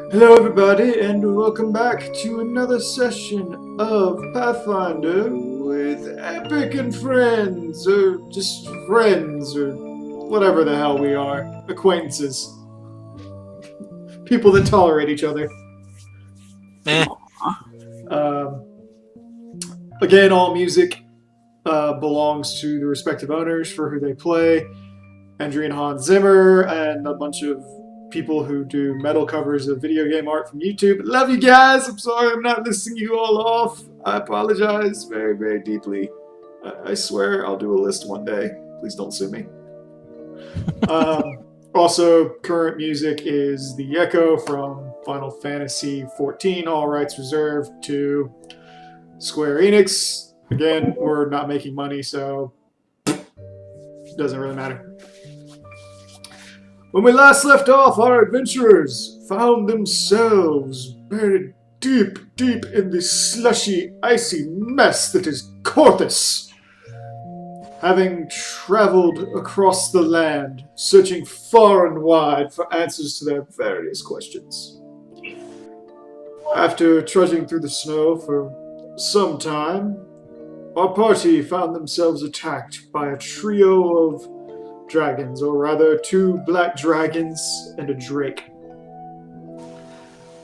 Hello, everybody, and welcome back to another session of Pathfinder with Epic and Friends, or just friends, or whatever the hell we are. Acquaintances. People that tolerate each other. Eh. Um, Again, all music belongs to the respective owners for who they play. Andrew and Hans Zimmer, and a bunch of people who do metal covers of video game art from YouTube. Love you guys. I'm sorry I'm not listing you all off. I apologize very, very deeply. I swear I'll do a list one day. Please don't sue me. Also, current music is The Echo from Final Fantasy XIV, all rights reserved to Square Enix. Again, we're not making money, so it doesn't really matter. When we last left off, our adventurers found themselves buried deep, deep in the slushy, icy mess that is Corthus. Having traveled across the land, searching far and wide for answers to their various questions. After trudging through the snow for some time, our party found themselves attacked by a trio of dragons, or rather 2 black dragons and a drake.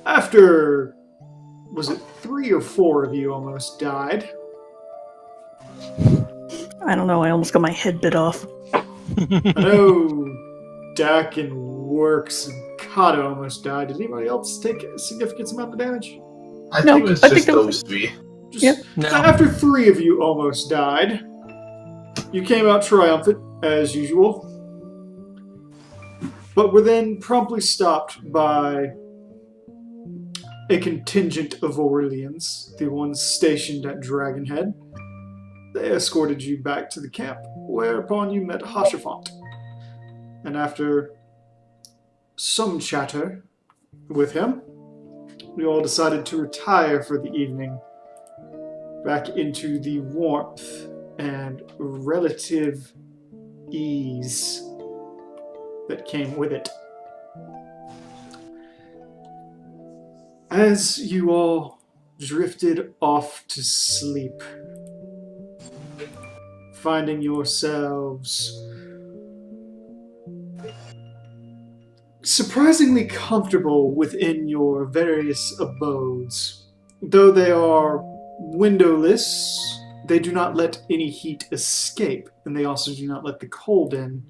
After, was it 3 or 4 of you almost died? I don't know, I almost got my head bit off. I know Dak and Works and Kata almost died. Did anybody else take a significant amount of damage? I think it was just those three. After 3 of you almost died, you came out triumphant, as usual, but were then promptly stopped by a contingent of Aurelians, the ones stationed at Dragonhead. They escorted you back to the camp, whereupon you met Hashafont. And after some chatter with him, we all decided to retire for the evening back into the warmth and relative ease that came with it. As you all drifted off to sleep, finding yourselves surprisingly comfortable within your various abodes. Though they are windowless, they do not let any heat escape, and they also do not let the cold in.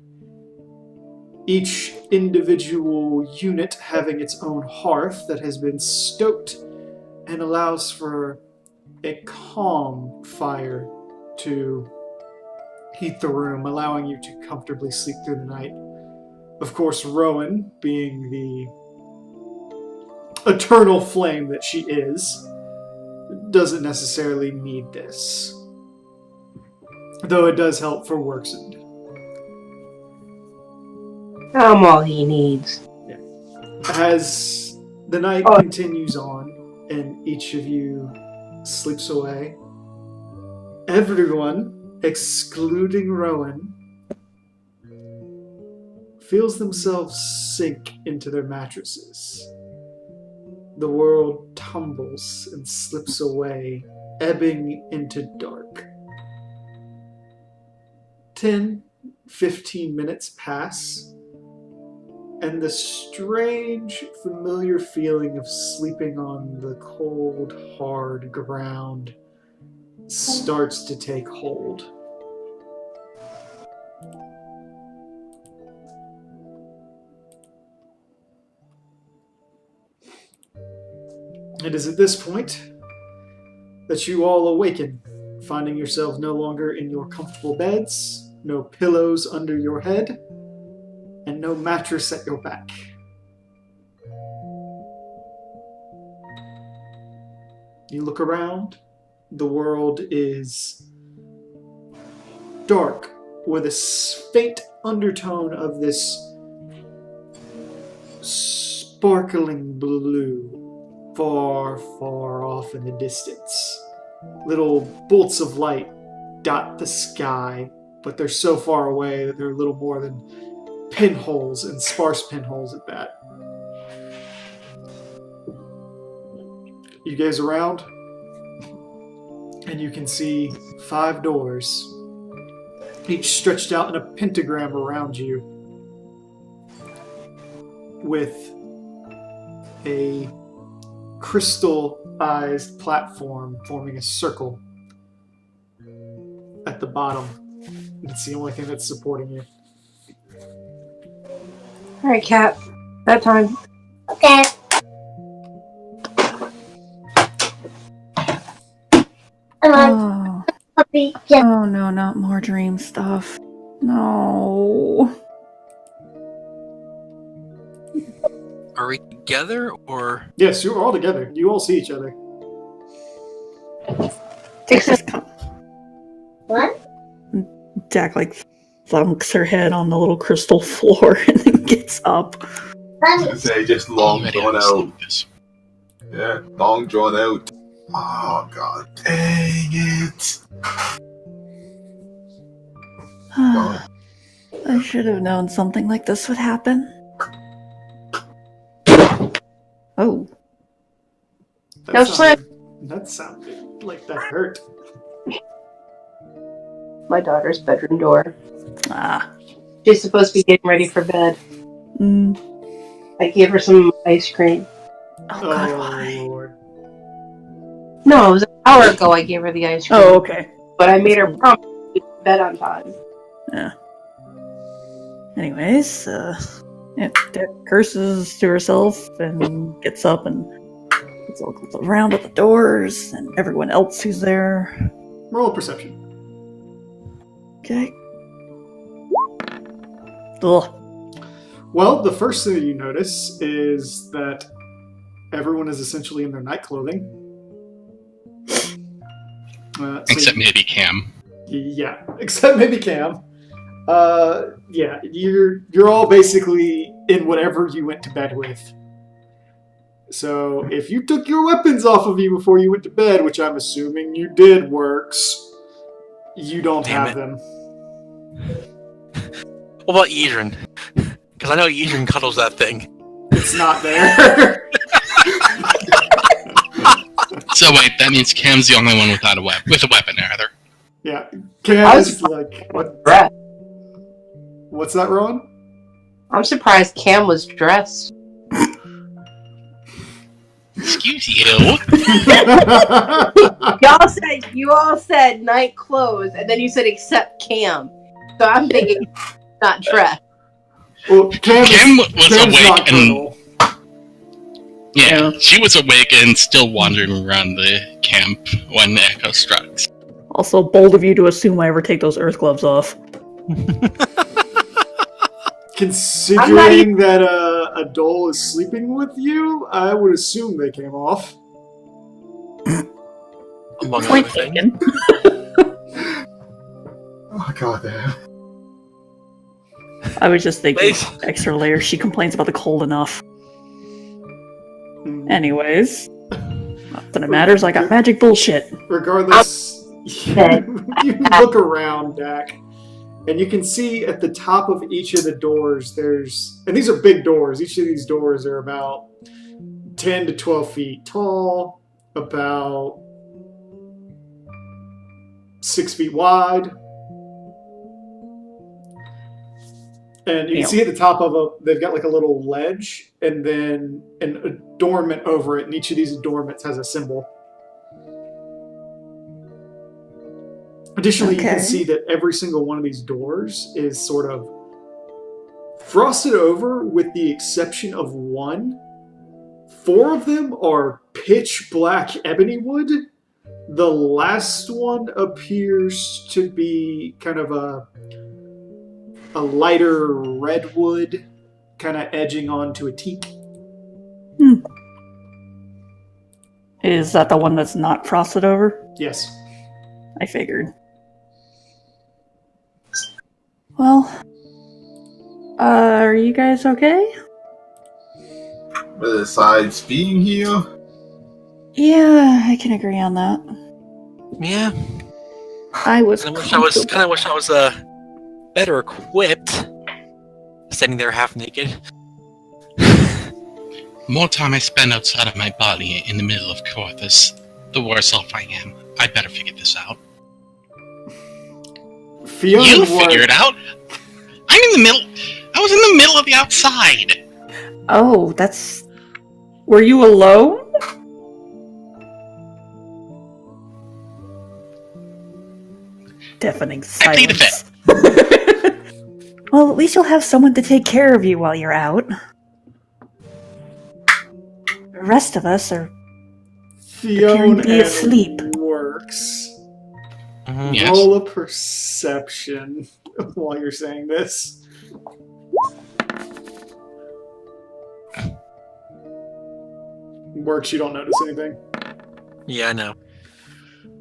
Each individual unit having its own hearth that has been stoked and allows for a calm fire to heat the room, allowing you to comfortably sleep through the night. Of course, Rowan, being the eternal flame that she is, doesn't necessarily need this. Though it does help for Worksend. I'm all he needs. Yeah. As the night continues on and each of you sleeps away, everyone, excluding Rowan, feels themselves sink into their mattresses. The world tumbles and slips away, ebbing into dark. 10, 15 minutes pass, and the strange, familiar feeling of sleeping on the cold, hard ground starts to take hold. It is at this point that you all awaken, finding yourselves no longer in your comfortable beds, no pillows under your head, and no mattress at your back. You look around, the world is dark, with a faint undertone of this sparkling blue far, far off in the distance. Little bolts of light dot the sky, but they're so far away that they're little more than pinholes, and sparse pinholes at that. You gaze around, and you can see 5 doors, each stretched out in a pentagram around you, with a crystallized platform forming a circle at the bottom. It's the only thing that's supporting you. Alright, Cat. That time. Okay. Oh. Puppy, yeah. Oh no, not more dream stuff. No. Are we together or? Yes, you're all together. You all see each other. What? Jack thunks her head on the little crystal floor and then gets up. Say just long drawn out. Yeah, long drawn out. Oh god, dang it! I should have known something like this would happen. Oh. That sounded like that hurt. My daughter's bedroom door. Ah. She's supposed to be getting ready for bed. Mm. I gave her some ice cream. Oh god, Oh, why? Lord. No, it was an hour ago I gave her the ice cream. Oh, okay. But I made her promise to get to bed on time. Yeah. Anyways, Dick curses to herself and gets up and looks around at the doors and everyone else who's there. Roll a perception. Okay. Ugh. Well, the first thing that you notice is that everyone is essentially in their night clothing. Except maybe Cam. Yeah, except maybe Cam. Yeah, you're all basically in whatever you went to bed with. So if you took your weapons off of you before you went to bed, which I'm assuming you did, Works, you don't have them. What about Idrin? Because I know Idrin cuddles that thing. It's not there. So wait, that means Cam's the only one without a weapon, with a weapon, rather. Yeah, Cam is like, what? Dressed. What's that, Rowan? I'm surprised Cam was dressed. Excuse you. You all said night clothes, and then you said except Cam. So I'm thinking not dressed. Well, Cam was Cam's awake and nocturnal. yeah, she was awake and still wandering around the camp when the echo struck. Also, bold of you to assume I ever take those earth gloves off. Considering that a doll is sleeping with you, I would assume they came off. Among Point other things. taken. Oh god damn. I was just thinking, Please. extra layer, she complains about the cold enough. Hmm. Anyways, nothing matters, I got magic bullshit. Regardless, you look around, Dak, and you can see at the top of each of the doors and these are big doors, each of these doors are about 10 to 12 feet tall, about 6 feet wide. And you can see at the top of they've got like a little ledge and then an adornment over it, and each of these adornments has a symbol. Additionally, you can see that every single one of these doors is sort of frosted over with the exception of one. 4 of them are pitch black ebony wood. The last one appears to be kind of a lighter redwood, kind of edging onto a teak. Is that the one that's not frosted over? Yes. I figured. Well, are you guys okay? Besides being here, Yeah, I can agree on that. Yeah. I was Kind of wish I was better equipped. Standing there half naked. more time I spend outside of my body in the middle of Corthus, the worse off I am. I'd better figure this out. Fiona You figure it out? I'm in the middle. I was in the middle of the outside. Oh, were you alone? Deafening I plead the silence. Well, at least you'll have someone to take care of you while you're out. The rest of us are appearing Fiona to be asleep. works. Yes. Roll a perception while you're saying this. Works, you don't notice anything. Yeah, I know.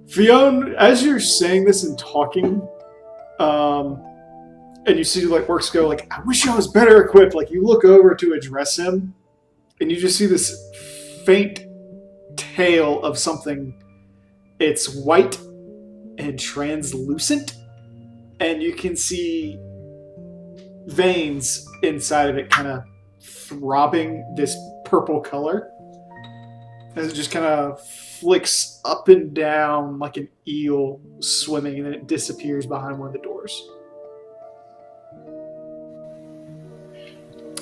Fiona, as you're saying this and talking, and you see like Works go like, I wish I was better equipped. Like you look over to address him, and you just see this faint tail of something. It's white and translucent, and you can see veins inside of it kind of throbbing this purple color as it just kind of flicks up and down like an eel swimming, and then it disappears behind one of the doors.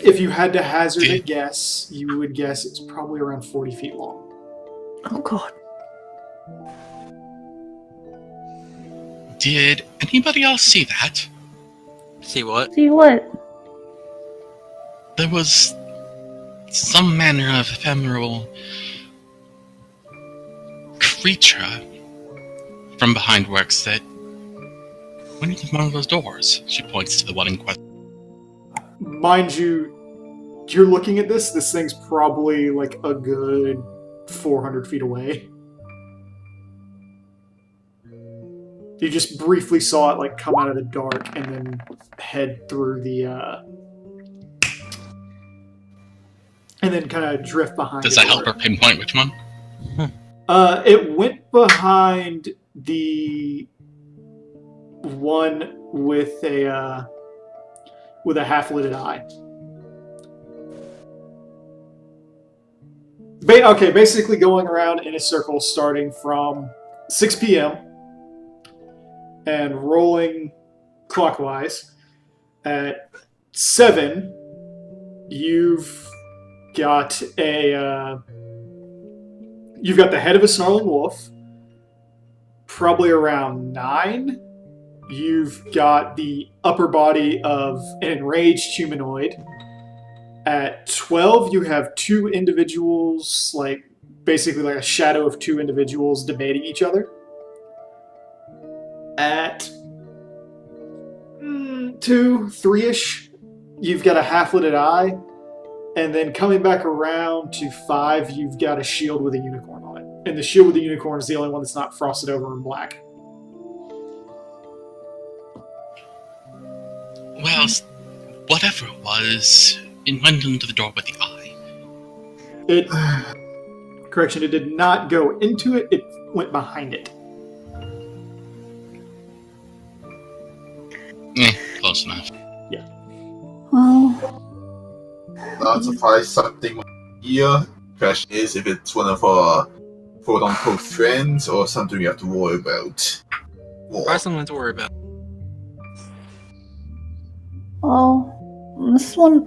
If you had to hazard a guess, you would guess it's probably around 40 feet long. Oh god. Did anybody else see that? See what? See what? There was some manner of ephemeral creature from behind Works that went into one of those doors. She points to the one in question. Mind you, you're looking at this thing's probably like a good 400 feet away. You just briefly saw it like come out of the dark and then head through the and then kind of drift behind. Does that help her pinpoint which one? It went behind the one with a half-lidded eye. Basically going around in a circle starting from 6 p.m. and rolling clockwise. At 7, you've got the head of a snarling wolf. Probably around 9, you've got the upper body of an enraged humanoid. At 12, you have 2 individuals, like basically like a shadow of 2 individuals debating each other. At 2, 3-ish, you've got a half-lidded eye. And then coming back around to 5, you've got a shield with a unicorn on it. And the shield with the unicorn is the only one that's not frosted over in black. Well, whatever it was, it went into the door with the eye. Correction, it did not go into it, it went behind it. Close enough. Yeah. Well, Not surprised something here. Question is if it's one of our quote-unquote friends or something we have to worry about. Probably something to worry about.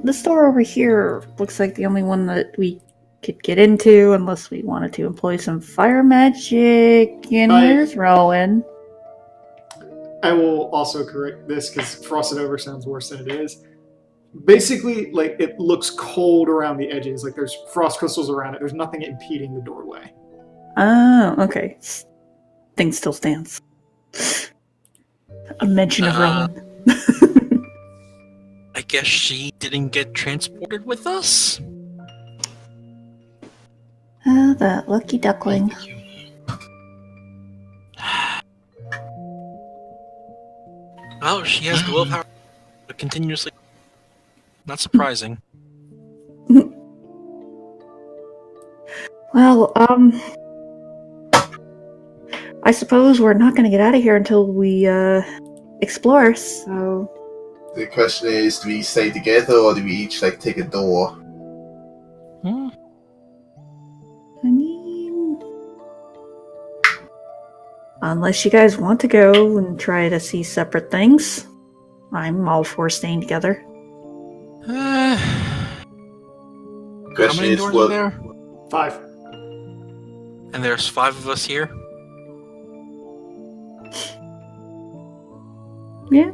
this door over here looks like the only one that we could get into unless we wanted to employ some fire magic. And where's Rowan? I will also correct this because frosted over sounds worse than it is. Basically, like, it looks cold around the edges. Like, there's frost crystals around it. There's nothing impeding the doorway. Oh, okay. Thing still stands. A mention of Rowan. I guess she didn't get transported with us? Oh, that lucky duckling. Oh, she has willpower, but continuously. Not surprising. Well, I suppose we're not going to get out of here until we explore. So The question is, do we stay together or do we each take a door? Hmm? I mean, unless you guys want to go and try to see separate things, I'm all for staying together. How Question many is, doors what? are there? 5. And there's 5 of us here? Yeah.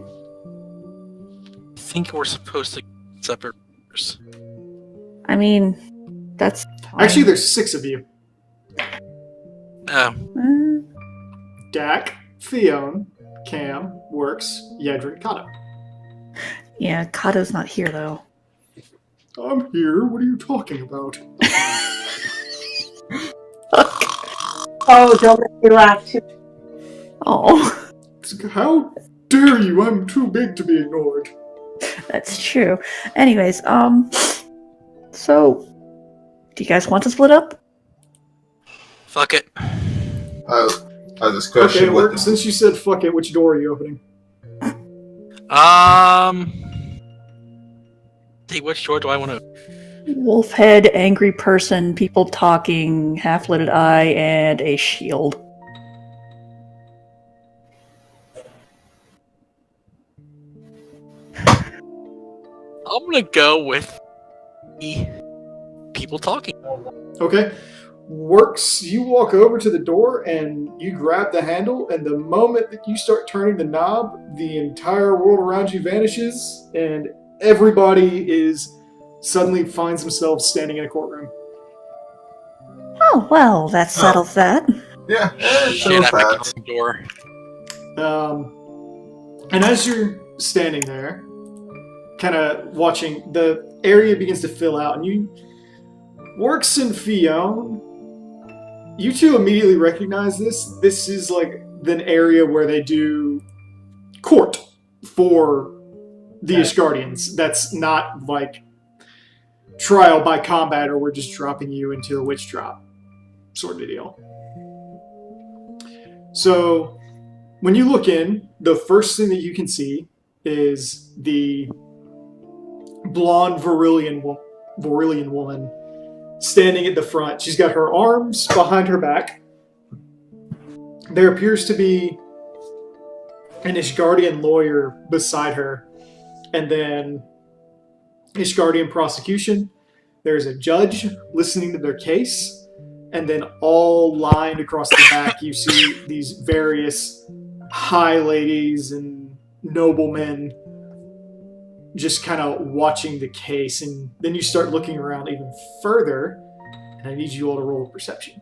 I think we're supposed to get separate doors. I mean, that's fine. Actually, there's 6 of you. Oh, Dak, Fiona, Cam, Works, Yedrin, Kato. Yeah, Kato's not here though. I'm here. What are you talking about? Oh, don't make me laugh too. Oh, How dare you? I'm too big to be ignored. that's true. Anyways, so, do you guys want to split up? fuck it. I discussion Okay, with Works, since you said fuck it, which door are you opening? Hey, which door do I want to... Wolf head, angry person, people talking, half-lidded eye, and a shield. I'm gonna go with the people talking. Okay. Works, you walk over to the door and you grab the handle, and the moment that you start turning the knob, the entire world around you vanishes, and everybody suddenly finds themselves standing in a courtroom. Oh, well, that settles that. Yeah, Shit, I that. picked the door. And as you're standing there, kind of watching, the area begins to fill out, and you, Works and Fiona, you two immediately recognize this. This is like an area where they do court for the Asgardians. That's not like trial by combat, or we're just dropping you into a witch drop sort of deal. So when you look in, the first thing that you can see is the blonde Varillian woman standing at the front. She's got her arms behind her back. There appears to be an Ishgardian lawyer beside her, and then Ishgardian prosecution. There's a judge listening to their case, and then all lined across the back you see these various high ladies and noblemen just kind of watching the case, and then you start looking around even further, and I need you all to roll perception.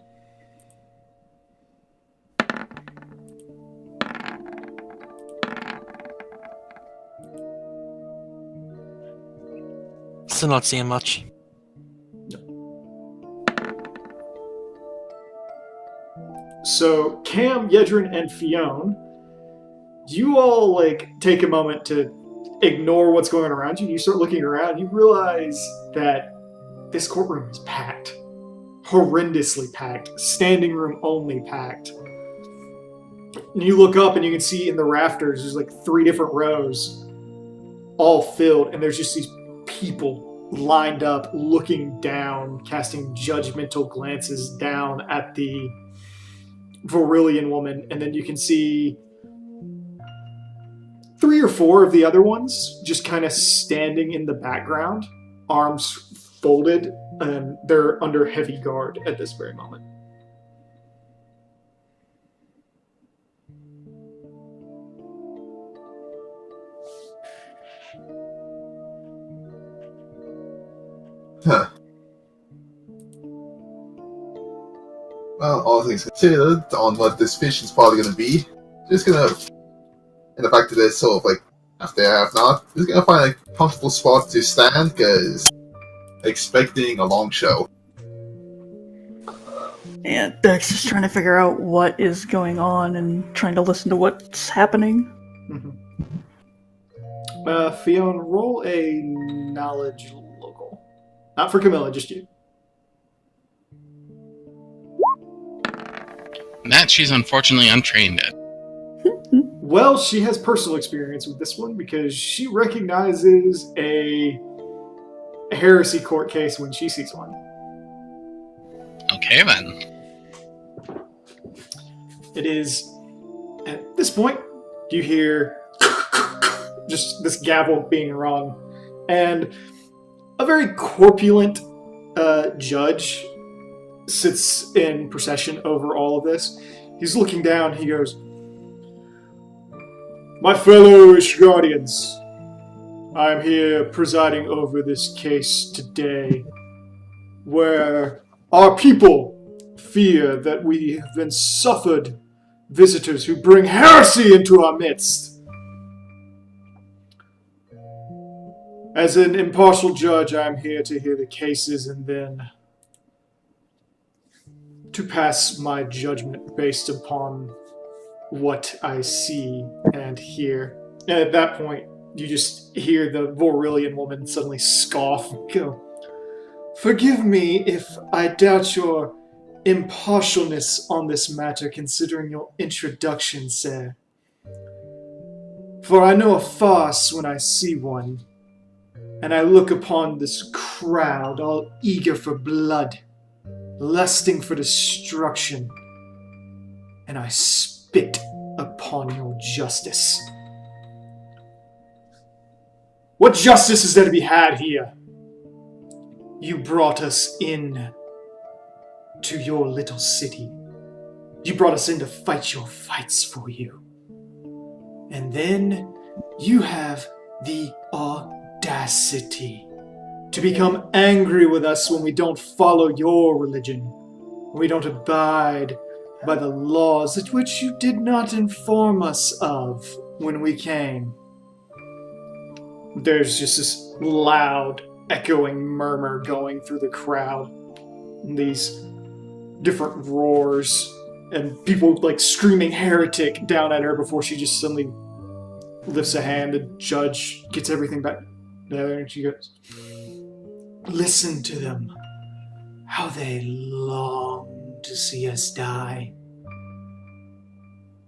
Still not seeing much. So Cam, Yedrin, and Fiona, you all like take a moment to ignore what's going on around you. You start looking around, and you realize that this courtroom is packed. Horrendously packed. Standing room only packed. And you look up and you can see in the rafters, there's like 3 different rows all filled, and there's just these people lined up, looking down, casting judgmental glances down at the Varillian woman, and then you can see 3 or 4 of the other ones just kind of standing in the background, arms folded, and they're under heavy guard at this very moment. Huh. Well, all things considered, on what this mission's probably going to be, just gonna, and the fact that it's sort of like half there, half not, just gonna find a comfortable spot to stand, because expecting a long show. And Dex is trying to figure out what is going on and trying to listen to what's happening. Fiona, roll a knowledge local. Not for Camilla, just you. That she's unfortunately untrained at. Well, she has personal experience with this one because she recognizes a heresy court case when she sees one. Okay then. It is at this point you hear just this gavel being rung, and a very corpulent judge sits in procession over all of this. He's looking down. He goes, "My fellow Ishgardians, I am here presiding over this case today, where our people fear that we have been suffered visitors who bring heresy into our midst. As an impartial judge, I am here to hear the cases and then to pass my judgment based upon what I see and hear." And at that point, you just hear the Vorilian woman suddenly scoff and go, "Forgive me if I doubt your impartialness on this matter, considering your introduction, sir. For I know a farce when I see one, and I look upon this crowd all eager for blood, lusting for destruction, and I spit upon your justice. What justice is there to be had here? You brought us in to your little city. You brought us in to fight your fights for you. And then you have the audacity to become angry with us when we don't follow your religion, when we don't abide by the laws at which you did not inform us of when we came." There's just this loud, echoing murmur going through the crowd. And these different roars, and people like screaming heretic down at her before she just suddenly lifts a hand. The judge gets everything back together and she goes, "Listen to them. How they long to see us die.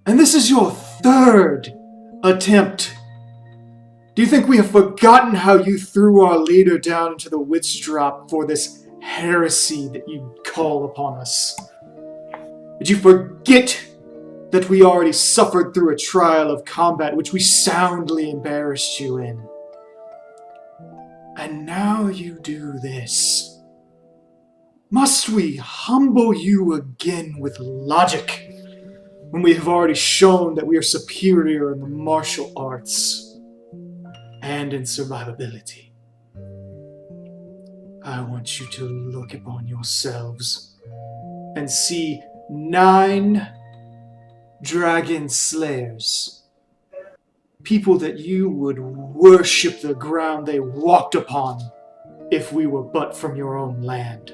And this is your third attempt. Do you think we have forgotten how you threw our leader down into the witch drop for this heresy that you call upon us? Did you forget that we already suffered through a trial of combat which we soundly embarrassed you in? And now you do this. Must we humble you again with logic when we have already shown that we are superior in the martial arts and in survivability? I want you to look upon yourselves and see 9 dragon slayers, people that you would worship the ground they walked upon if we were but from your own land.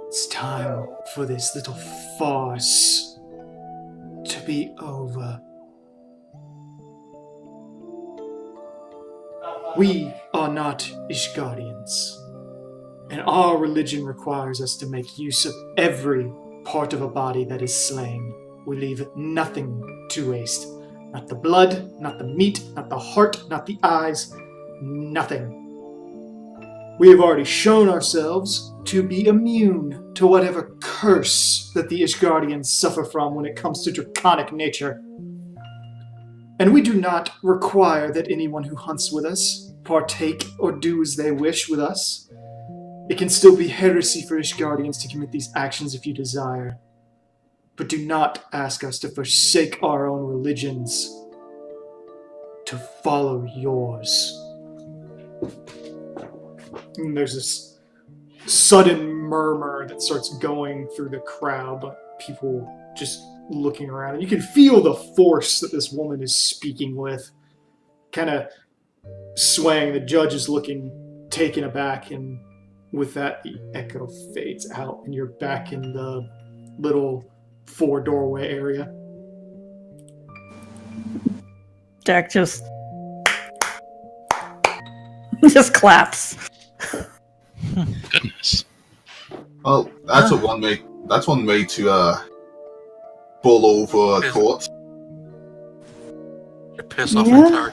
It's time for this little farce to be over. We are not Ishgardians, and our religion requires us to make use of every part of a body that is slain. We leave nothing to waste. Not the blood, not the meat, not the heart, not the eyes, nothing. We have already shown ourselves to be immune to whatever curse that the Ishgardians suffer from when it comes to draconic nature. And we do not require that anyone who hunts with us partake or do as they wish with us. It can still be heresy for Ishgardians to commit these actions if you desire. But do not ask us to forsake our own religions to follow yours. And there's this sudden murmur that starts going through the crowd, but people just looking around. And you can feel the force that this woman is speaking with, kind of swaying. The judge is looking taken aback, and with that, the echo fades out, and you're back in the little 4-doorway area. Jack just claps. Goodness. Well, that's one way. That's one way to bull over a court. You piss off Yeah. the entire.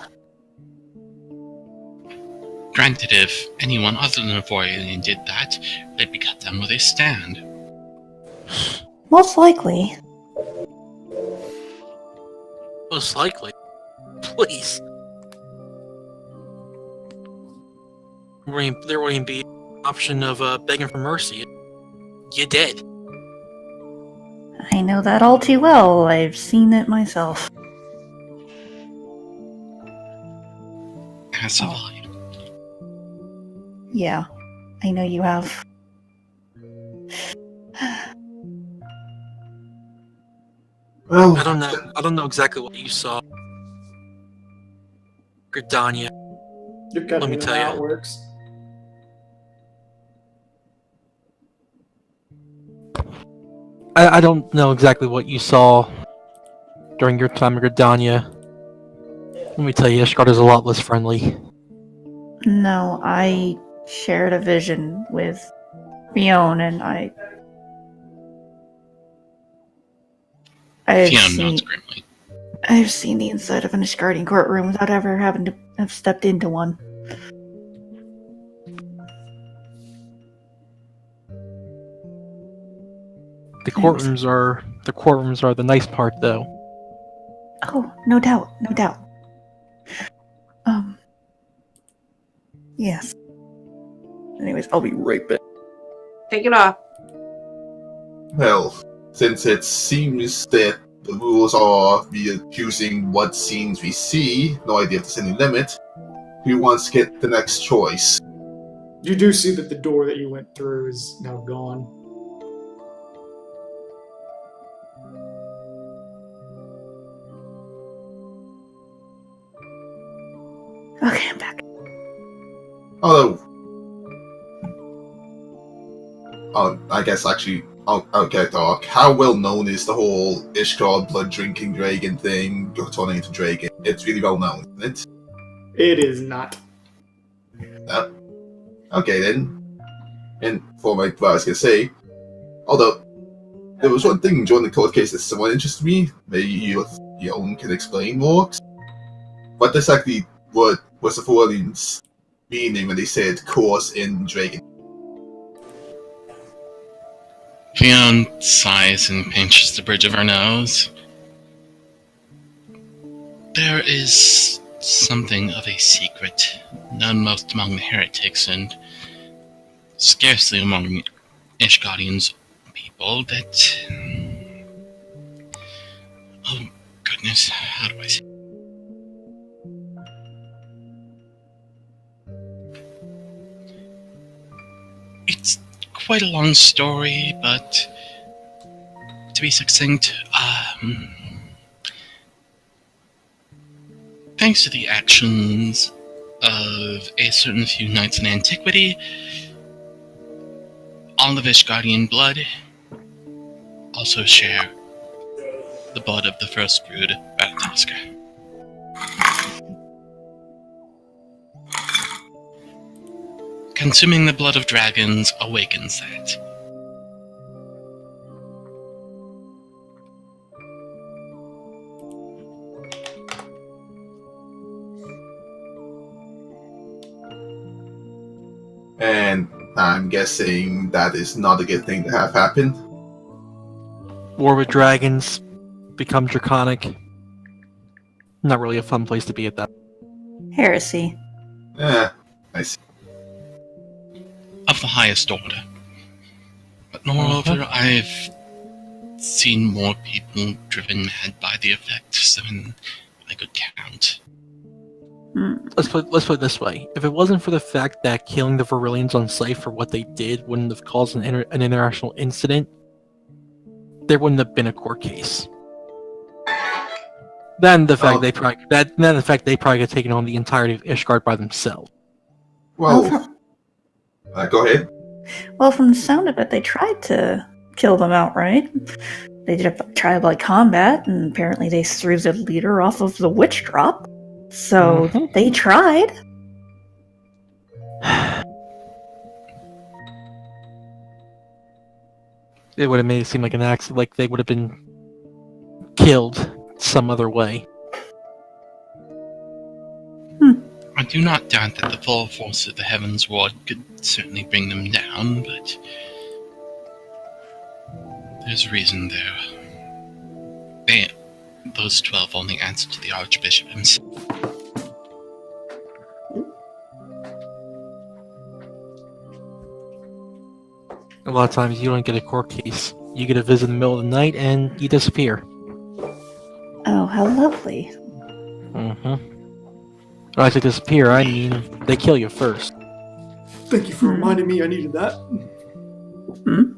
Granted, if anyone other than a Vorian did that, they'd be cut down where they stand. Most likely. Most likely. Please. There wouldn't be an option of begging for mercy. You're dead. I know that all too well. I've seen it myself. Has survived. Yeah, I know you have. Well, I don't know exactly what you saw. Gridania. You're kind Let of me know tell how ya. it works. I don't know exactly what you saw during your time at Gridania. Let me tell you, Ishgard is a lot less friendly. No, I shared a vision with Fiona, and I've Fiona seen nods grimly. I've seen the inside of an Ishgardian courtroom without ever having to have stepped into one. The courtrooms are the nice part, though. Oh, no doubt, no doubt. Yes. Anyways, I'll be right back. Take it off. well, since it seems that the rules are we are choosing what scenes we see, no idea if there's any limit, who wants to get the next choice? You do see that the door that you went through is now gone. Okay, I'm back. Although, I guess actually, I'll get dark. How well known is the whole Ishgard blood drinking dragon thing, turning into dragon? It's really well known, isn't it? It is not. Okay then. And for what I was gonna say, although there was one thing during the court case that somewhat interested me. Maybe you own can explain more. What exactly was the Forlians meaning when they said "course" in dragon? Fiona sighs and pinches the bridge of her nose. There is something of a secret, known most among the heretics and scarcely among Ishgardian's people, that... Oh, goodness, how do I say... It's quite a long story, but to be succinct, thanks to the actions of a certain few knights in antiquity, all of Ishgardian blood also share the blood of the first brood, Ratatoskr. Consuming the blood of dragons awakens that. And I'm guessing that is not a good thing to have happen. War with dragons, become draconic. Not really a fun place to be at that. Heresy. I see. Of the highest order. But moreover, I've seen more people driven mad by the effects than I could count. Let's put it this way: if it wasn't for the fact that killing the Varillians on sight for what they did wouldn't have caused an international incident, there wouldn't have been a court case. Then the fact they probably could have taken on the entirety of Ishgard by themselves. Well, go ahead. Well, from the sound of it, they tried to kill them outright. They did a trial-by combat, and apparently they threw the leader off of the witch drop. So they tried. It would have made it seem like an accident, like they would have been killed some other way. I do not doubt that the full force of the Heavens Ward could certainly bring them down, but there's a reason there. Those 12 only answer to the Archbishop himself. A lot of times you don't get a court case. You get a visit in the middle of the night and you disappear. Oh, how lovely. Mm-hmm. When I say disappear, I mean they kill you first. Thank you for reminding me I needed that. Hmm?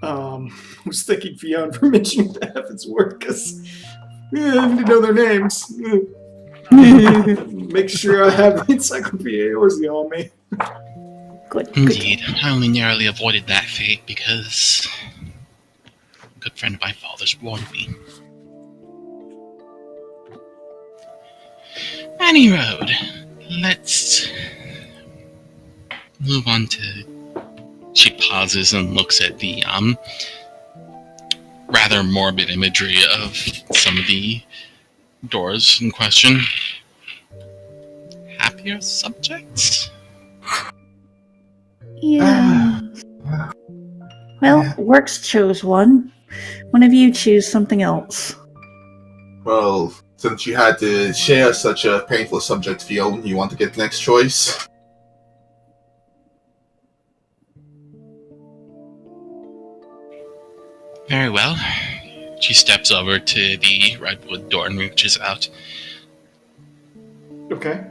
I was thanking Fiona for mentioning the Heaven's Word, because I need to know their names. Make sure I have the Encyclopedia Eorzea on me. Good. Indeed, I only narrowly avoided that fate because a good friend of my father's warned me. Any road, let's move on to... She pauses and looks at the rather morbid imagery of some of the doors in question. Happier subjects? Yeah. Well, Works chose one. One of you choose something else. Well, since you had to share such a painful subject, Fiona, you want to get the next choice? Very well. She steps over to the redwood door and reaches out. Okay.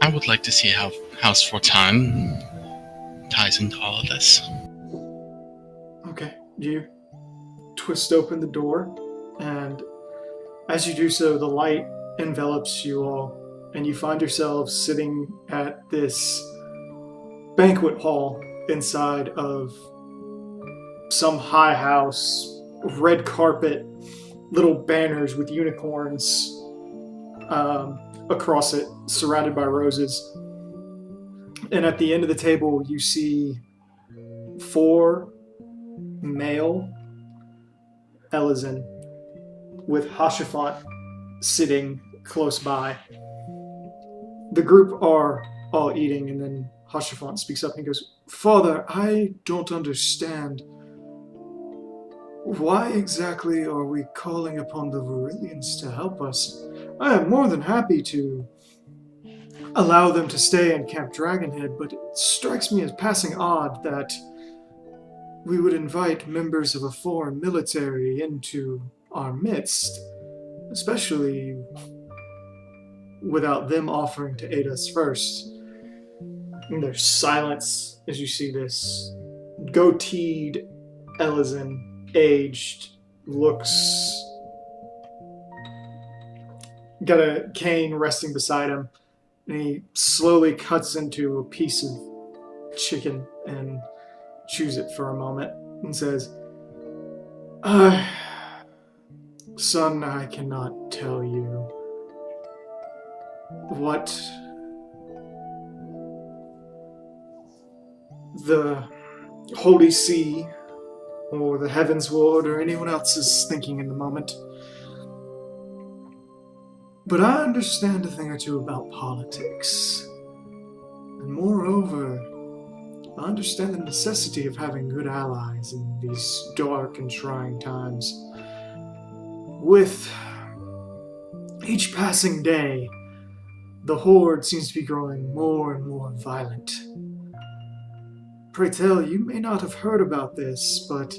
I would like to see how House for Time ties into all of this. Okay. You twist open the door, and as you do so, the light envelops you all, and you find yourselves sitting at this banquet hall inside of some high house, red carpet, little banners with unicorns across it, surrounded by roses. And at the end of the table, you see 4 male Elezen with Hashafant sitting close by. The group are all eating, and then Hashafant speaks up and goes, "Father, I don't understand. Why exactly are we calling upon the Varillians to help us? I am more than happy to allow them to stay in Camp Dragonhead, but it strikes me as passing odd that we would invite members of a foreign military into our midst, especially without them offering to aid us first." And there's silence as you see this goateed Elezen, aged, looks, got a cane resting beside him, and he slowly cuts into a piece of chicken and chews it for a moment and says, "Son, I cannot tell you what the Holy See or the Heavens Ward or anyone else is thinking in the moment. But I understand a thing or two about politics. And moreover, I understand the necessity of having good allies in these dark and trying times. With each passing day, the Horde seems to be growing more and more violent. Pray tell, you may not have heard about this, but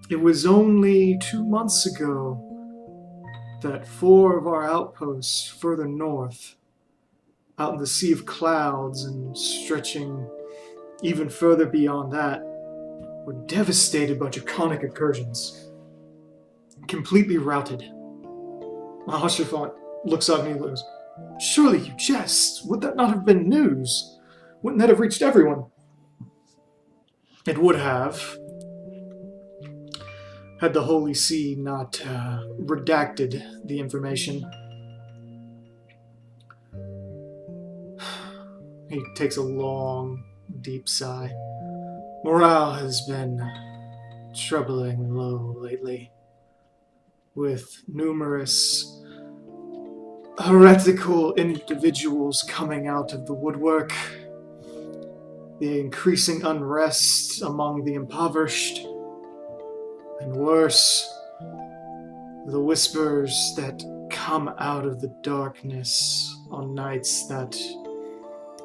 it was only 2 months ago that 4 of our outposts further north, out in the Sea of Clouds and stretching even further beyond that, were devastated by draconic incursions. Completely routed. Mahashafant looks up and he goes, "Surely you jest. Would that not have been news? Wouldn't that have reached everyone?" It would have, had the Holy See not redacted the information. He takes a long, deep sigh. Morale has been troubling low lately, with numerous heretical individuals coming out of the woodwork, the increasing unrest among the impoverished, and worse, the whispers that come out of the darkness on nights that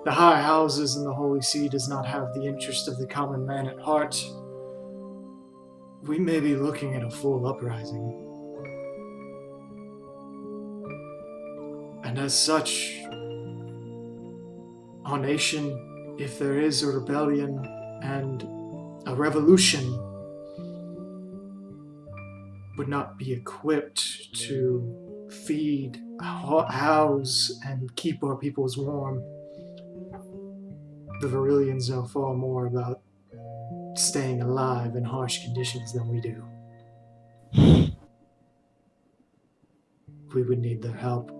the high houses in the Holy See does not have the interest of the common man at heart. We may be looking at a full uprising. And as such, our nation, if there is a rebellion and a revolution, would not be equipped to feed, house, and keep our peoples warm. The Varillians know far more about staying alive in harsh conditions than we do. We would need their help.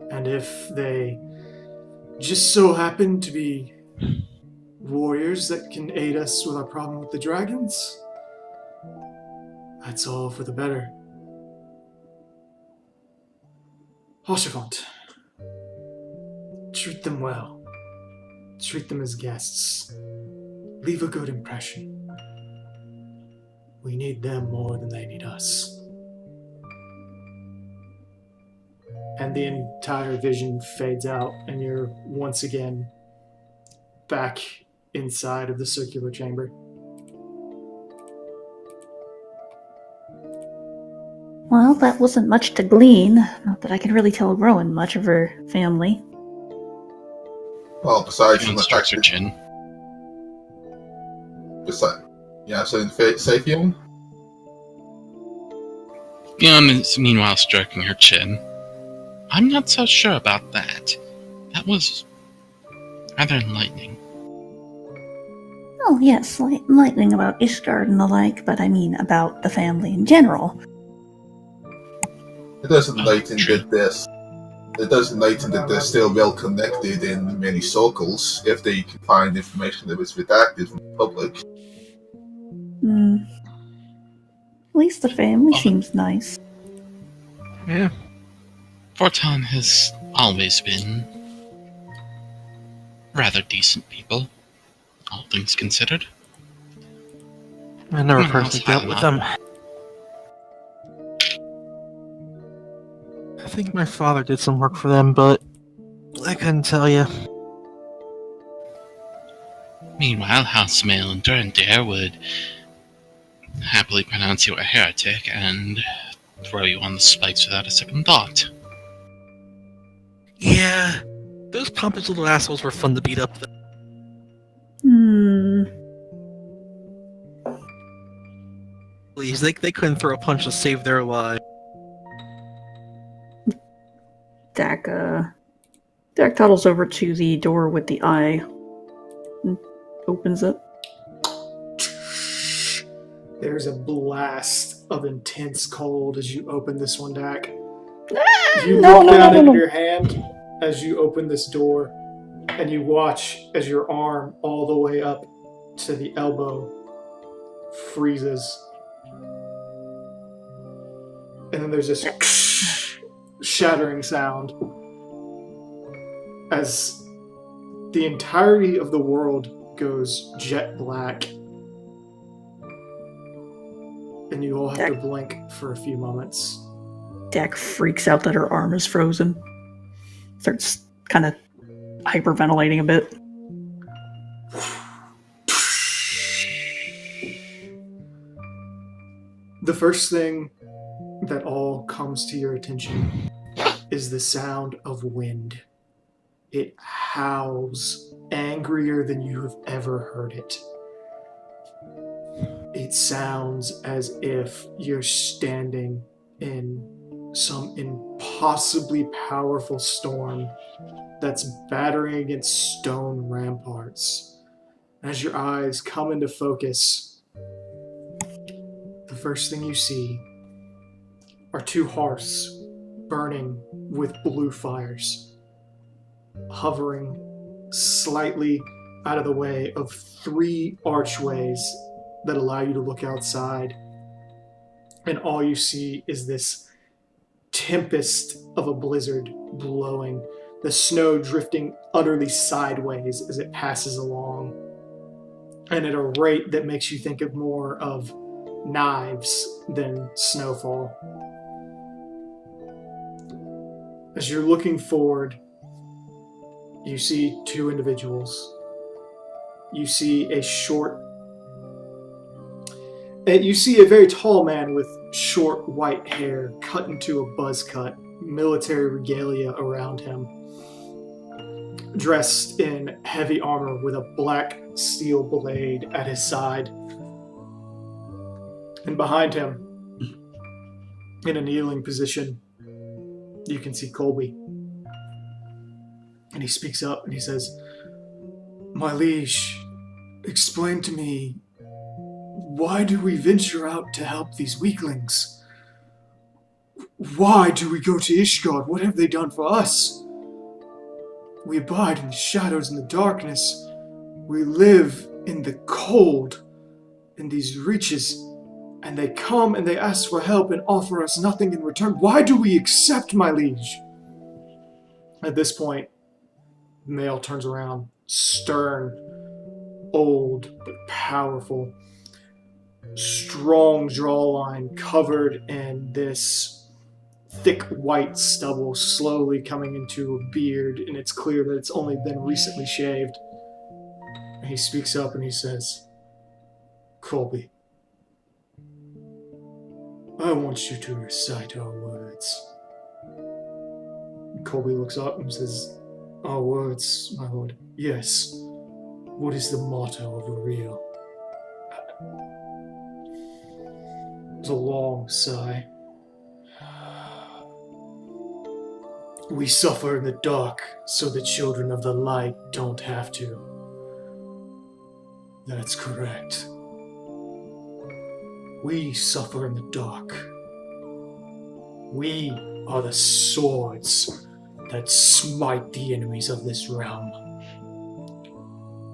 And if they just so happen to be warriors that can aid us with our problem with the dragons, that's all for the better. Hoshafont, treat them well. Treat them as guests. Leave a good impression. We need them more than they need us. And the entire vision fades out, and you're once again back inside of the circular chamber. Well, that wasn't much to glean. Not that I can really tell Rowan much of her family. Well, besides Fiona from the strokes fact her that... chin. Yeah, so say Fiona? Fiona is meanwhile stroking her chin. I'm not so sure about that. That was rather enlightening. Oh, yes, enlightening about Ishgard and the like, but I mean about the family in general. It does enlighten that they're still well connected in many circles if they can find information that was redacted from the public. At least the family seems nice. Yeah. Fortan has always been rather decent people, all things considered. I never Someone else personally dealt with had them. I think my father did some work for them, but I couldn't tell you. Meanwhile, House Mail and Durandare would happily pronounce you a heretic and throw you on the spikes without a second thought. Yeah, those pompous little assholes were fun to beat up. Please, they couldn't throw a punch to save their lives. Dak toddles over to the door with the eye and opens it. There's a blast of intense cold as you open this one, Dak. You look down into your hand as you open this door, and you watch as your arm all the way up to the elbow freezes. And then there's this shattering sound as the entirety of the world goes jet black. And you all have to blink for a few moments. Dak freaks out that her arm is frozen. Starts kind of hyperventilating a bit. The first thing that all comes to your attention is the sound of wind. It howls angrier than you have ever heard it. It sounds as if you're standing in some impossibly powerful storm that's battering against stone ramparts. As your eyes come into focus, the first thing you see are two hearths burning with blue fires, hovering slightly out of the way of three archways that allow you to look outside. And all you see is this tempest of a blizzard blowing, the snow drifting utterly sideways as it passes along, and at a rate that makes you think of more of knives than snowfall. As you're looking forward, you see two individuals. You see you see a very tall man with short white hair cut into a buzz cut, military regalia around him, dressed in heavy armor with a black steel blade at his side. And behind him, in a kneeling position, you can see Colby. And he speaks up and he says, "My liege, explain to me, why do we venture out to help these weaklings? Why do we go to Ishgard? What have they done for us? We abide in the shadows and the darkness. We live in the cold in these reaches, and they come and they ask for help and offer us nothing in return. Why do we accept, my liege?" At this point, the male turns around, stern, old, but powerful, strong jawline covered in this thick white stubble slowly coming into a beard, and it's clear that it's only been recently shaved. And he speaks up and he says, "Colby, I want you to recite our words." And Colby looks up and says, "Our words, my lord." "Yes. What is the motto of Ariel?" It's a long sigh. "We suffer in the dark so the children of the light don't have to." "That's correct. We suffer in the dark. We are the swords that smite the enemies of this realm.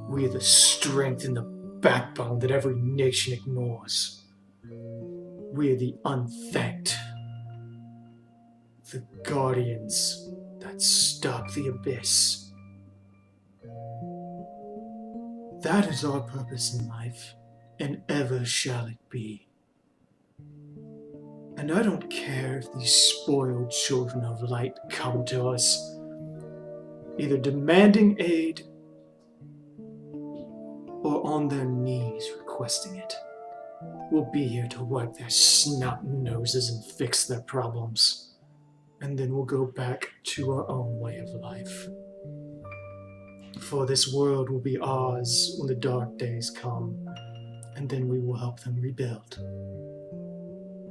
We are the strength and the backbone that every nation ignores. We are the unthanked, the guardians that stop the abyss. That is our purpose in life, and ever shall it be. And I don't care if these spoiled children of light come to us, either demanding aid or on their knees requesting it. We'll be here to wipe their snot noses and fix their problems. And then we'll go back to our own way of life. For this world will be ours when the dark days come, and then we will help them rebuild.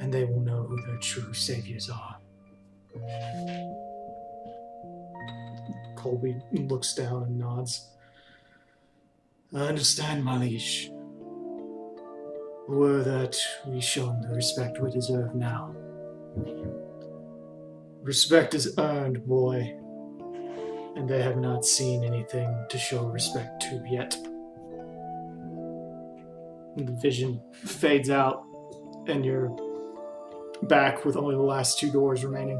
And they will know who their true saviors are." Colby looks down and nods. "I understand, my liege. Were that we shown the respect we deserve now. Respect is earned, boy, and they have not seen anything to show respect to yet." And the vision fades out, and you're back with only the last two doors remaining.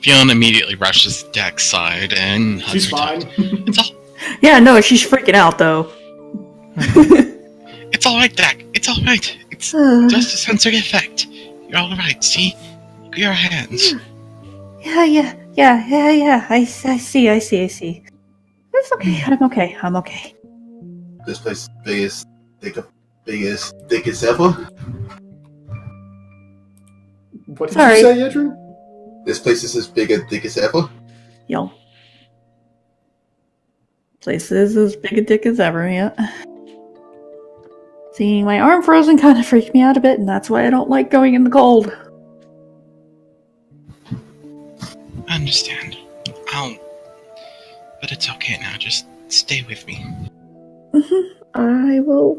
Fionn immediately rushes to Deck's side and hugs She's her fine. tight. It's all Yeah, no, she's freaking out though. It's all right, Deck. It's all right. It's just a sensory effect. You're all right. See, look at your hands. Yeah. I see. It's okay. I'm okay. This place is thickest ever. What did Sorry. you say, Yedrin? This place is as big and thick as ever. Yo. Place is as big a dick as ever, yeah. Seeing my arm frozen kind of freaked me out a bit, and that's why I don't like going in the cold. I understand. But it's okay now. Just stay with me. I will.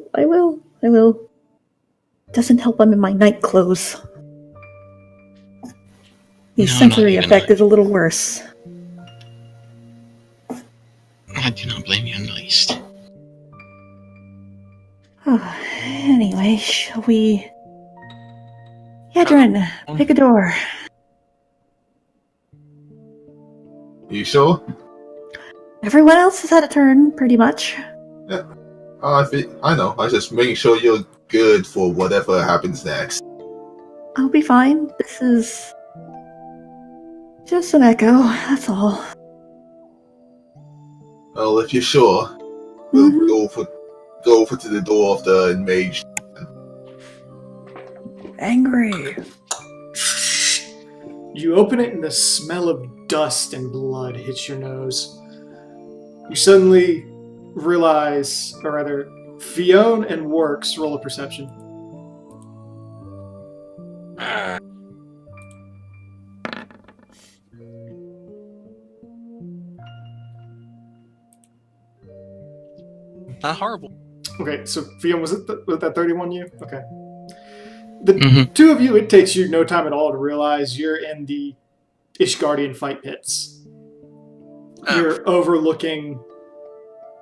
Doesn't help I'm in my night clothes. The No, sensory not even effect is a little worse. I do not blame you in the least. Anyway, shall we Yedrin, pick a door. You sure? Everyone else has had a turn, pretty much. I know. I was just making sure you're good for whatever happens next. I'll be fine. This is just an echo, that's all. Well, if you're sure, we'll Mhm. go over to the door of the mage. Angry. You open it and the smell of dust and blood hits your nose. You suddenly realize, or rather, Fionn and Works roll a perception. Not horrible. Okay, so Fionn, was that 31 you? Okay. The Mhm. two of you, it takes you no time at all to realize you're in the Ishgardian fight pits. You're overlooking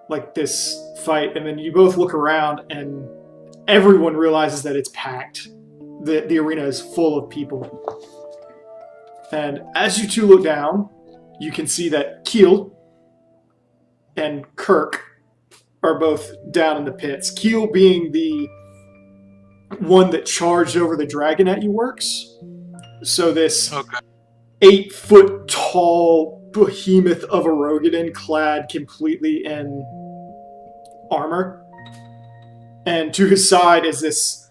like this fight, and then you both look around, and everyone realizes that it's packed. The arena is full of people. And as you two look down, you can see that Keel and Kirk are both down in the pits. Keel being the one that charged over the dragon at you, Works. So this Okay. 8-foot tall behemoth of a Rogadin clad completely in armor. And to his side is this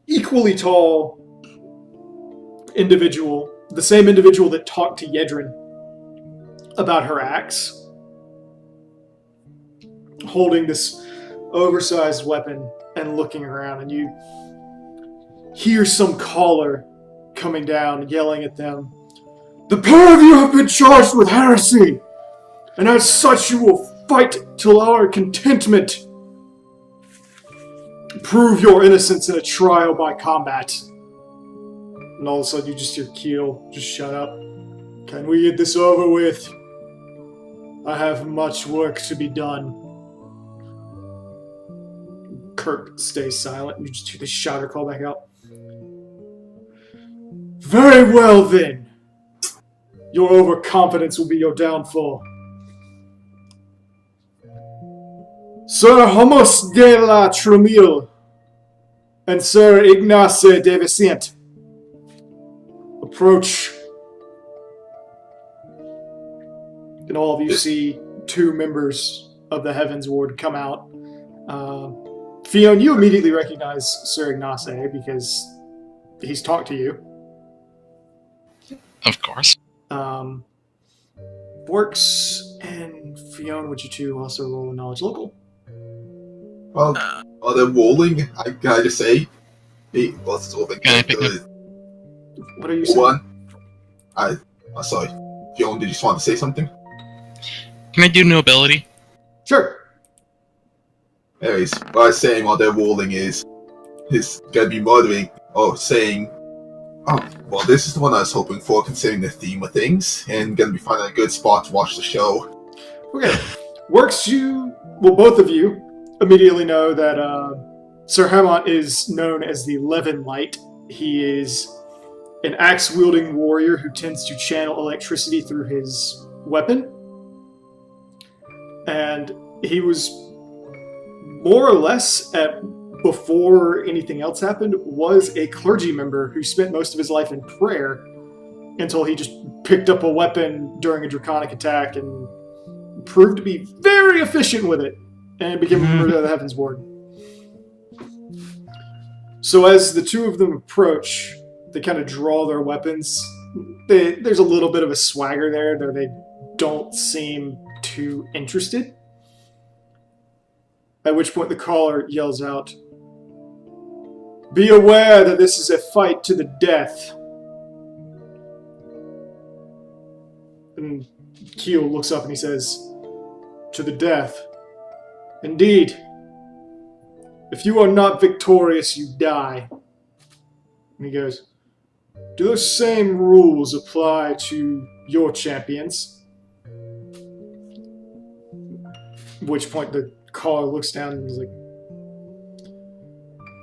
equally tall individual, the same individual that talked to Yedrin about her axe, holding this oversized weapon and looking around, and you hear some caller coming down, yelling at them, "The pair of you have been charged with heresy, and as such you will fight till our contentment. Prove your innocence in a trial by combat." And all of a sudden you just hear Keel, "Just shut up. Can we get this over with? I have much work to be done." Kirk stays silent, and you just hear the shouter call back out. "Very well then. Your overconfidence will be your downfall. Sir Homos de la Tremille and Sir Ignace de Vicente, approach." And all of you see two members of the Heavens Ward come out. Fionn, you immediately recognize Sir Ignace because he's talked to you. Of course. Works and Fionn, would you two also roll a knowledge local? Well, while they're rolling, I gotta just say, hey, what's this whole thing? Can I pick up? What are you saying? One, sorry, Fionn, did you just want to say something? Can I do nobility? Sure. Anyways, what I was saying while they're rolling is, he's gonna be muttering, or saying, "Oh, well, this is the one I was hoping for, considering the theme of things, and gonna be finding a good spot to watch the show." Okay. Works, both of you immediately know that Sir Hamont is known as the Levin Light. He is an axe-wielding warrior who tends to channel electricity through his weapon. And he was more or less, before anything else happened, was a clergy member who spent most of his life in prayer until he just picked up a weapon during a draconic attack and proved to be very efficient with it and became a member of the Heavens Ward. So as the two of them approach, they kind of draw their weapons. There's a little bit of a swagger there, though they don't seem too interested. At which point the caller yells out, "Be aware that this is a fight to the death." And Keel looks up and he says, "To the death. Indeed. If you are not victorious, you die." And he goes, "Do those same rules apply to your champions?" At which point the caller looks down and is like,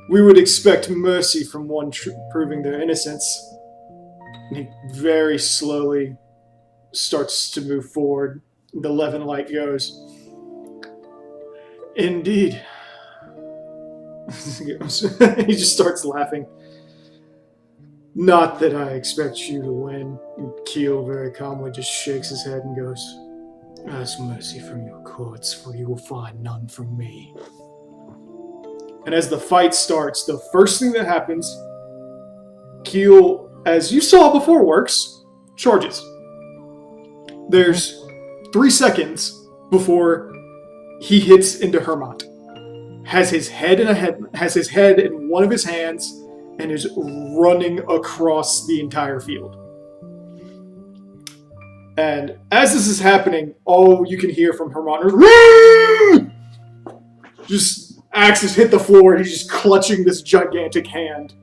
We would expect mercy from one proving their innocence. And he very slowly starts to move forward. The Levin light goes. Indeed. He just starts laughing. Not that I expect you to win. And Keel very calmly just shakes his head and goes, ask mercy from your courts, for you will find none from me. And as the fight starts, the first thing that happens, Keel, as you saw before works, charges. There's 3 seconds before he hits into Hermot. Has his head in one of his hands and is running across the entire field. And as this is happening, all you can hear from Hermot is just axes hit the floor and he's just clutching this gigantic hand.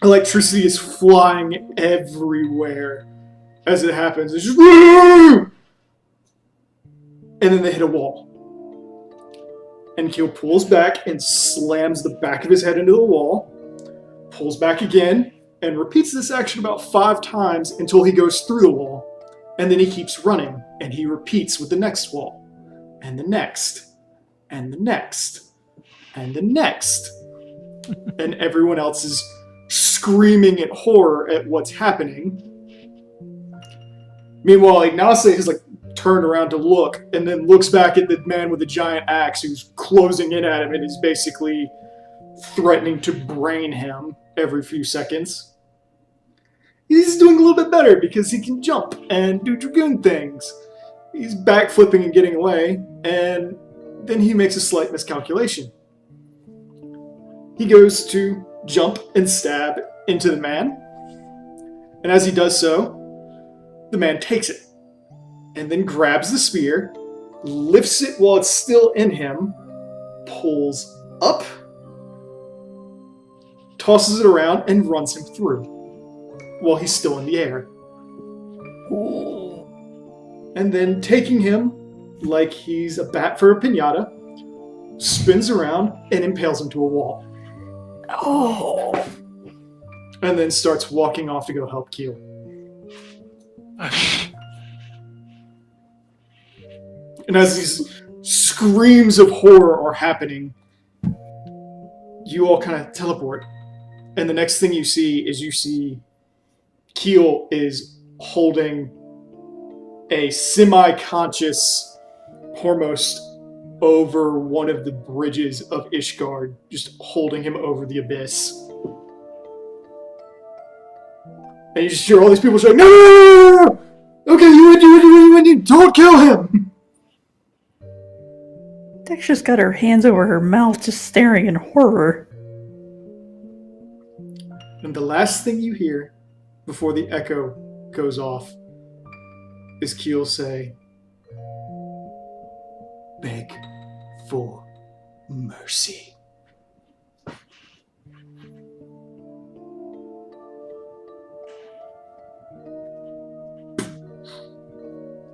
Electricity is flying everywhere as it happens. It's just and then they hit a wall. And Keel pulls back and slams the back of his head into the wall, pulls back again, and repeats this action about 5 times until he goes through the wall. And then he keeps running, and he repeats with the next wall, and the next, and the next, and the next. And everyone else is screaming in horror at what's happening. Meanwhile, Ignace is turned around to look, and then looks back at the man with the giant axe who's closing in at him and is basically threatening to brain him every few seconds. He's doing a little bit better because he can jump and do dragoon things. He's backflipping and getting away, and then he makes a slight miscalculation. He goes to jump and stab into the man, and as he does so, the man takes it, and then grabs the spear, lifts it while it's still in him, pulls up, tosses it around, and runs him through while he's still in the air. And then taking him like he's a bat for a piñata, spins around and impales him to a wall. Oh. And then starts walking off to go help Keel. And as these screams of horror are happening, you all kind of teleport. And the next thing you see Keel is holding a semi-conscious Hormost over one of the bridges of Ishgard, just holding him over the abyss. And you just hear all these people saying, no! Okay, you don't kill him! Dex just got her hands over her mouth, just staring in horror. And the last thing you hear before the echo goes off is Keel say, beg for mercy.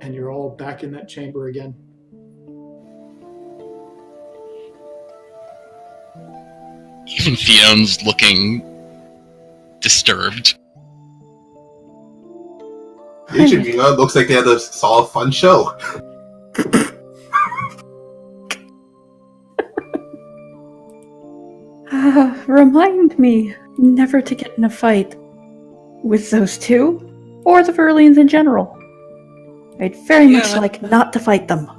And you're all back in that chamber again. Even Fion's looking disturbed. It looks like they had a solid, fun show. Remind me never to get in a fight with those two, or the Verlians in general. I'd very much like not to fight them.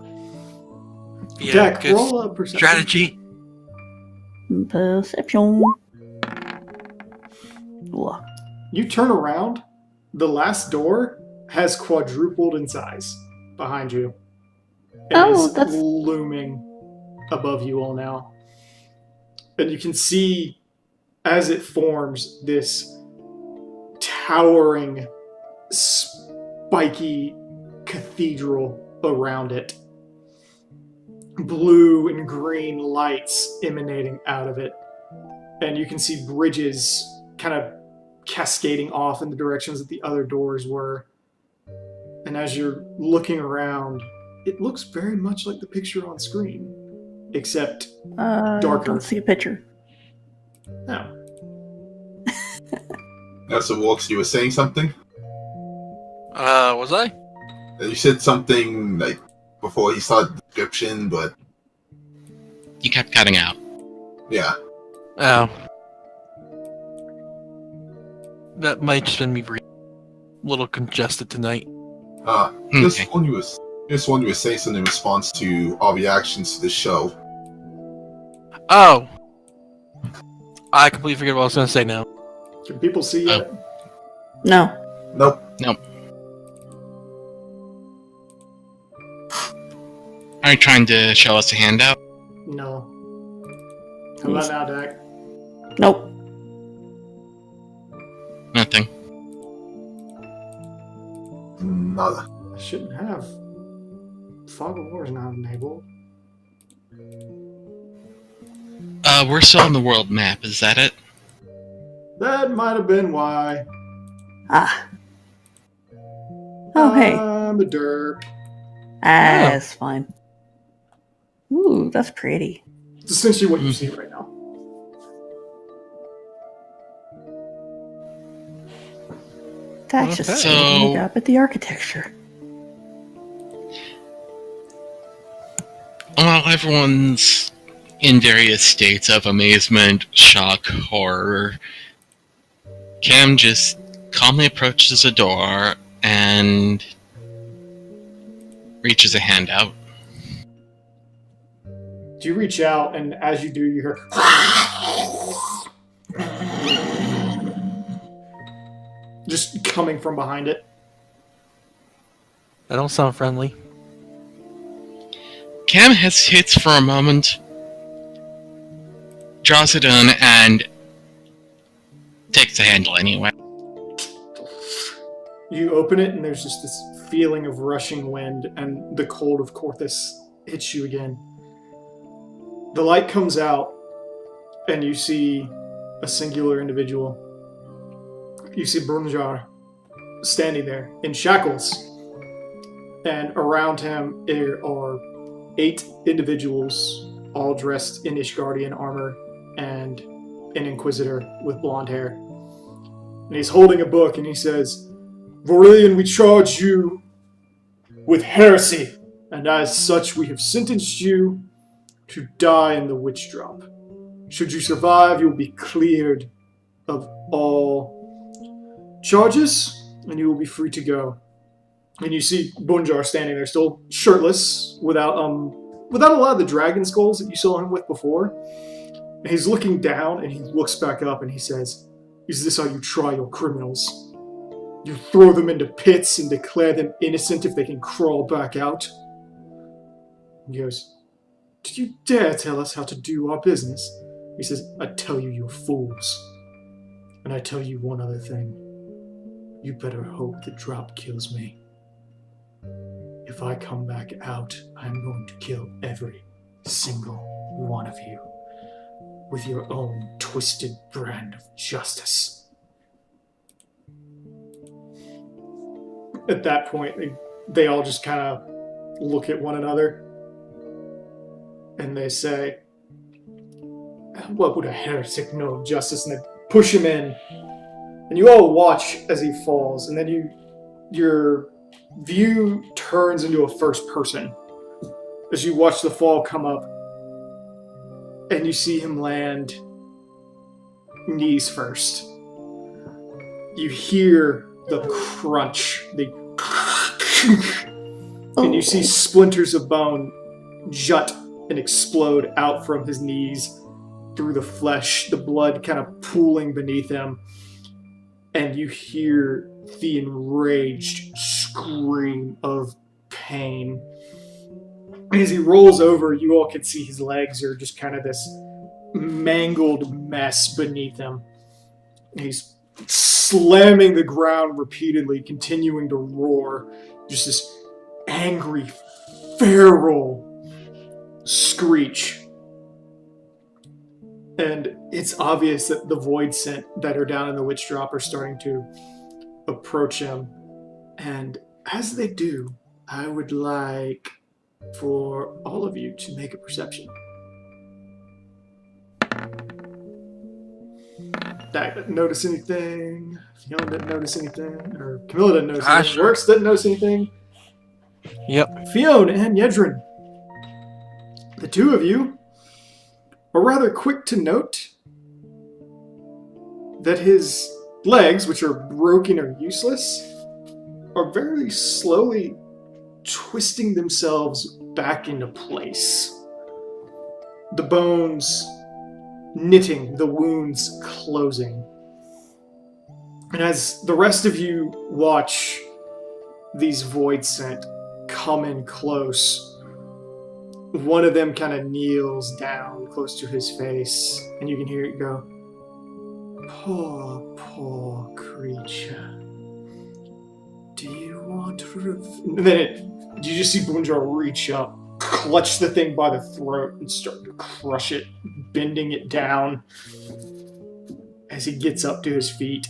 Yeah, Jack, good roll a perception. strategy. Perception. Ugh. You turn around, the last door has quadrupled in size behind you. And is that's looming above you all now. And you can see, as it forms, this towering, spiky cathedral around it. Blue and green lights emanating out of it. And you can see bridges kind of cascading off in the directions that the other doors were. And as you're looking around, it looks very much like the picture on screen, except darker. Don't see a picture. No. So Walks, you were saying something? Was I? You said something like before he saw the description, but You kept cutting out. yeah. Oh. That might just been me a little congested tonight. Just Okay. when you were saying something in response to our reactions to the show. Oh! I completely forget what I was going to say now. Can people see yet? No. Nope. Are you trying to show us a handout? No. How about now, Dak? Nope. Nothing. Nada. I shouldn't have. Fog of War is not enabled. We're still on the world map, is that it? That might have been why. Ah. Oh, hey. I'm a derp. That's fine. Ooh, that's pretty. It's essentially what you see right now. That's just Okay. looking up at the architecture. While everyone's in various states of amazement, shock, horror, Cam just calmly approaches a door and reaches a hand out. You reach out, and as you do, you hear. Just coming from behind it. That don't sound friendly. Cam hesitates for a moment, draws it in, and takes the handle anyway. You open it, and there's just this feeling of rushing wind, and the cold of Korthus hits you again. The light comes out, and you see a singular individual. You see Brunjar standing there in shackles, and around him there are 8 individuals, all dressed in Ishgardian armor, and an Inquisitor with blonde hair. And he's holding a book, and he says, "Varillion, we charge you with heresy, and as such we have sentenced you to die in the witch drop. Should you survive, you will be cleared of all charges, and you will be free to go." And you see Bunjar standing there, still shirtless, without a lot of the dragon skulls that you saw him with before. And he's looking down, and he looks back up, and he says, "Is this how you try your criminals? You throw them into pits and declare them innocent if they can crawl back out?" He goes, "Do you dare tell us how to do our business?" He says, "I tell you, you're fools. And I tell you one other thing. You better hope the drop kills me. If I come back out, I'm going to kill every single one of you with your own twisted brand of justice." At that point, they all just kind of look at one another, and they say, "What would a heretic know of justice?" And they push him in, and you all watch as he falls, and then your view turns into a first person as you watch the fall come up, and you see him land knees first. You hear the crunch, and you see splinters of bone jut and explode out from his knees through the flesh, the blood kind of pooling beneath him, and you hear the enraged scream of pain. And as he rolls over, you all can see his legs are just kind of this mangled mess beneath him. He's slamming the ground repeatedly, continuing to roar. Just this angry, feral screech. And it's obvious that the void scent that are down in the witch drop are starting to approach him. And as they do, I would like for all of you to make a perception. Dak didn't notice anything. Fiona didn't notice anything. Or Camilla didn't notice Ah, anything. sure. Works didn't notice anything. Yep. Fiona and Yedrin, the two of you are rather quick to note that his legs, which are broken or useless, are very slowly twisting themselves back into place. The bones knitting, the wounds closing. And as the rest of you watch these void scent come in close, one of them kind of kneels down close to his face, and you can hear it go, "Poor, poor creature. Do you want to And then you just see Bunjar reach up, clutch the thing by the throat, and start to crush it, bending it down as he gets up to his feet.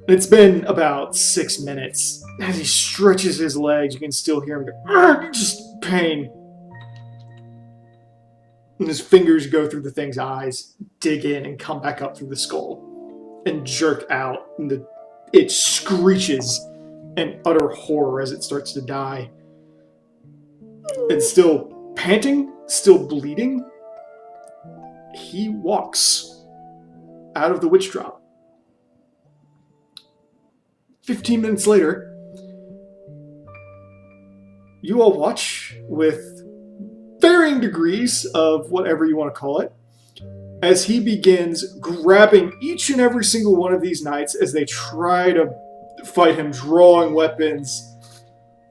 It's been about 6 minutes. As he stretches his legs, you can still hear him go, "Argh!" Just pain. And his fingers go through the thing's eyes, dig in, and come back up through the skull, and jerk out. And it screeches in utter horror as it starts to die. And still panting, still bleeding, he walks out of the witch drop. 15 minutes later, you all watch with varying degrees of whatever you want to call it, as he begins grabbing each and every single one of these knights as they try to fight him, drawing weapons,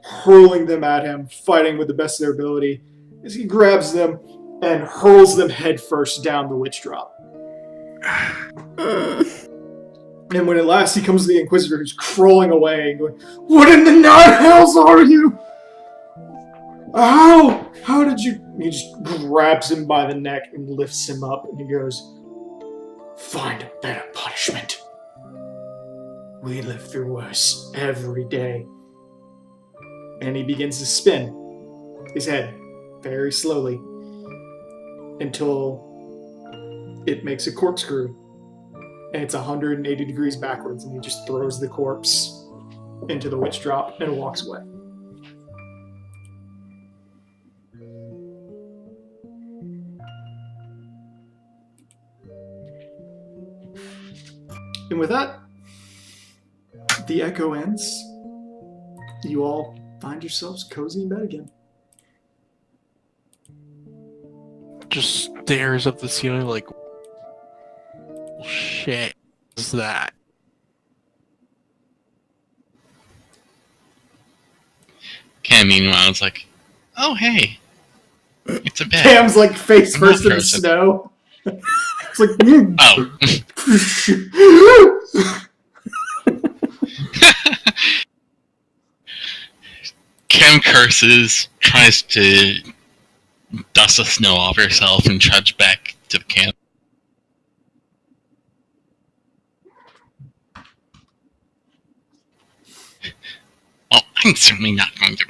hurling them at him, fighting with the best of their ability, as he grabs them and hurls them headfirst down the witch drop. And when at last he comes to the Inquisitor, who's crawling away and going, "What in the nine hells are you? How did you..." He just grabs him by the neck and lifts him up, and he goes, "Find a better punishment. We live through worse every day." And he begins to spin his head very slowly until it makes a corkscrew. And it's 180 degrees backwards, and he just throws the corpse into the witch drop and walks away. And with that, the echo ends. You all find yourselves cozy in bed again. Just stares up the ceiling like, shit is that? Cam, meanwhile, is like, "Oh, hey, it's a bed." Cam's like face I'm not first in the frozen. snow. It's like, Oh. Cam curses, tries to dust the snow off herself, and trudge back to the camp. Oh, I'm certainly not going to.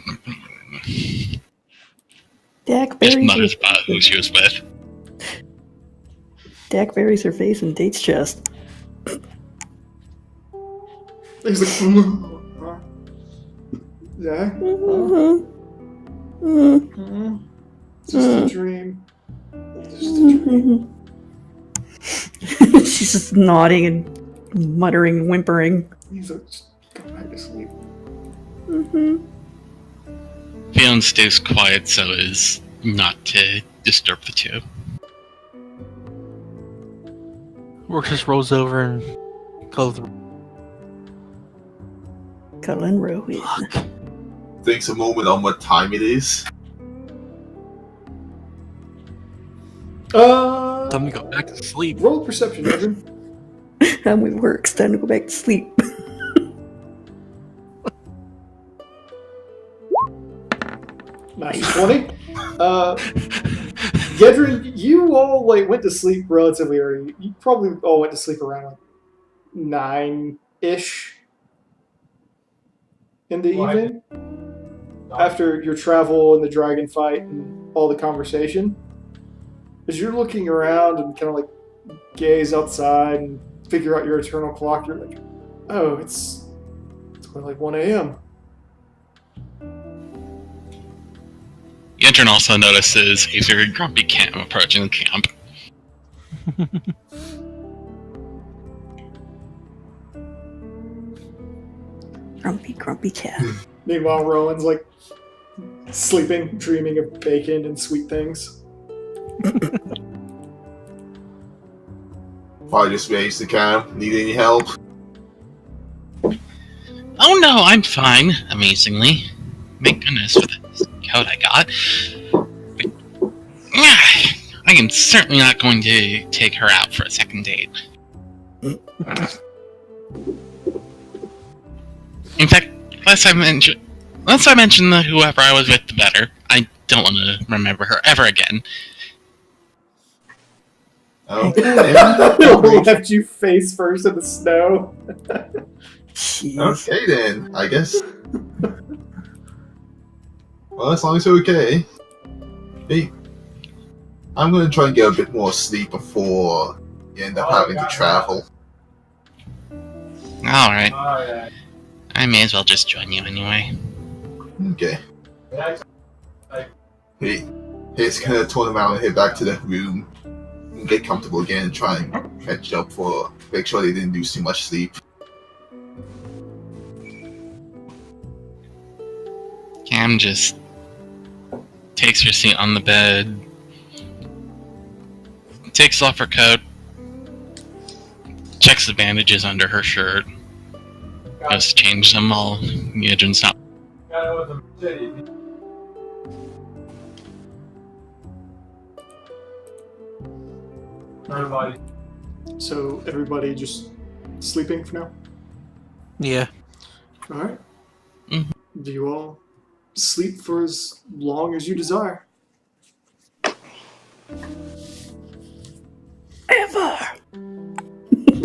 Dak Just buries, mutters about who she was with. Dak buries her face in Date's chest. he's like, yeah, it's just a dream. It's just a dream. She's just nodding and muttering, whimpering. He's like, just go back to sleep. Fiona stays quiet so as not to disturb the two. Works just rolls over and goes, Cuddling Rowan. Thinks a moment on what time it is. time to go back to sleep. Roll perception, Evan. Time we work. It's time to go back to sleep. Nice 20. Gedrin, you all went to sleep relatively early. You probably all went to sleep around 9-ish in the evening after your travel and the dragon fight and all the conversation. As you're looking around and kind of gaze outside and figure out your eternal clock. You're like, oh, it's only like 1 a.m. Yentrin also notices a very grumpy Cam approaching the camp. Grumpy cat. Meanwhile, Rowan's like sleeping, dreaming of bacon and sweet things. Probably just raised the camp. Need any help? Oh no, I'm fine, amazingly. Thank goodness for this coat I got. But, I am certainly not going to take her out for a second date. In fact, last I mentioned the whoever I was with, the better. I don't want to remember her ever again. Okay. Left you face first in the snow. Jeez. Okay then, I guess. Well, as long as you're okay. Hey, I'm gonna try and get a bit more sleep before you end up having to travel. Alright. I may as well just join you anyway. Okay. Hey, he's gonna turn around and head back to the room and get comfortable again and try and catch up for make sure they didn't lose too much sleep. Cam just takes her seat on the bed, takes off her coat, checks the bandages under her shirt, goes to change them all. Yedrin's not. So everybody just sleeping for now? Yeah. Alright. Mhm. Do you all sleep for as long as you desire? Ever.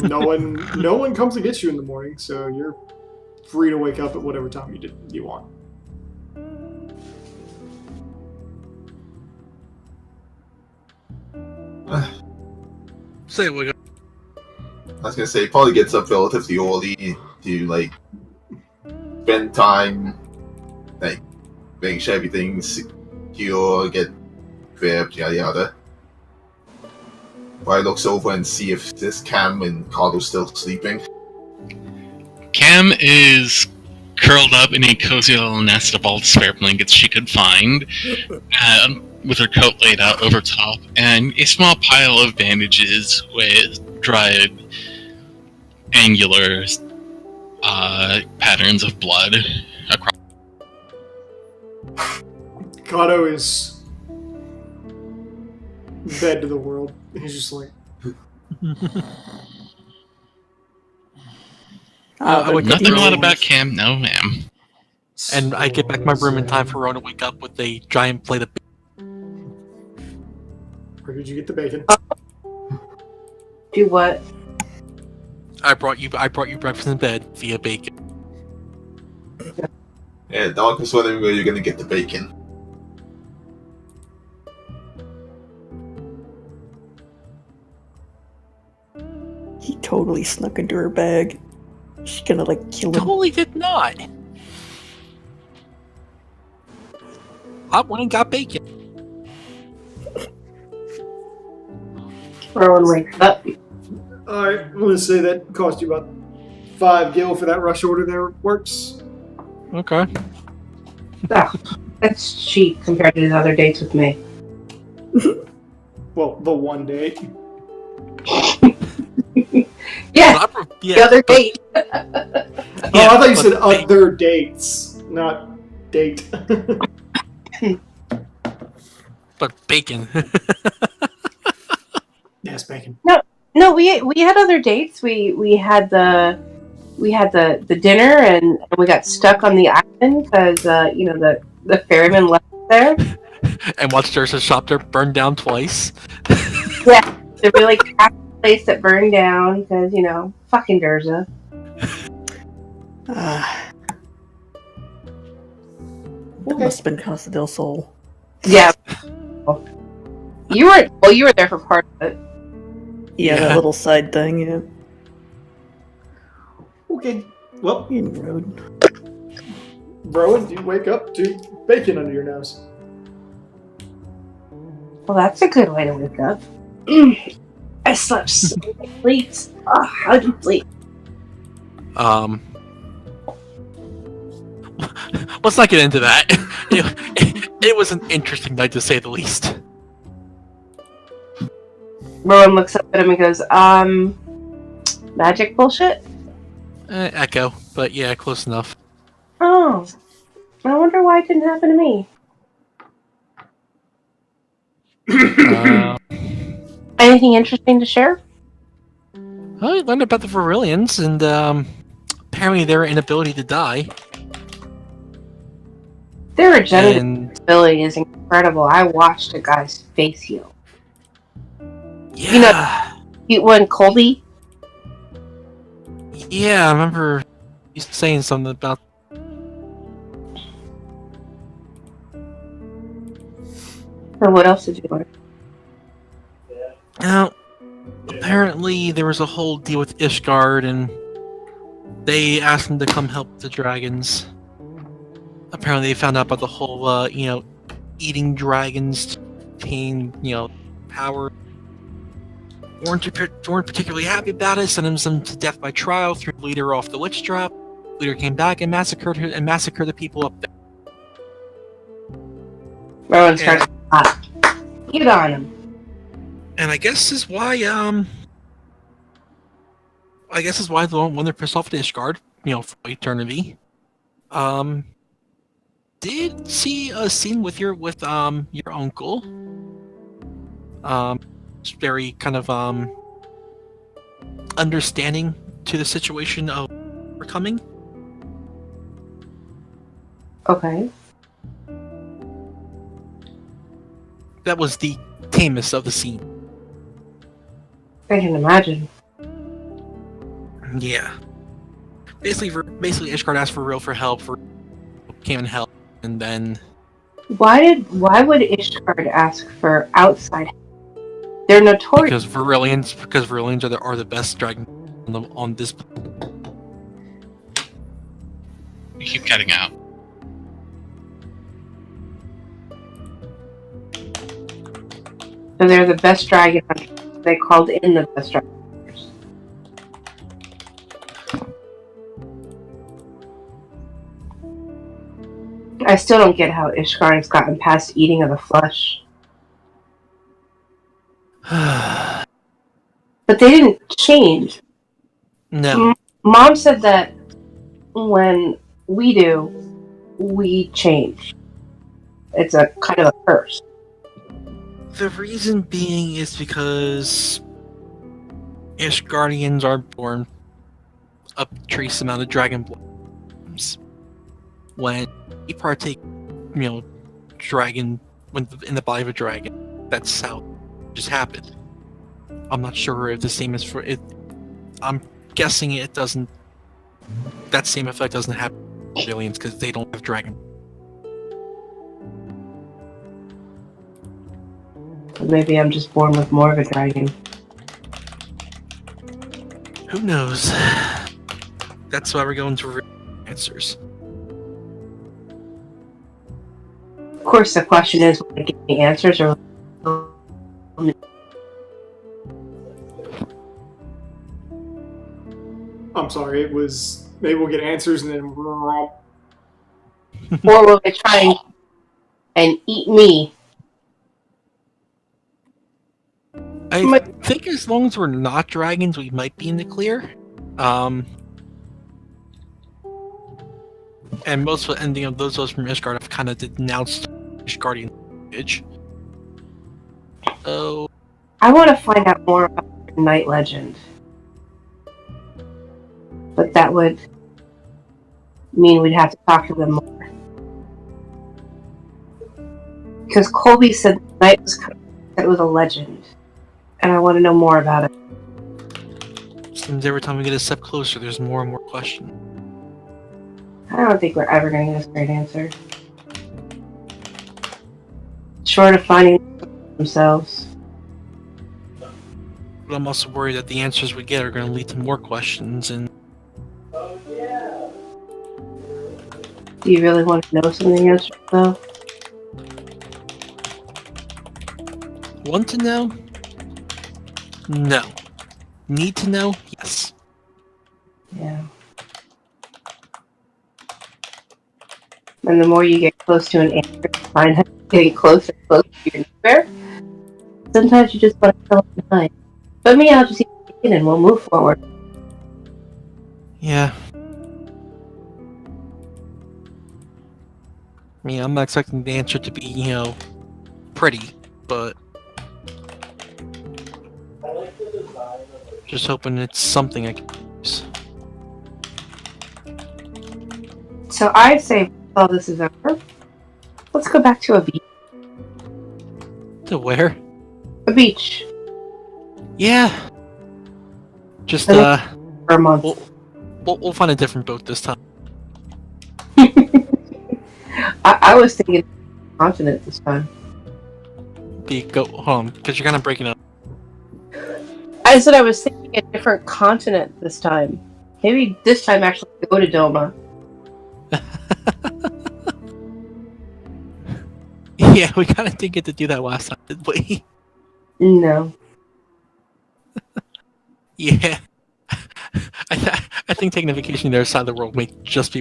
No one comes to get you in the morning, so you're free to wake up at whatever time you want. Say we go. I was gonna say, probably gets up relatively early to, like, spend time, like, making sure everything's secure, get prepped, yada yada. Probably looks over and see if this Cam and Carlo's still sleeping. Cam is curled up in a cozy little nest of all the spare blankets she could find, with her coat laid out over top, and a small pile of bandages with dried, angular patterns of blood across. Kato is dead to the world. He's just like, I wake up Nothing early, odd about Cam, no ma'am. and I get back to my room in time for Ron to wake up with a giant plate of. Where did you get the bacon? Do what? I brought you breakfast in bed via bacon. Yeah, Doc was wondering where you're gonna get the bacon. He totally snuck into her bag. She's gonna like kill him. Totally did not. I went and got bacon. Rowan wakes up. Alright, I'm gonna say that cost you about 5 gil for that rush order there. Works. Okay. That's cheap compared to his other dates with me. Well, the one date. Yeah, the other date. Oh, I thought you said other dates, not date. But bacon. Yes, bacon. No, we had other dates. We had the dinner and we got stuck on the island because the ferryman left there. And watched Ursa Shopper burn down twice. Yeah, the really crappy place that burned down because fucking Durza. That must have been Casa del Sol. Yeah. You were there for part of it. Yeah, that Yeah. little side thing, yeah. Okay. Well, Inroad. Rowan, you wake up to bacon under your nose. Well, that's a good way to wake up. I slept so late. Oh, how'd you sleep? Let's not get into that. It was an interesting night to say the least. Rowan looks up at him and goes, magic bullshit? Echo, but yeah, close enough. Oh, I wonder why it didn't happen to me. Anything interesting to share? I learned about the Varillians and apparently their inability to die. Their regenerative And ability is incredible. I watched a guy's face heal. yeah, When Colby? yeah, I remember you saying something about. So what else did you learn? Now, apparently there was a whole deal with Ishgard, and they asked him to come help the dragons. Apparently, they found out about the whole, eating dragons to obtain, power. Weren't particularly happy about it. Sentenced them to death by trial. Threw the leader off the witch drop. Leader came back and massacred the people up there. Rowan starts to laugh. Get on him. And I guess is why when they're pissed off at Ishgard, for eternity. Did see a scene with your uncle. It's very kind of understanding to the situation of we're coming. Okay. That was the tamest of the scene. I can imagine. Yeah. Basically, Ishgard asked for help. Came and helped, and then Why would Ishgard ask for outside help? They're notorious. because Varillians are the best dragon on this. You keep cutting out. So they're the best dragon hunters. They called in the best dragon hunters. I still don't get how Ishgard has gotten past eating of the flesh. But they didn't change. No. Mom said that when we do, we change. It's a kind of a curse. The reason being is because Ishgardians are born a trace amount of dragon bloods. When you partake, dragon in the body of a dragon, that's how it just happened. I'm not sure if the same is for it. I'm guessing it doesn't. That same effect doesn't happen for aliens because they don't have dragon. Maybe I'm just born with more of a dragon. Who knows? That's why we're going to answers. Of course, the question is, will they give me answers or? I'm sorry, it was. Maybe we'll get answers and then. Or will they try and eat me? I think as long as we're not dragons, we might be in the clear. And those of us from Ishgard have kind of denounced Ishgardian language. Oh, I want to find out more about the Night Legend. But that would mean we'd have to talk to them more. Because Colby said the night was coming, that it was a legend. And I want to know more about it. seems every time we get a step closer, there's more and more questions. I don't think we're ever going to get a straight answer. Short of finding themselves. But I'm also worried that the answers we get are going to lead to more questions, and Do you really want to know some of the answers, though? want to know? No. Need to know? Yes. Yeah. And the more you get close to an answer, you find that you're getting closer and closer to your nightmare. Sometimes you just want to tell it behind. But me, I'll just eat it and we'll move forward. Yeah. I mean, I'm not expecting the answer to be, pretty, but just hoping it's something I can use. So I say, while this is over, let's go back to a beach. To where? A beach. Yeah. Just, For a month. we'll find a different boat this time. I was thinking continent this time. Go home, because you're kind of breaking up. I said I was thinking a different continent this time. Maybe this time actually go to Doma. Yeah, we kind of didn't get to do that last time, did we? No. Yeah. I think taking a vacation to the other side of the world may just be...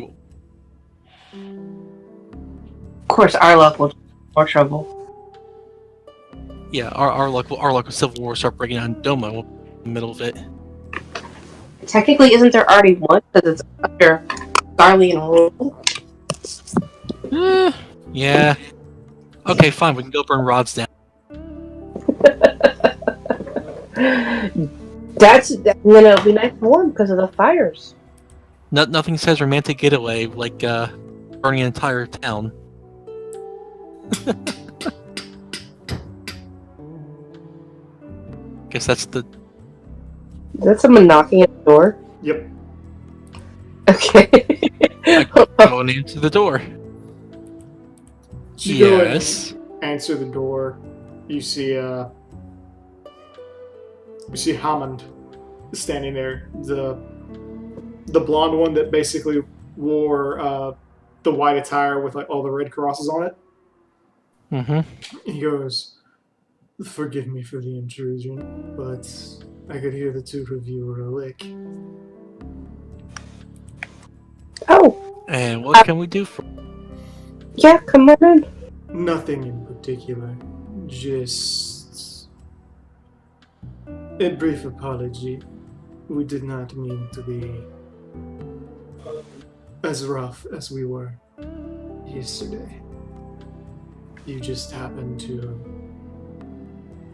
Of course, our luck will more trouble. Yeah, our local civil war start breaking out in Doma in the middle of it. Technically, isn't there already one? Because it's under Garlean rule. Yeah. Okay, fine. We can go burn rods down. Then it'll be nice and warm because of the fires. Nothing says romantic getaway like burning an entire town. Guess that's the... Is that someone knocking at the door? Yep. Okay. Going into the door. So you go and Yes. answer the door. You see Hammond standing there, the blonde one that basically wore the white attire with like all the red crosses on it. Mm-hmm. He goes, "Forgive me for the intrusion, but I could hear the two of you were awake." Oh, And what can we do for... yeah, come on in. Nothing in particular, just a brief apology. We did not mean to be as rough as we were yesterday. You just happened to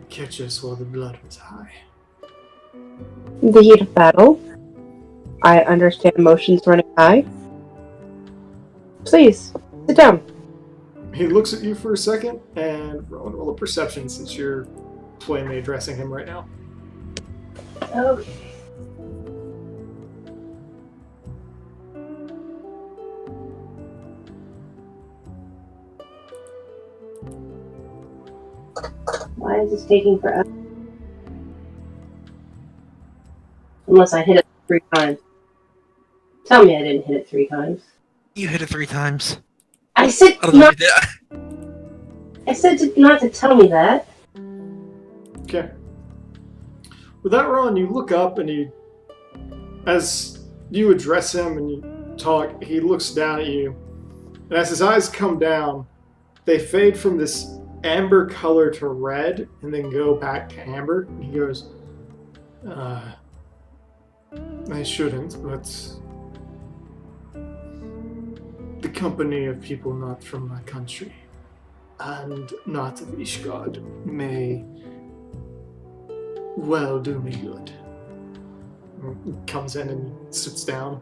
catch us while the blood was high. The heat of battle. I understand emotions running high. Please, sit down. He looks at you for a second and roll a perception since you're plainly addressing him right now. Okay. Why is this taking forever? Unless I hit it 3 times. Tell me I didn't hit it 3 times. You hit it 3 times. I said I don't know not. if you did. I said not to tell me that. Okay. With that, Ron, you look up and as you address him and you talk, he looks down at you. And as his eyes come down, they fade from this amber color to red and then go back to amber. And he goes, I shouldn't, but the company of people not from my country and not of Ishgard may well do me good. Comes in and sits down.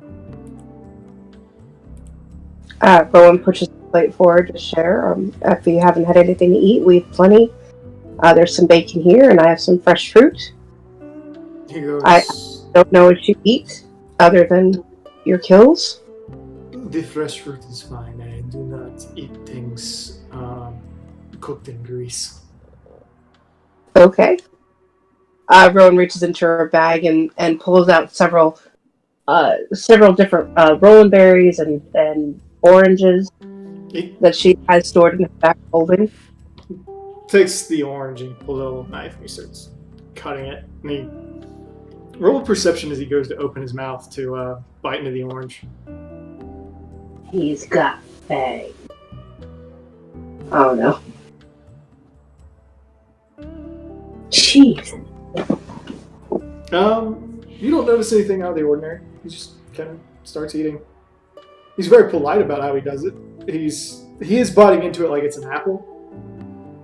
Rowan pushes the plate forward to share. If you haven't had anything to eat, we have plenty. There's some bacon here, and I have some fresh fruit. He goes, I don't know what you eat other than your kills. the fresh fruit is fine. I do not eat things cooked in grease. Okay. Rowan reaches into her bag and pulls out several different Rowan berries and oranges He that she has stored in her back holding. takes the orange and pulls a little knife and he starts cutting it. And he roll perception as he goes to open his mouth to bite into the orange. He's got fangs. Oh no. Jeez. You don't notice anything out of the ordinary. He just kind of starts eating. He's very polite about how he does it. He is biting into it like it's an apple,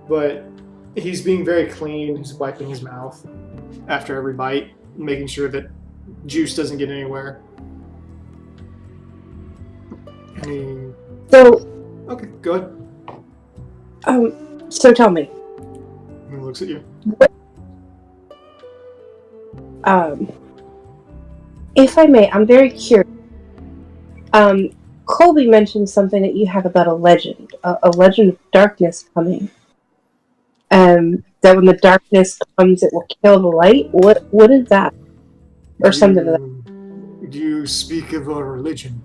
but he's being very clean. He's wiping his mouth after every bite, making sure that juice doesn't get anywhere. And okay, go ahead. So tell me. He looks at you. If I may, I'm very curious. Colby mentioned something that you have about a legend of darkness coming. That when the darkness comes, it will kill the light. What is that? Or something like that. Do you speak of a religion?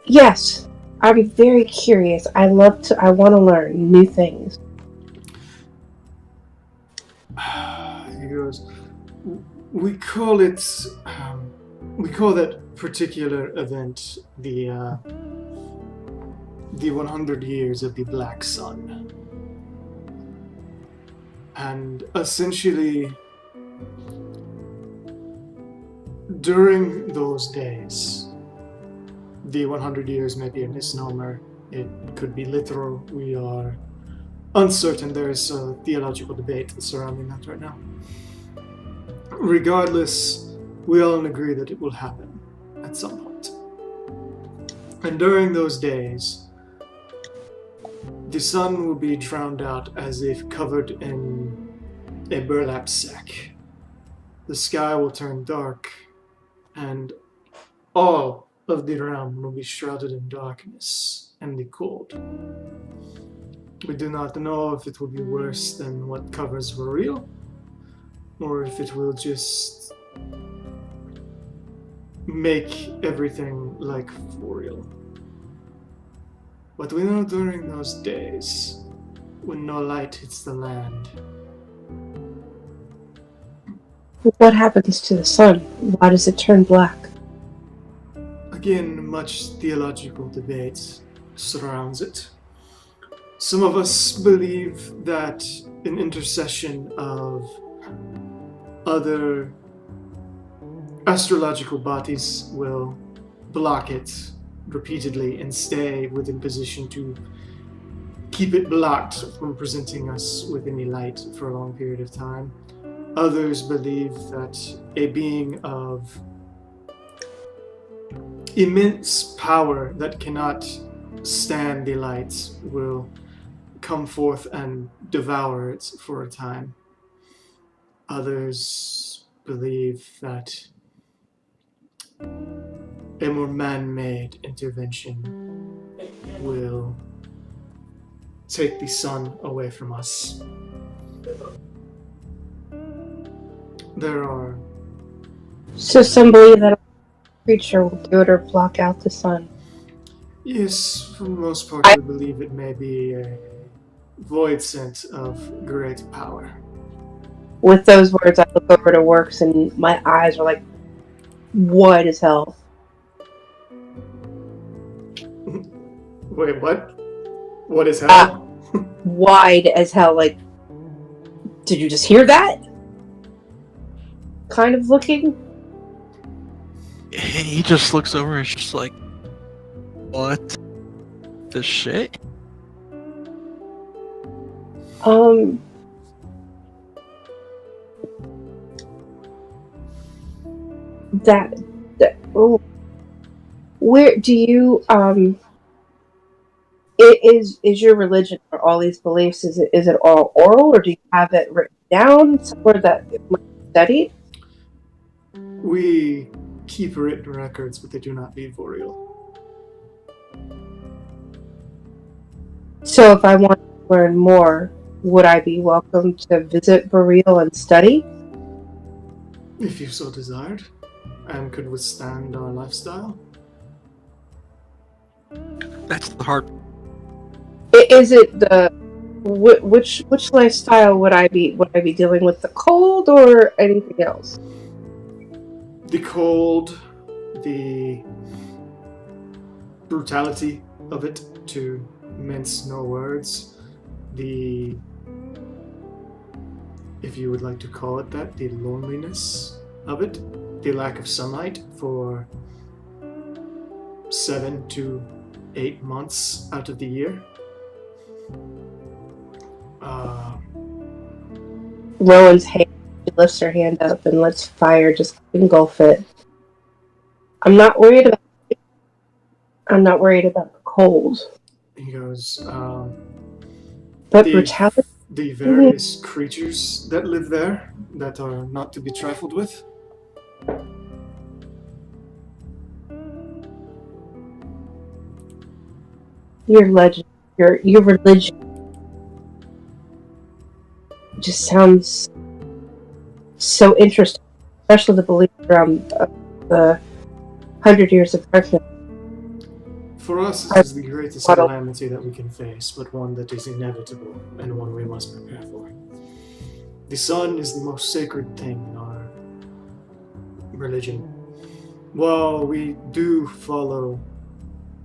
Yes, I'm very curious. I want to learn new things. He goes, we call that particular event the 100 years of the Black Sun. And essentially, during those days, the 100 years may be a misnomer. It could be literal. We are uncertain. There is a theological debate surrounding that right now. Regardless, we all agree that it will happen at some point. And during those days, the sun will be drowned out as if covered in a burlap sack. The sky will turn dark, and all of the realm will be shrouded in darkness and the cold. We do not know if it will be worse than what covers were real, or if it will just make everything like for real. But we know during those days, when no light hits the land, What happens to the sun? Why does it turn black? again, much theological debate surrounds it. Some of us believe that an intercession of other astrological bodies will block it repeatedly and stay within position to keep it blocked from presenting us with any light for a long period of time. Others believe that a being of immense power that cannot stand the light will come forth and devour it for a time. Others believe that a more man-made intervention will take the sun away from us. There are So some believe that a creature will do it or block out the sun. Yes, for the most part, I believe it may be a void scent of great power. With those words, I look over to Works and my eyes are like wide as hell. Wait, what? What is hell? Wide as hell, like, did you just hear that? Kind of looking. He just looks over and is just like, what the shit? Oh, where do you is your religion or all these beliefs, is it all oral, or do you have it written down somewhere that it might be studied? We keep written records, but they do not be for real. So if I want to learn more, would I be welcome to visit Boreal and study? If you so desired, and could withstand our lifestyle. That's the hard. Is it the which lifestyle would I be dealing with, the cold or anything else? The cold, the brutality of it, to mince no words, the, if you would like to call it that, the loneliness of it, the lack of sunlight for 7 to 8 months out of the year. Rowan's hand, she lifts her hand up and lets fire just engulf it. I'm not worried about the cold. He goes, But brutality? The various creatures that live there that are not to be trifled with. Your legend, your religion just sounds so interesting, especially the belief around the 100 years of darkness. For us, this is the greatest calamity that we can face, but one that is inevitable and one we must prepare for. The sun is the most sacred thing in our religion. While we do follow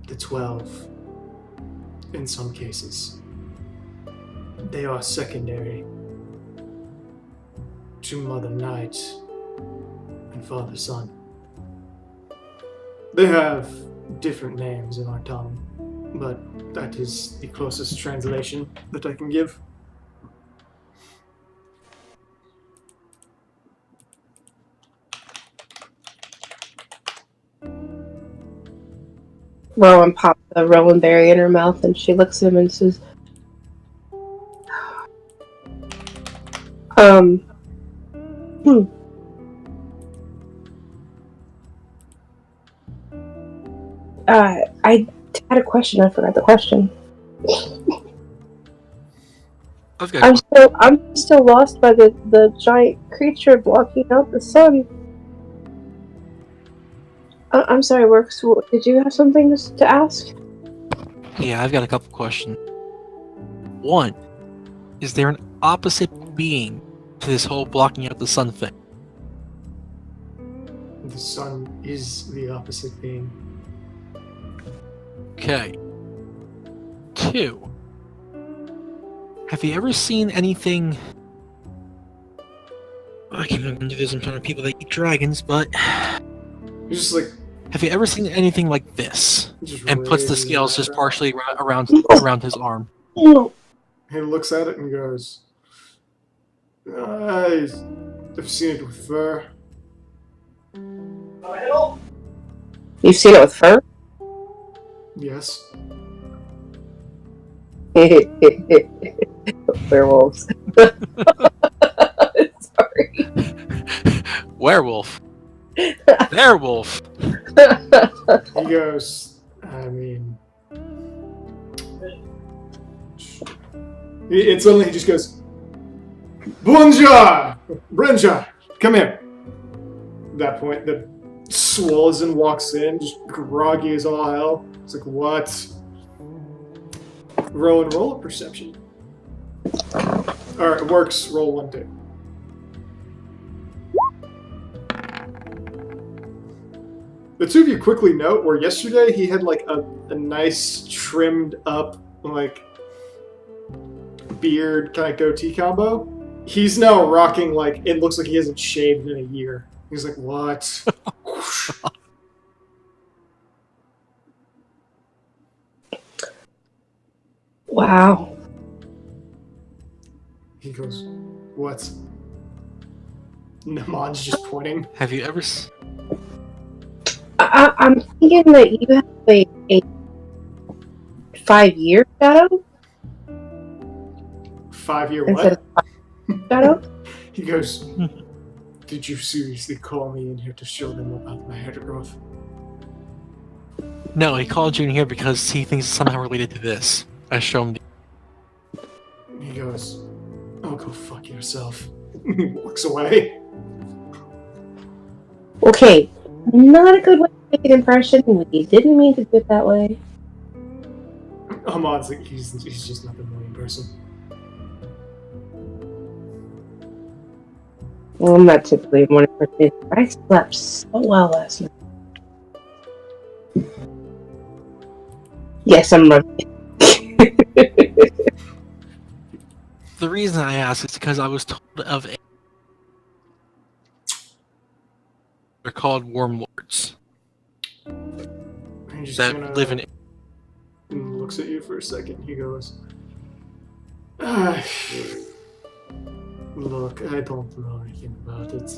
the 12 in some cases, they are secondary to Mother Night and Father Sun. They have different names in our tongue, but that is the closest translation that I can give. Rowan pops a Rowan berry in her mouth and she looks at him and says, I had a question. I forgot the question. I'm still lost by the giant creature blocking out the sun. I'm sorry, Works. Did you have something to ask? Yeah, I've got a couple questions. One, is there an opposite being to this whole blocking out the sun thing? The sun is the opposite being. Okay. 2, have you ever seen anything... I can't even do this in front of people that eat dragons, but... He's just like... Have you ever seen anything like this? And puts the scales just partially around his arm. He looks at it and goes, I've seen it with fur. You've seen it with fur? Yes. Werewolves. Sorry. Werewolf. Werewolf. He goes, I mean... And suddenly he just goes, Bonjour! Brenja, come here. At that point, the Swallow walks in, just groggy as all hell. It's like, what? Roll a perception. Alright, it works. Roll 1, 2. The two of you quickly note where yesterday he had like a nice trimmed up like beard kind of goatee combo. He's now rocking like, it looks like he hasn't shaved in a year. He's like, what? Wow. He goes, what? Namon's just pointing. Have you ever... I'm thinking that you have a 5-year shadow? 5-year instead what? Of shadow? He goes, did you seriously call me in here to show them about my hair growth? No, he called you in here because he thinks it's somehow related to this. I show him. He goes, yourself. Walks away. Okay, not a good way to make an impression. We didn't mean to do it that way. Ahmad's like, he's just not the morning person. Well, I'm not typically a morning person. I slept so well last night. Yes, I'm running. The reason I ask is because I was told of a... They're called Wormlords He just that kinda live in... looks at you for a second. He goes, look, I don't know anything about it.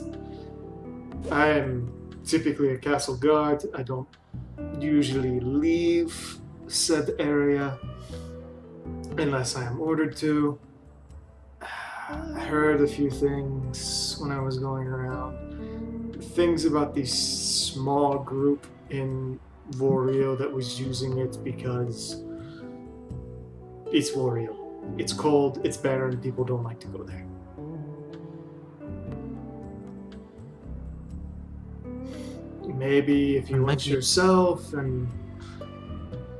I am typically a castle guard. I don't usually leave said area unless I am ordered to. I heard a few things when I was going around. Things about this small group in Vorio that was using it because it's Vorio. It's cold, it's barren, people don't like to go there. Maybe if you went yourself and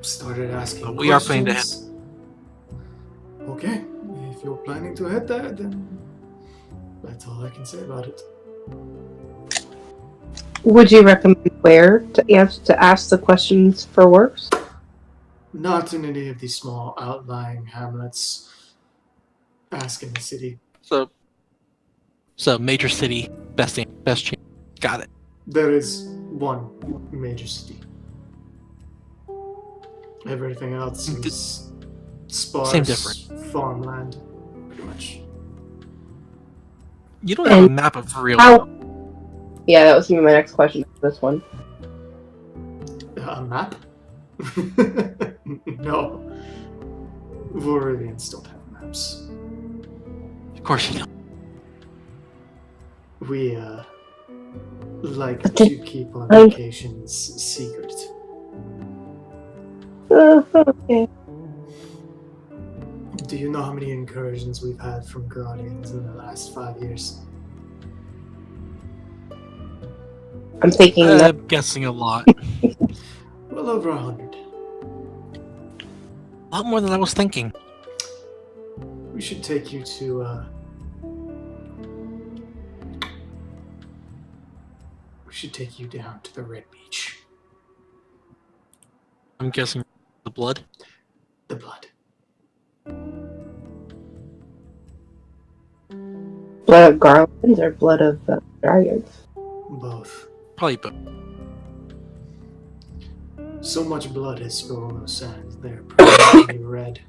started asking We are planning to questions. Okay, if you're planning to head there, then that's all I can say about it. Would you recommend where to ask the questions for works? Not in any of these small outlying hamlets. Ask in the city. So major city, best chance. Got it. There is one major city. Everything else is sparse Same different. farmland, pretty much. You don't have a map of real... How? Yeah, that was gonna be my next question for this one. A map? No. Voridians don't have maps. Of course you don't. We, like to keep our locations secret. Okay. Do you know how many incursions we've had from Guardians in the last 5 years? I'm thinking that I'm guessing a lot. Well over 100. A lot more than I was thinking. We should take you to, we should take you down to the Red Beach. I'm guessing the blood. The blood. blood of garlands or blood of dragons. Both. Probably both. So much blood has spilled on those sands. They're permanently red.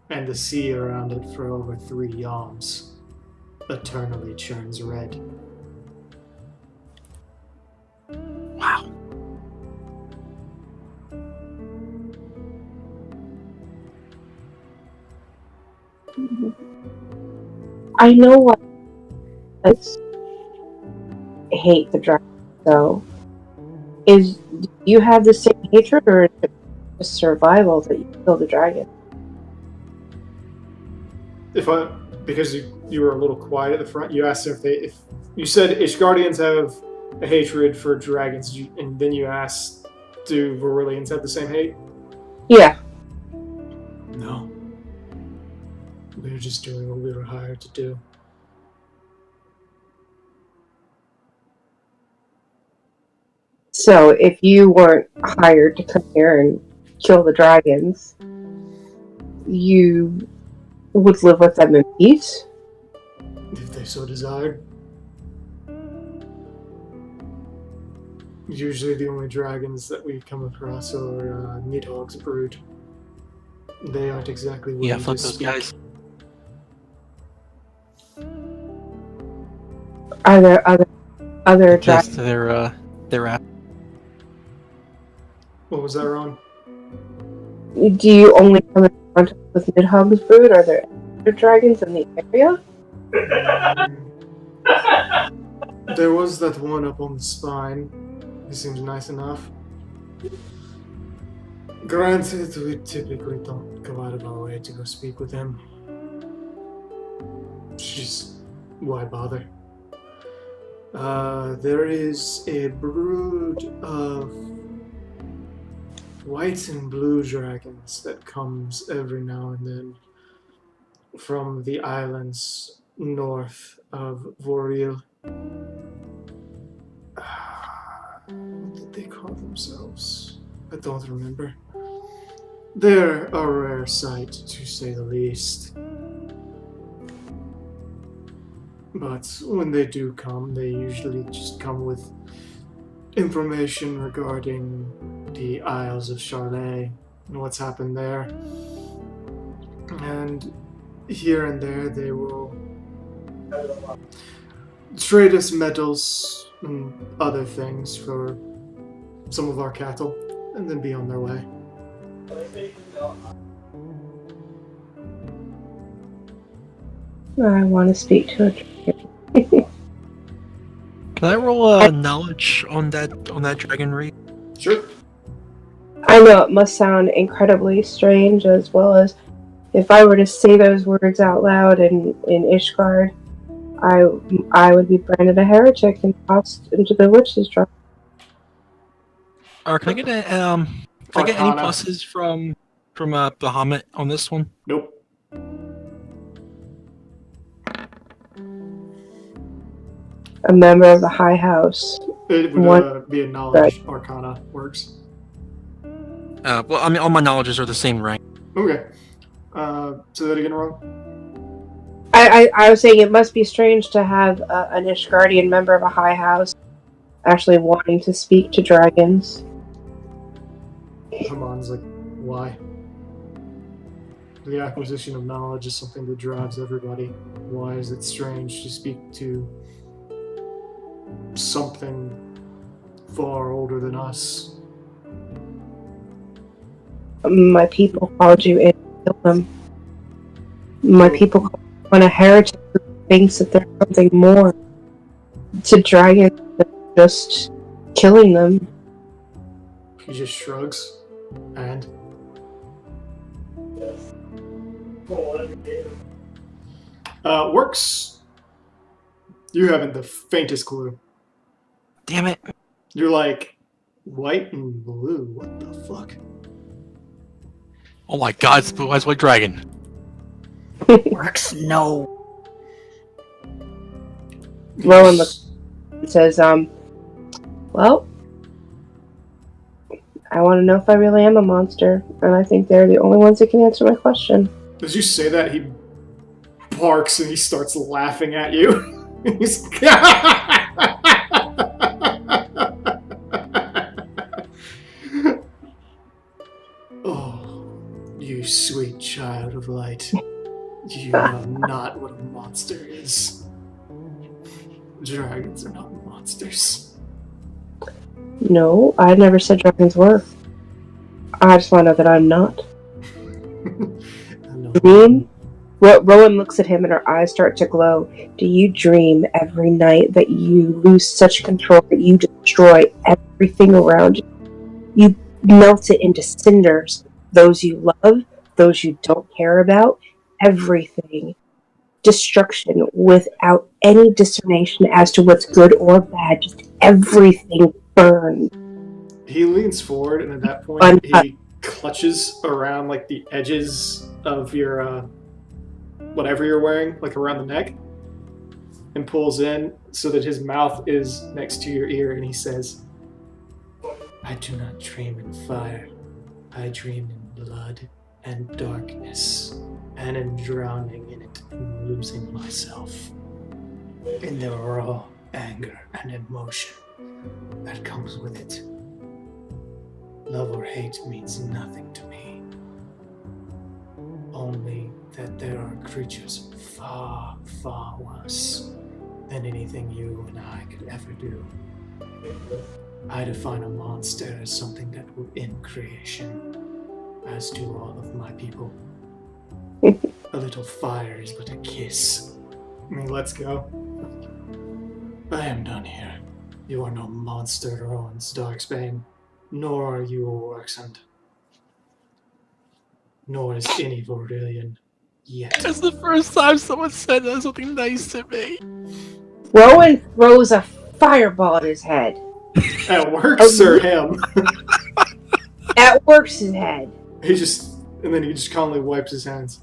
And the sea around it for over 3 yawms eternally churns red. Wow. I know what I hate the dragon, though. Do you have the same hatred, or is it just survival that you kill the dragon? Because you were a little quiet at the front, you asked if you said Ishgardians have a hatred for dragons, and then you asked, do Varillians have the same hate? Yeah. No. We're just doing what we were hired to do. So, if you weren't hired to come here and kill the dragons, you would live with them in peace? If they so desired. Usually the only dragons that we come across are Nidhogg's brood. They aren't exactly willing Yeah, to fuck those speak. guys. Are there other Just dragons? their app. What was that, Ron? Do you only come in contact with Nidhogg's brood? Are there other dragons in the area? There was that one up on the spine. He seems nice enough. Granted, we typically don't go out of our way to go speak with him. Just why bother? There is a brood of white and blue dragons that comes every now and then from the islands north of Voril. What did they call themselves? I don't remember. They're a rare sight, to say the least. But when they do come, they usually just come with information regarding the Isles of Charlet and what's happened there. And here and there they will trade us metals and other things for some of our cattle, and then be on their way. I want to speak to a dragon. Can I roll knowledge on that dragon race? Sure. I know it must sound incredibly strange, as well as if I were to say those words out loud in Ishgard, I would be branded a heretic and tossed into the witch's trap. Or can I get can I get any Arcana. pluses from Bahamut on this one? Nope. A member of the High House. It would be a knowledge arcana works. Well, I mean, all my knowledges are the same rank. Okay. Say that again, Rob. I was saying it must be strange to have an Ishgardian member of a High House actually wanting to speak to dragons. Haman's like, why? The acquisition of knowledge is something that drives everybody. Why is it strange to speak to something far older than us? My people called you in to kill them. My people called you on a heretic who thinks that there's something more to dragons than just killing them. He just shrugs. And? Works. You haven't the faintest clue. Damn it! You're like, white and blue, what the fuck? Oh my God! It's Blue Eyes White Dragon. Works, no. Rowan looks and says, well, I want to know if I really am a monster, and I think they're the only ones that can answer my question. As you say that, he barks and he starts laughing at you. He's oh, you sweet child of light. You know not what a monster is. Dragons are not monsters. No, I never said dragons were. I just want to know that I'm not. Dream? Rowan looks at him and her eyes start to glow. Do you dream every night that you lose such control that you destroy everything around you? You melt it into cinders. Those you love, those you don't care about, everything. Destruction without any discernment as to what's good or bad. Just everything burned. He leans forward, and at that point, he clutches around like the edges of your whatever you're wearing, like around the neck, and pulls in so that his mouth is next to your ear, and he says, I do not dream in fire. I dream in blood and darkness, and in drowning in it and losing myself. In the raw anger and emotion that comes with it. Love or hate means nothing to me. Only that there are creatures far, far worse than anything you and I could ever do. I define a monster as something that will end creation, as do all of my people. A little fire is but a kiss. And he lets go. I am done here. You are no monster, Rowan's Darksbane, nor are you a Orcsund, nor is any Vorilian. yet. That's the first time someone said something nice to me. Rowan throws a fireball at his head. At work, sir, him. At Works' head. He just calmly wipes his hands.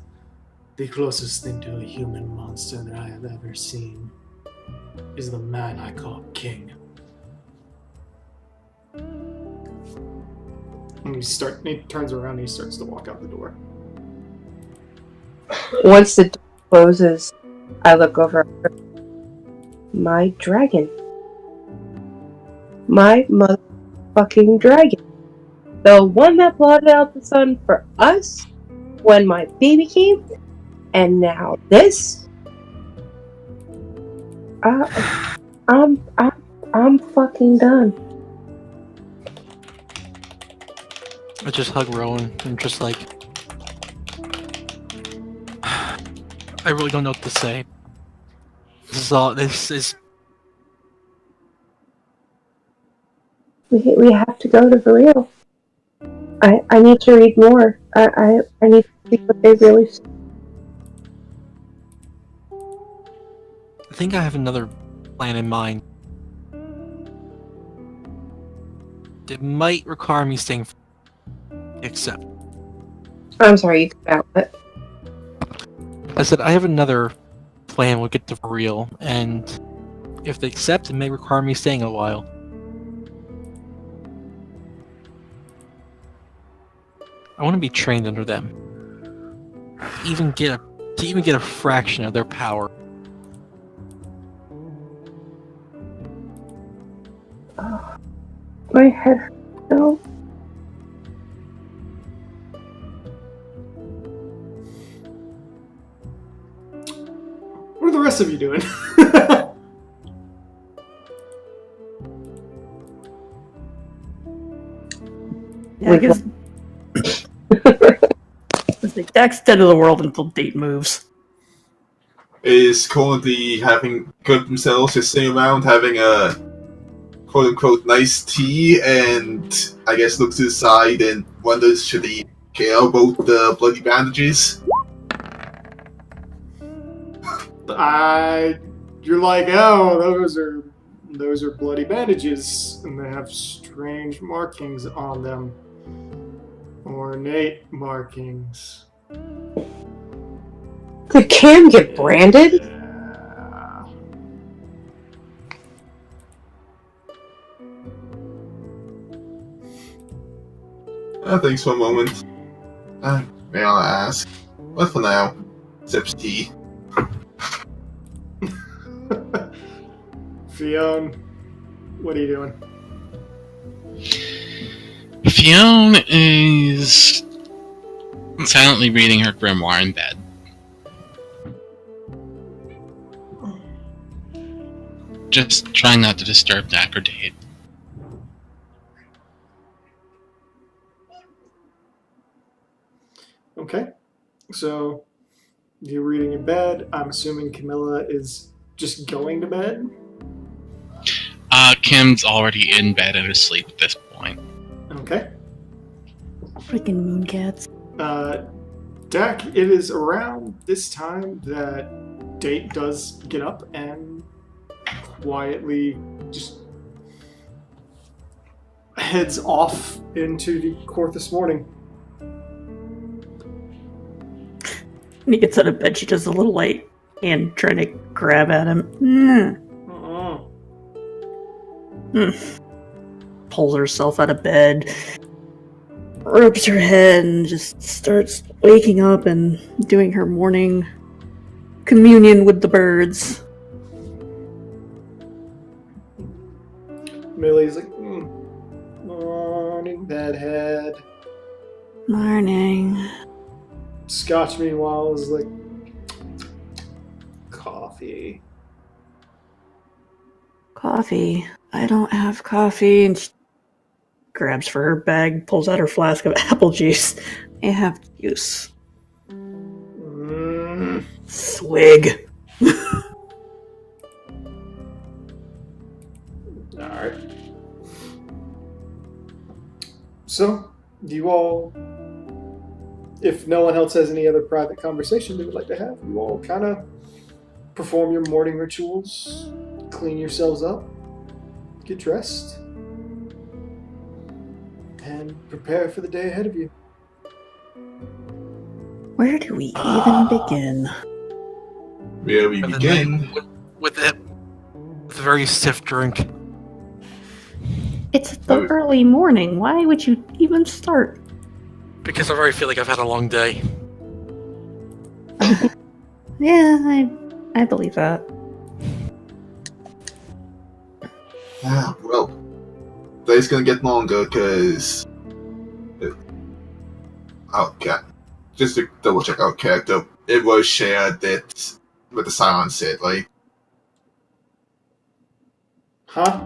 The closest thing to a human monster that I have ever seen is the man I call King. And he turns around and he starts to walk out the door. Once the door closes, I look over at her. My dragon. My motherfucking dragon. The one that blotted out the sun for us when my baby came, and now this. I'm fucking done. I just hug Rowan and just like, I really don't know what to say. This is. We have to go to the real. I need to read more. I need to see what they really say. I think I have another plan in mind. It might require me staying. Except, I'm sorry, you cut out, but I said I have another plan. We'll get to for real, and if they accept, it may require me staying a while. I want to be trained under them. To even get a fraction of their power. my head hurts so. What are the rest of you doing? Yeah, I guess it's the extent of the world until date moves. Is currently having good themselves, just sitting around having a quote unquote nice tea, and I guess looks to the side and wonders should he care about the bloody bandages. You're like, oh, those are bloody bandages, and they have strange markings on them. Ornate markings. Did Cam get branded? Yeah. Thanks for a moment. May I ask? What for now? Sips tea. Fionn, what are you doing? Fionn is silently reading her grimoire in bed. Just trying not to disturb Dak or Date. Okay, so you're reading in bed. I'm assuming Camilla is just going to bed. Kim's already in bed and asleep at this point. Okay. Freaking mooncats. Dak, it is around this time that Date does get up and quietly just heads off into the court this morning. When he gets out of bed, she does a little light hand trying to grab at him. Pulls herself out of bed, rubs her head, and just starts waking up and doing her morning communion with the birds. Millie's like, morning, bedhead. Morning. Scotch, meanwhile, is like, coffee. Coffee. I don't have coffee. And she grabs for her bag, pulls out her flask of apple juice. I have juice. Swig. Alright. So, do you all if no one else has any other private conversation they would like to have, you all kind of perform your morning rituals, clean yourselves up, get dressed, and prepare for the day ahead of you. Where do we even begin? Where we With a begin. night- with a very stiff drink. It's the early morning. Why would you even start? Because I already feel like I've had a long day. Yeah, I believe that. Well, day's gonna get longer because. Okay. Just to double check our character, it was shared that with the silence said, like. Huh?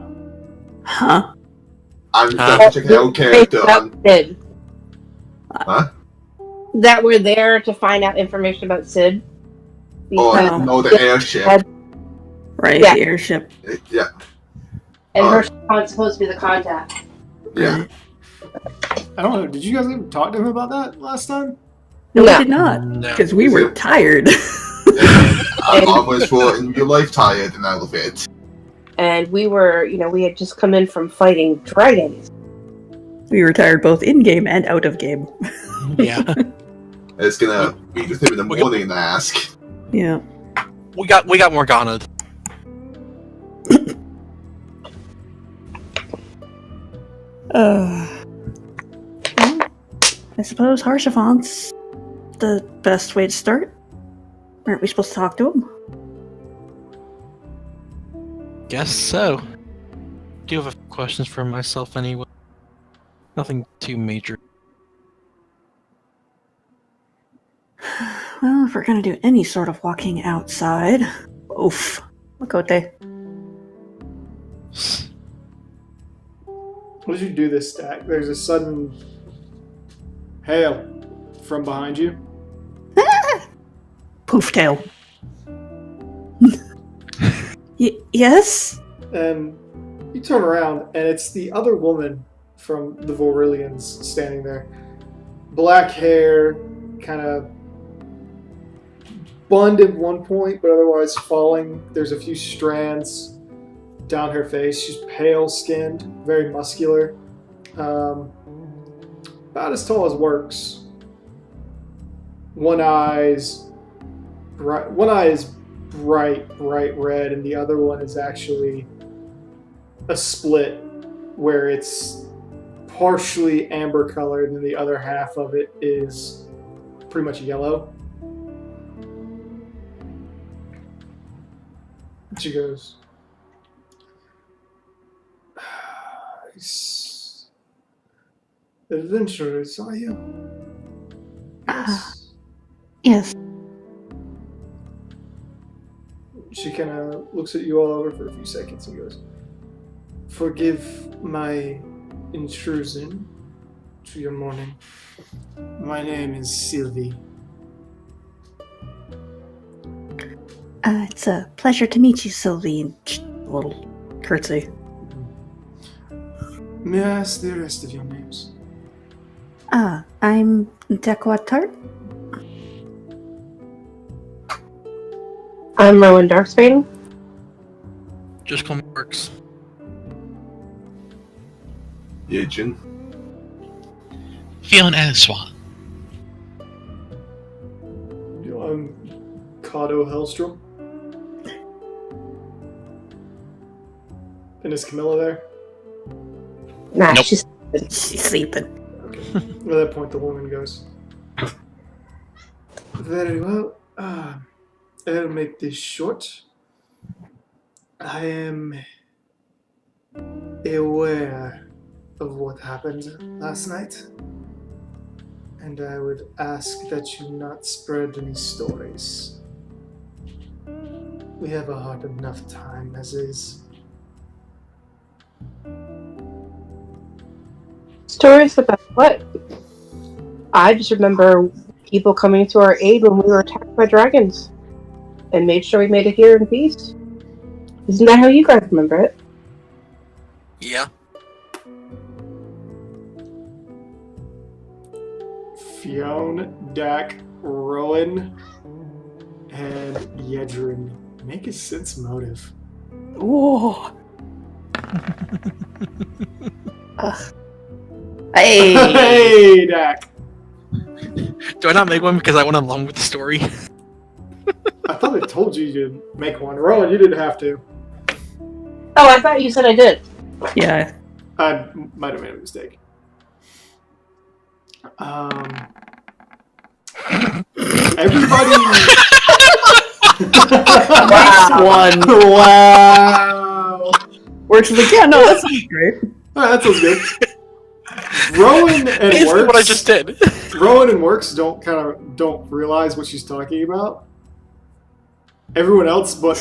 Huh? I'm double checking our character on. Sid. Huh? That we're there to find out information about Sid. Oh, Because- no, the airship. Right, Yeah. the airship. Yeah, and her son's supposed to be the contact. yeah. Right. I don't know. Did you guys even talk to him about that last time? No, No. we did not. No. Because we were tired. And I almost were in your life tired and out of it. And we were, we had just come in from fighting dragons. We were tired both in game and out of game. Yeah. It's gonna meet with him in the We- morning and ask. Yeah. we got Morgana. Well, I suppose Harshavant's the best way to start. Aren't we supposed to talk to him? Guess so. Do you have a few questions for myself anyway? Nothing too major. Well, if we're gonna do any sort of walking outside, oof, Makote. As you do this stack, there's a sudden hail from behind you. Poof tail. Yes? And you turn around, and it's the other woman from the Vorillians standing there. Black hair, kind of bunned at one point, but otherwise falling. There's a few strands down her face. She's pale-skinned, very muscular. About as tall as Works. One eye is bright red, and the other one is actually a split where it's partially amber colored and the other half of it is pretty much yellow. She goes, "Adventurers, are you?" Yes. Yes. She kind of looks at you all over for a few seconds and goes, "Forgive my intrusion to your morning. My name is Sylvie." It's a pleasure to meet you, Sylvie. A little curtsy. May I ask the rest of your names? I'm Tekwa Tart. I'm Rowan Darksbane. Just call me Works. Yeah, Jin. Fiona Elliswa. I'm Kato Hellstrom. And is Camilla there? Nah, Nope. she's She's sleeping. At that point, the woman goes, "Very well. I'll make this short. I am aware of what happened last night, and I would ask that you not spread any stories. We have a hard enough time as is." stories about what? I just remember people coming to our aid when we were attacked by dragons. And made sure we made it here in peace. Isn't that how you guys remember it? Yeah. Fionn, Dak, Rowan, and Yedrin. Make a sense motive. Whoa. Hey. Hey, Dak. Do I not make one because I went along with the story? I thought I told you to make one. Rowan, you didn't have to. Oh, I thought you said I did. Yeah. I might have made a mistake. Everybody. Nice one. Wow. Works like, yeah, no, that sounds great. Alright, that sounds good. Rowan and Basically Works. what I just did. Rowan and Works don't realize what she's talking about. Everyone else, but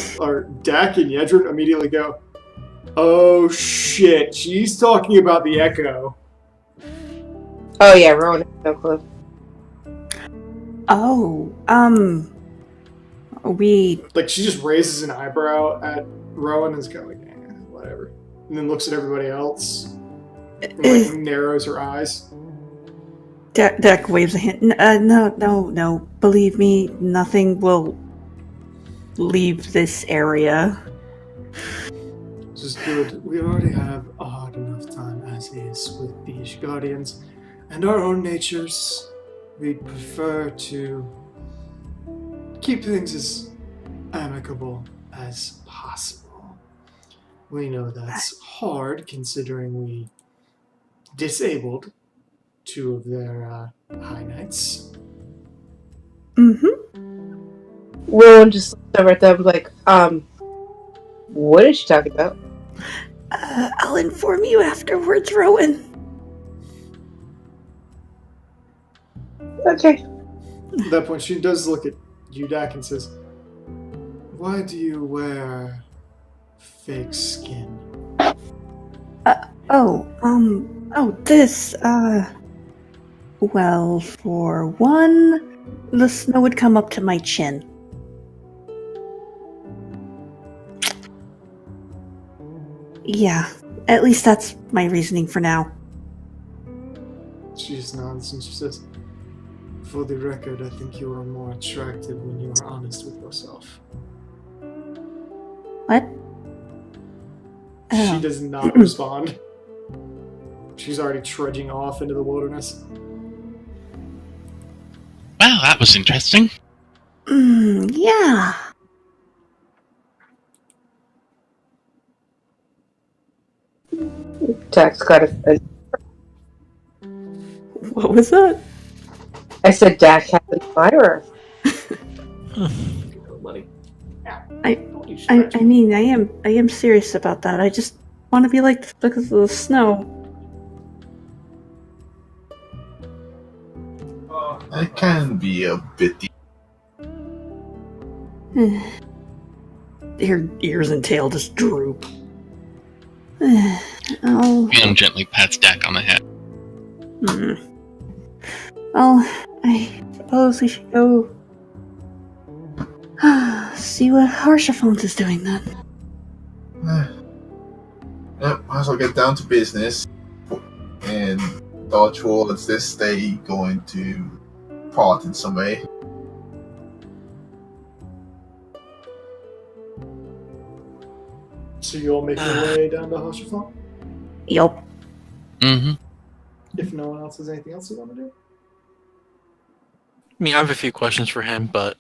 Dak and Yedrin immediately go, "Oh shit, she's talking about the Echo." Oh yeah, Rowan has no clue. Oh, we... Like she just raises an eyebrow at Rowan and is kind of like, whatever, and then looks at everybody else, and like narrows her eyes. Dak waves a hand. No. Believe me, nothing will leave this area. This is good. We already have a hard enough time as is with the Ishgardians and our own natures. We'd prefer to keep things as amicable as possible. We know that's hard considering we disabled 2 of their High Knights. Mm-hmm. Rowan just looks over at them like, what is she talking about? I'll inform you afterwards, Rowan. Okay. At that point, she does look at you, Dak, and says, "Why do you wear fake skin?" This, well, for one, the snow would come up to my chin. Yeah, at least that's my reasoning for now. She just nods and she says, "For the record, I think you are more attractive when you are honest with yourself." What? She Oh. does not respond. She's already trudging off into the wilderness. Well, that was interesting. Yeah. Dak's got a... What was that? I said Dak has an admirer. Money. I mean, I am serious about that. I just want to be like this because of the snow. It can be a bit deep. Her ears and tail just droop. Oh. Fionn gently pats Dak on the head. Well, I suppose we should go see what Harshaphont is doing then. Yep, might as well get down to business and dodge towards this day going to part in some way. So you all make your way down to Harshaphont? Yup. Mm-hmm. If no one else has anything else you want to do? I mean, I have a few questions for him, but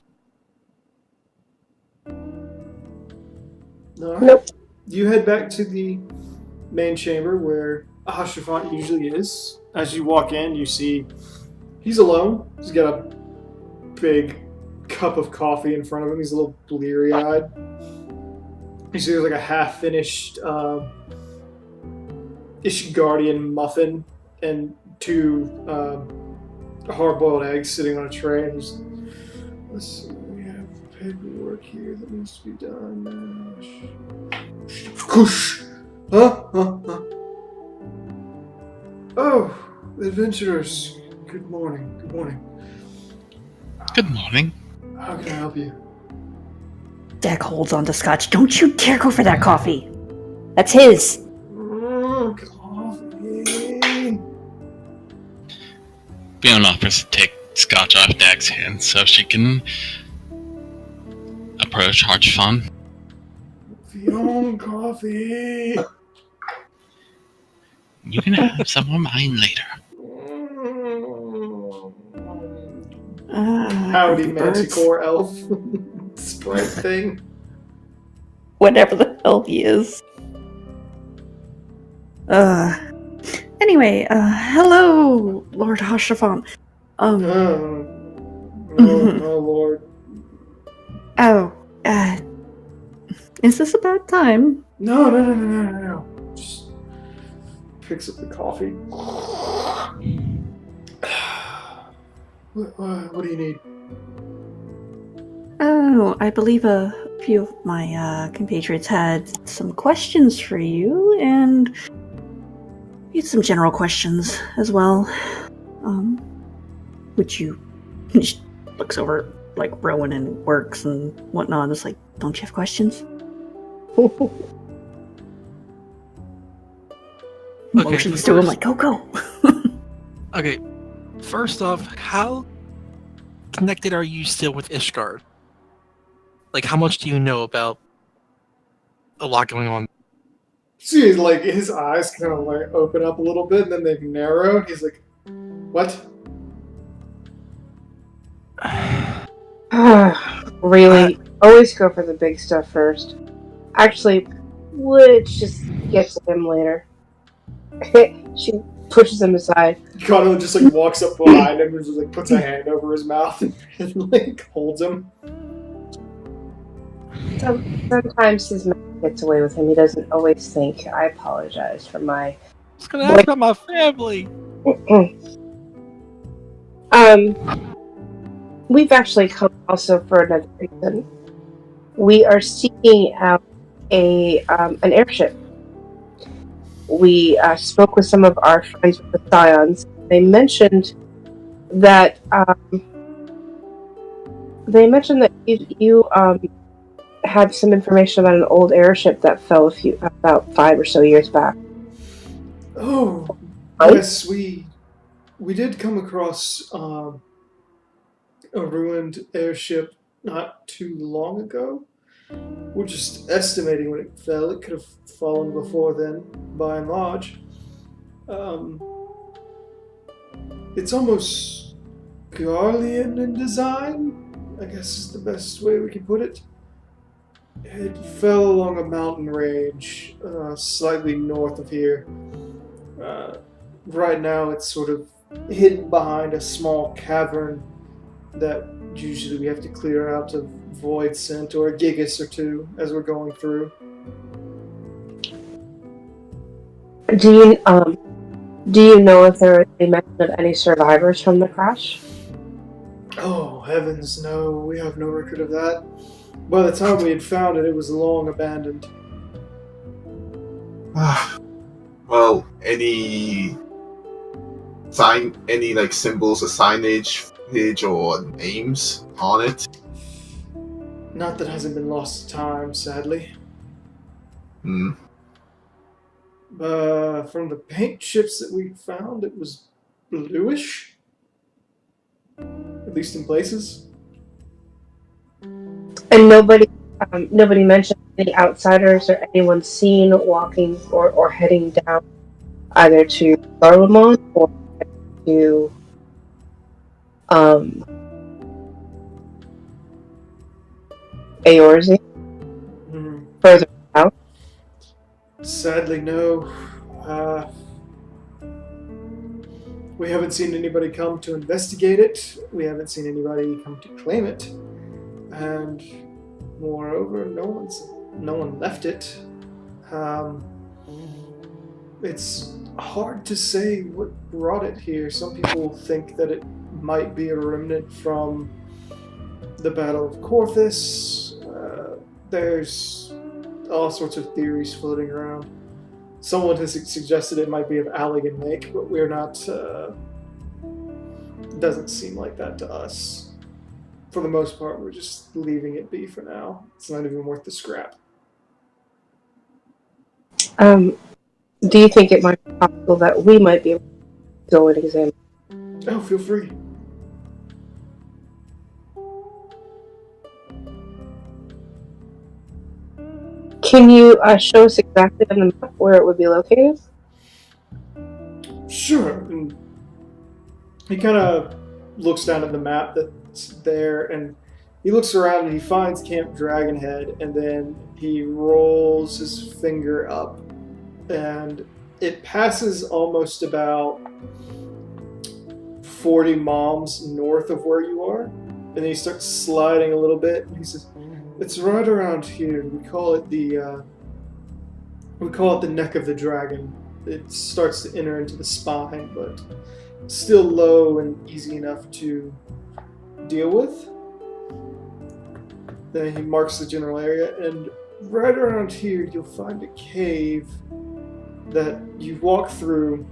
No. Nope. You head back to the main chamber where Harshaphont usually is. As you walk in, you see he's alone. He's got a big cup of coffee in front of him. He's a little bleary-eyed. You see there's like a half-finished Ishgardian muffin and 2 hard-boiled eggs sitting on a tray. And he's, let's see, we have paperwork here that needs to be done. Whoosh! Huh? Oh, adventurers. Good morning. Good morning. Good morning. How can I help you? Dak holds on to Scotch. Don't you dare go for that coffee. That's his. Coffee. Fionn offers to take scotch off Dag's hand so she can approach Archfon. Fion coffee. You can have some of mine later. Howdy, birds. Manticore elf. Sprite thing. Whatever the hell he is. Anyway, hello, Lord Hashafon. Oh, Lord. Is this about time? No. Just picks up the coffee. What do you need? Oh, I believe a few of my compatriots had some questions for you, and we had some general questions as well. Which you just looks over like Rowan and Works and whatnot, and it's like, don't you have questions? Motions to him like, go. Okay, first off, how connected are you still with Ishgard? Like, how much do you know about a lot going on? See, like his eyes kind of like open up a little bit, and then they narrow. He's like, "What?" Really? Always go for the big stuff first. Actually, let's just get to him later. She pushes him aside. Connor just like walks up behind him and just like puts a hand over his mouth and like holds him. Sometimes his mouth gets away with him. He doesn't always think. I apologize for my... I was gonna ask about my family. We've actually come also for another reason. We are seeking out an airship. We spoke with some of our friends with the Scions. They mentioned that you had some information about an old airship that fell about 5 or so years back. Oh, Right? yes, we did come across a ruined airship not too long ago. We're just estimating when it fell. It could have fallen before then, by and large. It's almost Garlean in design, I guess is the best way we can put it. It fell along a mountain range, slightly north of here. Right now it's sort of hidden behind a small cavern that usually we have to clear out to void scent or a gigas or two as we're going through. Do you know if there is any mention of any survivors from the crash? Oh, heavens, no, we have no record of that. By the time we had found it, it was long abandoned. Well, any like symbols or signage or names on it? Not that hasn't been lost to time, sadly. From the paint chips that we found, it was bluish. At least in places. And nobody mentioned any outsiders or anyone seen walking or heading down either to Garlemont or to Eorze further out. Sadly, no. We haven't seen anybody come to investigate it. We haven't seen anybody come to claim it. And moreover, no one left it. It's hard to say what brought it here. Some people think that it might be a remnant from the Battle of Corthus. There's all sorts of theories floating around. Someone has suggested it might be of Allegan Lake, but we're not... doesn't seem like that to us. For the most part, we're just leaving it be for now. It's not even worth the scrap. Do you think it might be possible that we might be able to go and examine? Oh, feel free. Can you show us exactly on the map where it would be located? Sure. And he kind of looks down at the map that's there, and he looks around and he finds Camp Dragonhead, and then he rolls his finger up, and it passes almost about 40 moms north of where you are, and then he starts sliding a little bit, and he says, "It's right around here. We call it the neck of the dragon. It starts to enter into the spine, but still low and easy enough to deal with." Then he marks the general area, and right around here you'll find a cave that you walk through,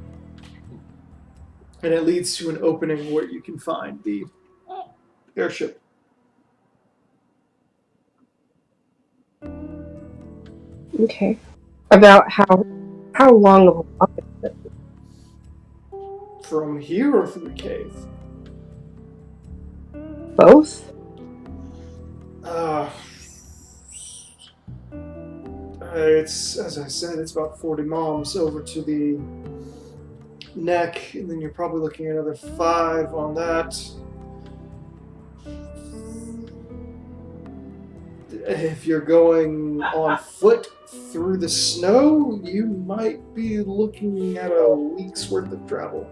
and it leads to an opening where you can find the airship. Okay. About how long of a walk is it? From here or from the cave? Both? It's, as I said, it's about 40 moms over to the neck, and then you're probably looking at another 5 on that. If you're going on foot through the snow, you might be looking at a week's worth of travel.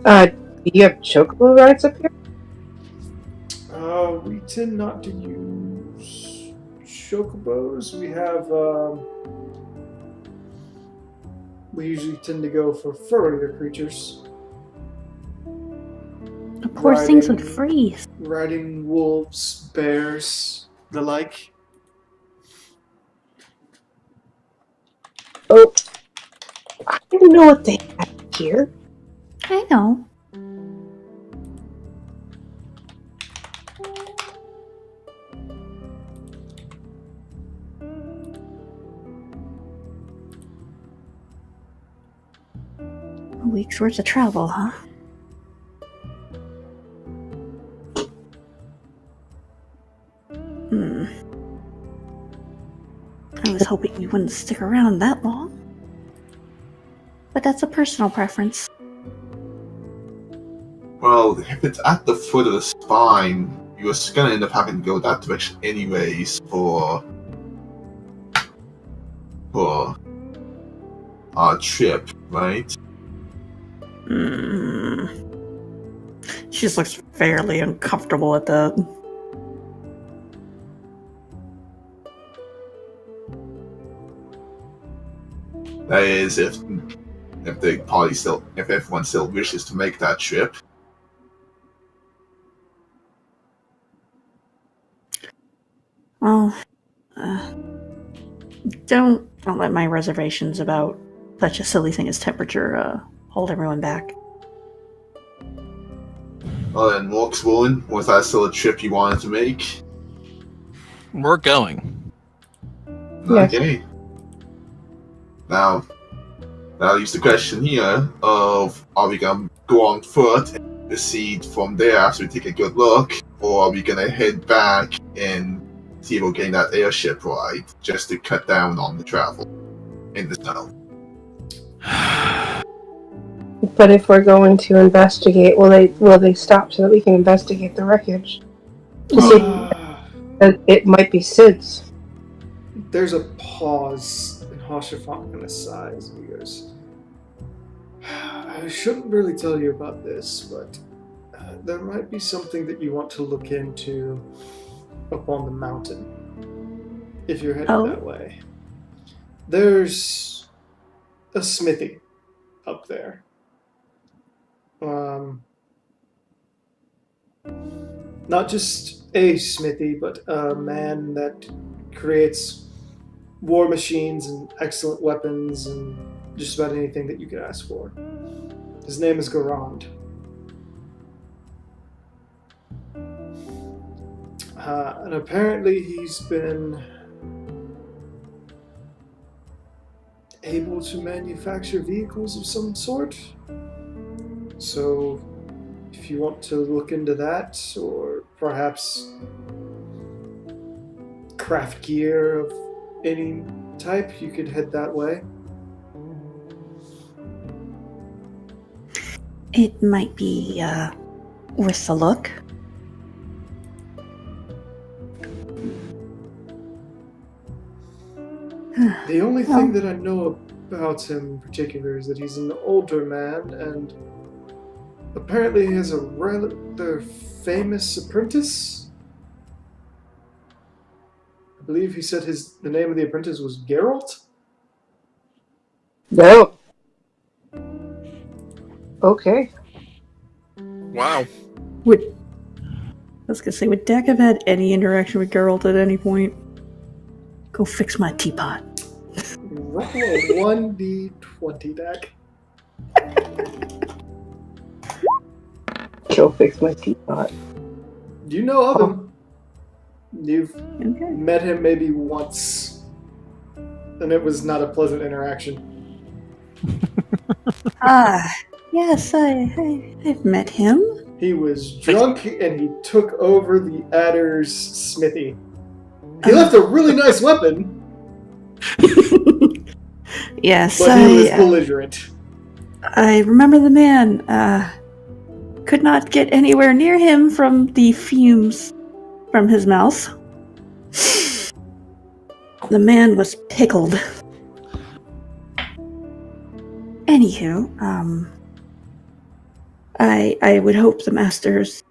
Do you have chocobo rides up here? We tend not to use chocobos. We usually tend to go for furrier creatures. Of course, things would freeze. Riding wolves, bears, the like. Oh, I didn't know what they had here. I know. A week's worth of travel, huh? I was hoping we wouldn't stick around that long. But that's a personal preference. Well, if it's at the foot of the spine, you're gonna end up having to go that direction anyways for our trip, right? She just looks fairly uncomfortable at that. That is, if the party if everyone still wishes to make that trip. Well, don't let my reservations about such a silly thing as temperature hold everyone back. Well then, Morkswollen, was that still a trip you wanted to make? We're going. Yes. Okay. Now, that leaves the question here of, are we going to go on foot and proceed from there after we take a good look, or are we going to head back and see if we're getting that airship ride, just to cut down on the travel in the snow? But if we're going to investigate, will they stop so that we can investigate the wreckage? To see that it might be Sid's. There's a pause, and Hoshafon kind of sighs and he goes, "I shouldn't really tell you about this, but there might be something that you want to look into up on the mountain if you're headed that way. There's a smithy up there. Not just a smithy, but a man that creates war machines and excellent weapons and just about anything that you could ask for. His name is Garand. And apparently he's been able to manufacture vehicles of some sort. So if you want to look into that, or perhaps craft gear of any type, you could head that way. It might be worth a look. The only thing that I know about him in particular is that he's an older man and apparently he has a rather famous apprentice. I believe he said the name of the apprentice was Geralt. No. Okay. Wow. I was gonna say, would Dak have had any interaction with Geralt at any point? Go fix my teapot. Roll a 1d20 deck. Go fix my teapot. You know of him. You've Okay. met him maybe once, and it was not a pleasant interaction. Yes, I've met him. He was drunk and he took over the Adder's smithy. He left a really nice weapon, Yes, but he was belligerent. I remember the man. Could not get anywhere near him from the fumes from his mouth. The man was pickled. Anywho, I would hope the master's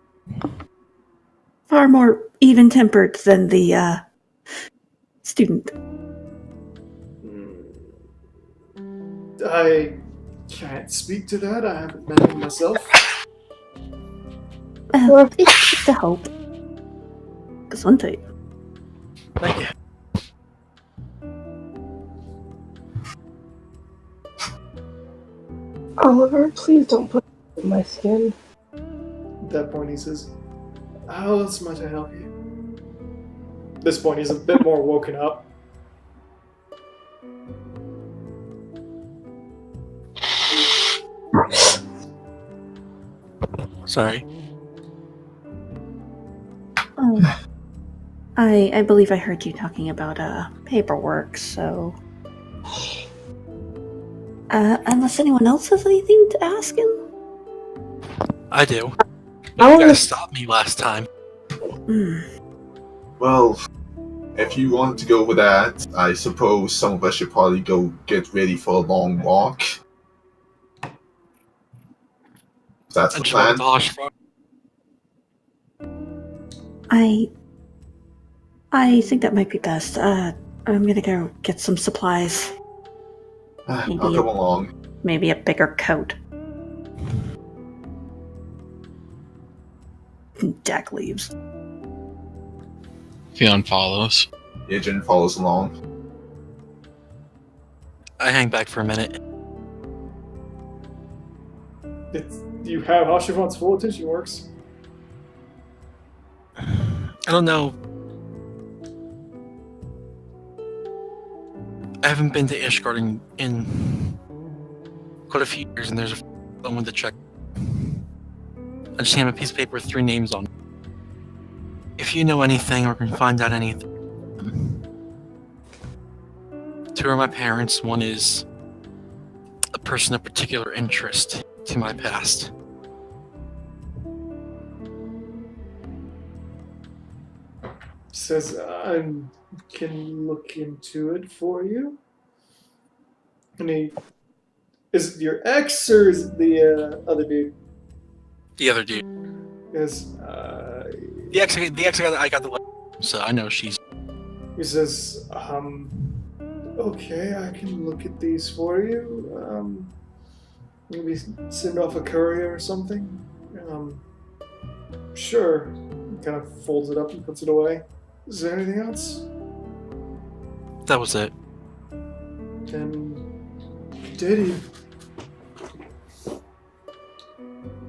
far more even-tempered than the student. I can't speak to that. I haven't met him myself. It's just a hope. Gesundheit. Thank you. Oliver, please don't put it in my skin. At that point, he says, "How else might I help you?" At this point, he's a bit more woken up. Sorry. I believe I heard you talking about paperwork, so unless anyone else has anything to ask him. I do. I You wanna- guys stopped me last time. Well, if you want to go with that, I suppose some of us should probably go get ready for a long walk. If that's I the just wanted plan. to hush for I think that might be best. I'm gonna go get some supplies. I'll come along. Maybe a bigger coat. Dak leaves. Theon follows. The agent follows along. I hang back for a minute. You have Hashivant's full attention works. I don't know. I haven't been to Ishgard in quite a few years, and there's someone to check. I just have a piece of paper with 3 names on it. If you know anything or can find out anything. 2 are my parents, 1 is a person of particular interest to my past. Says, I can look into it for you. And is it your ex or is it the other dude? The other dude. Yes. The ex I got the letter, so I know she's. He says, okay, I can look at these for you. Maybe send off a courier or something. Sure. He kind of folds it up and puts it away. Is there anything else? That was it. Then did he?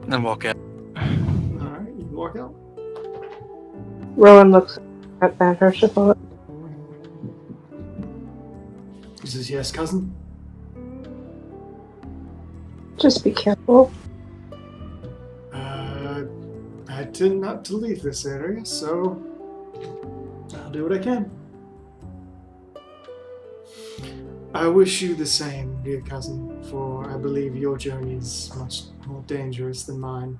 And walk out. Alright, you can walk out. Rowan looks at Hershapot. He says, yes, cousin. Just be careful. I tend not to leave this area, so I'll do what I can. I wish you the same, dear cousin, for I believe your journey is much more dangerous than mine.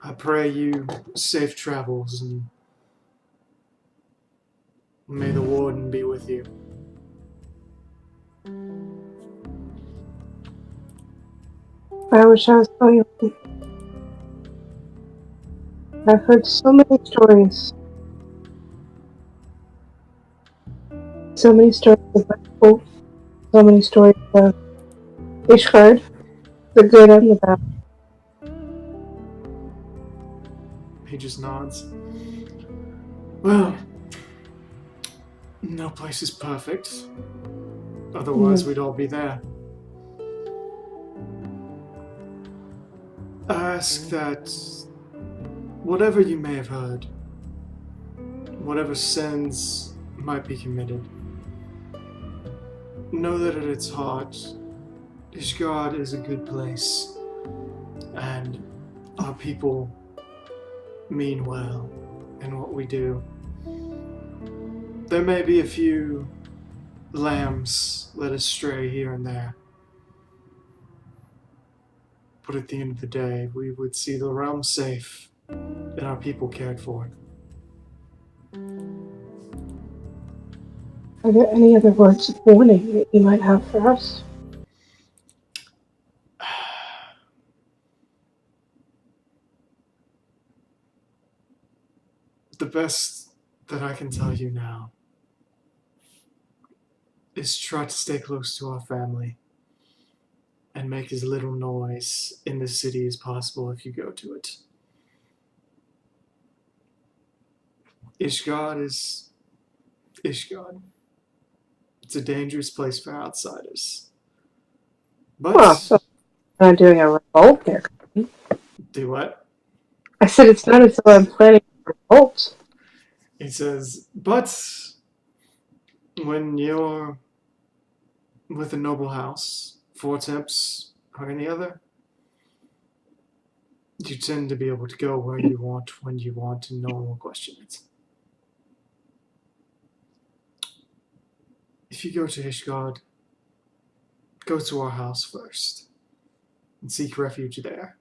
I pray you safe travels, and may the warden be with you. I wish I was going. I've heard so many stories. So many stories of Wolf. So many stories of Ishgard, the good and the bad. He just nods. Well, no place is perfect. Otherwise, we'd all be there. I ask that whatever you may have heard, whatever sins might be committed, know that at its heart, Ishgard is a good place, and our people mean well in what we do. There may be a few lambs led astray here and there, but at the end of the day, we would see the realm safe and our people cared for. Are there any other words of warning that you might have for us? The best that I can tell you now is try to stay close to our family and make as little noise in the city as possible if you go to it. Ishgard is Ishgard. It's a dangerous place for outsiders. But Well, so I'm not doing a revolt there. do what? I said it's not as though I'm planning a revolt. He says, but when you're with a noble house, Four Temps or any other, you tend to be able to go where you want, when you want, and no one will question it. If you go to Ishgard, go to our house first and seek refuge there.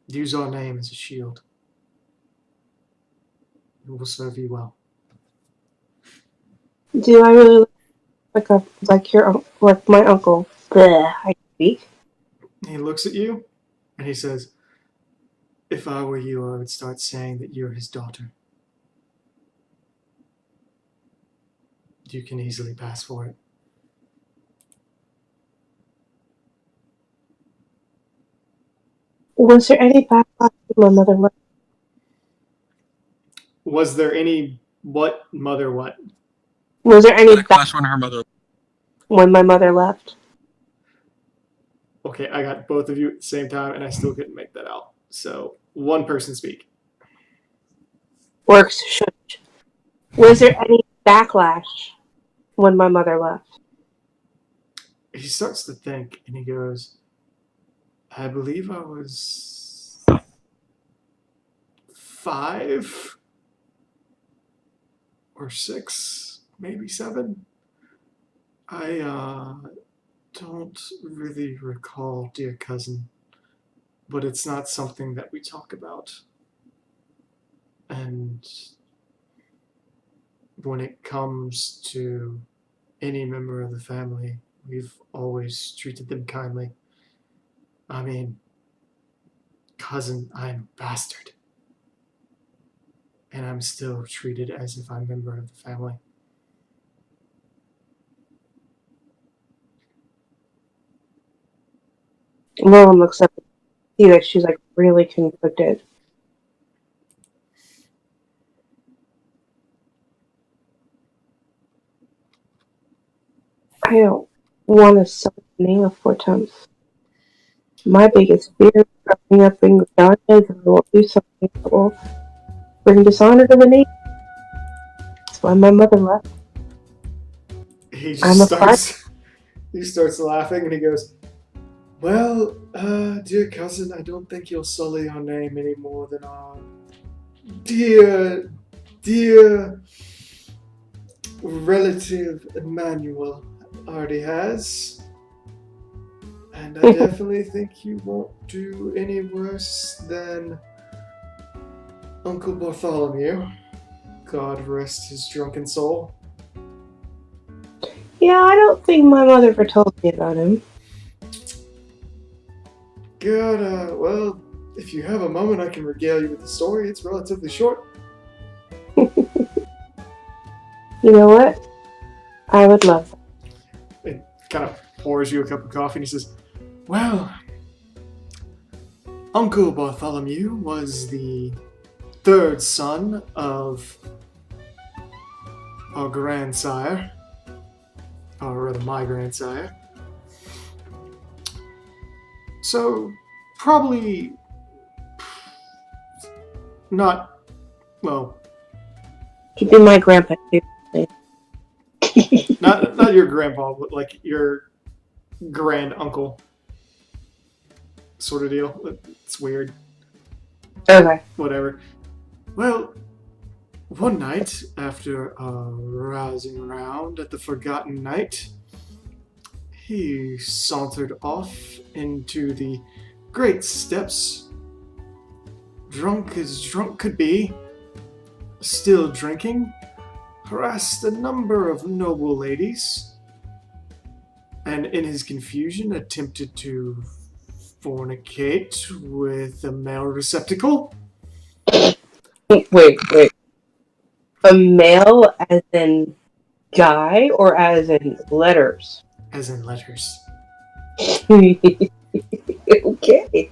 Use our name as a shield. It will serve you well. Do I really look like my uncle? Bleh, I speak. He looks at you and he says, if I were you, I would start saying that you're his daughter. You can easily pass for it. Was there any backlash when my mother left? Was there any what, mother what? Was there any Backlash when her mother. when my mother left? Okay, I got both of you at the same time and I still couldn't make that out. So, one person speak. Works should. Was there any backlash when my mother left? He starts to think and he goes, I believe I was 5 or 6, maybe 7. I don't really recall, dear cousin, but it's not something that we talk about. And when it comes to any member of the family, we've always treated them kindly. I mean, cousin, I'm a bastard. And I'm still treated as if I'm a member of the family. Mom looks up and see that she's like really conflicted. I don't want to sell the name of Four Temps. My biggest fear is growing up in Gardania is that I will do something that will bring dishonor to the name. That's why my mother left. He I'm just a starts laughing and he goes, Well, dear cousin, I don't think you'll sully our name any more than our dear relative Emmanuel already has. And I definitely think you won't do any worse than Uncle Bartholomew. God rest his drunken soul. Yeah, I don't think my mother ever told me about him. God, well, if you have a moment, I can regale you with the story. It's relatively short. You know what? I would love that. It kind of pours you a cup of coffee and he says, well, Uncle Bartholomew was the third son of our grandsire, or rather my grandsire. So, probably not, well, He'd be my grandpa too. not your grandpa, but like your grand uncle sort of deal. It's weird. Okay. Whatever. Well, one night, after rousing around at the Forgotten Night, he sauntered off into the great steps, drunk as drunk could be, still drinking, harassed a number of noble ladies, and in his confusion attempted to fornicate with a male receptacle. Wait. A male as in guy or as in letters? As in letters. Okay.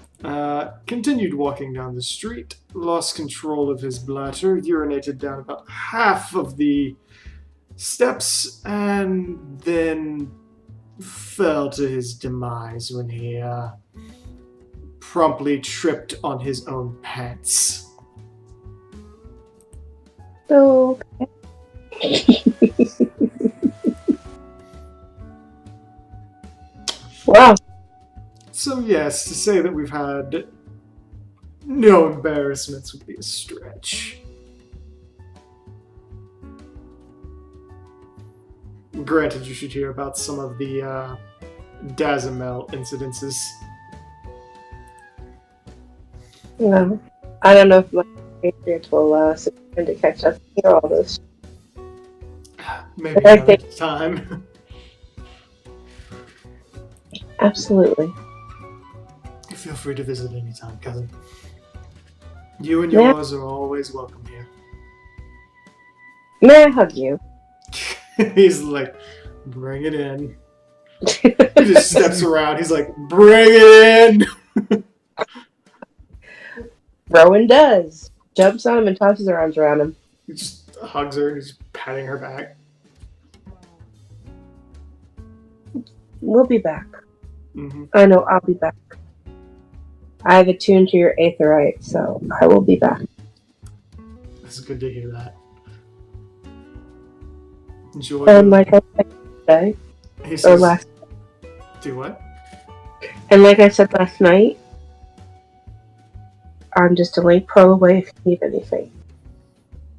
Continued walking down the street, lost control of his bladder, urinated down about half of the steps, and then fell to his demise when he promptly tripped on his own pants. So. Wow. So yes, to say that we've had no embarrassments would be a stretch. Granted, you should hear about some of the Dazamel incidences. No. I don't know if my Patriots will succeed to catch up to hear all this. Maybe another time. Absolutely. Feel free to visit anytime, cousin. You and yours are always welcome here. May I hug you? He's like, bring it in. He just steps around. He's like, bring it in. Rowan does. Jumps on him and tosses her arms around him. He just hugs her. He's patting her back. We'll be back. Mm-hmm. I know I'll be back. I have attuned to your aetherite, so I will be back. It's good to hear that. Enjoy. And like I said today, he or says, last, do what? and like I said last night, I'm just a link pro away if you need anything.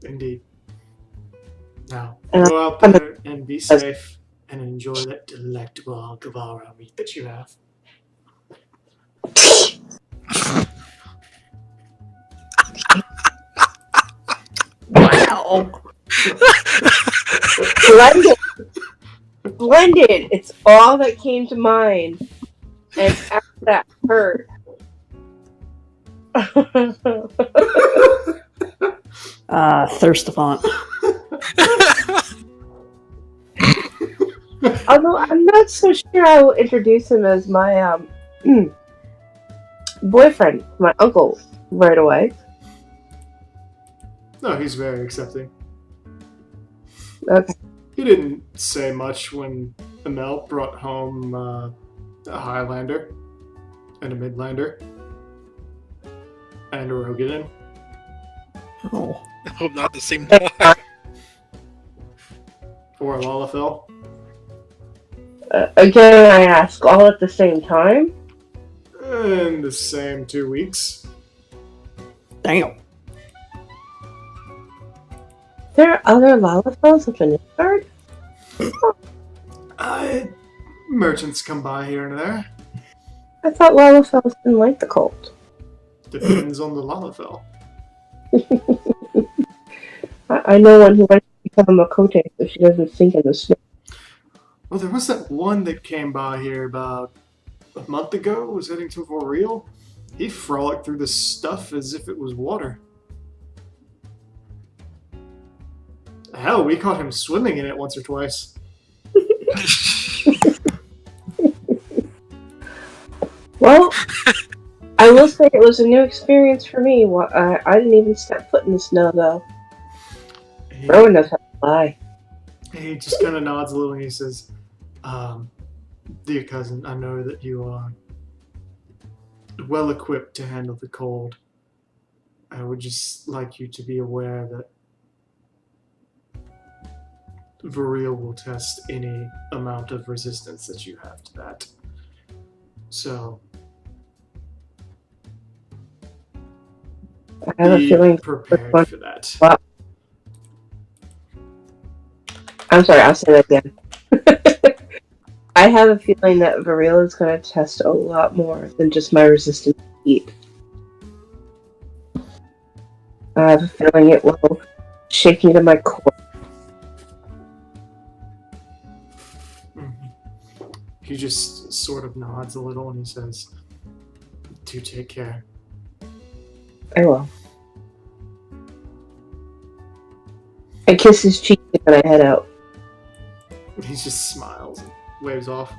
Indeed. Now, And go out there and be safe and enjoy that delectable Guevara meat that you have. Wow. Blended. It's all that came to mind. And after that hurt. Thirstavant. Although I'm not so sure I will introduce him as my boyfriend, my uncle, right away. No, he's very accepting. Okay. He didn't say much when Amel brought home a Highlander and a Midlander and a Rogadan. Oh. I hope not the same time. Or a Lalafell. Again, I ask, all at the same time? In the same 2 weeks. Damn. There are other Lalafells up in Nilfgaard? Merchants come by here and there. I thought Lalafells didn't like the cold. Depends on the Lalafell. I know one who wants to become a Makote so she doesn't sink in the snow. Well, there was that one that came by here about a month ago, was heading to Voreel. He frolicked through the stuff as if it was water. Hell, we caught him swimming in it once or twice. Well, I will say it was a new experience for me. I didn't even step foot in the snow, though. Rowan knows how to fly. He just kind of nods a little and he says, dear cousin, I know that you are well equipped to handle the cold. I would just like you to be aware that Voreel will test any amount of resistance that you have to that. So, I have a be feeling. prepared for that. Wow. I'm sorry, I'll say that again. I have a feeling that Varela is going to test a lot more than just my resistance to heat. I have a feeling it will shake me to my core. He just sort of nods a little and he says, do take care. I will. I kiss his cheek and I head out. He just smiles and waves off.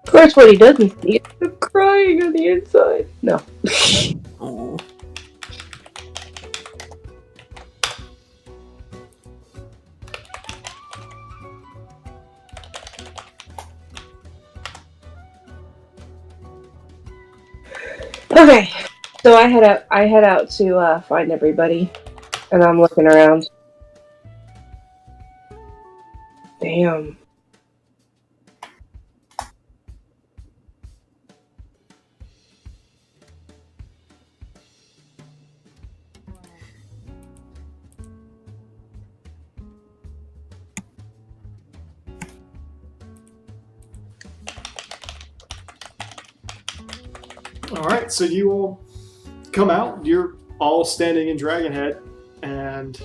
Of course, what he doesn't see is I'm crying on the inside. No. Oh. Okay, so I head out to find everybody, and I'm looking around. Damn. Alright, so you all come out. You're all standing in Dragonhead, and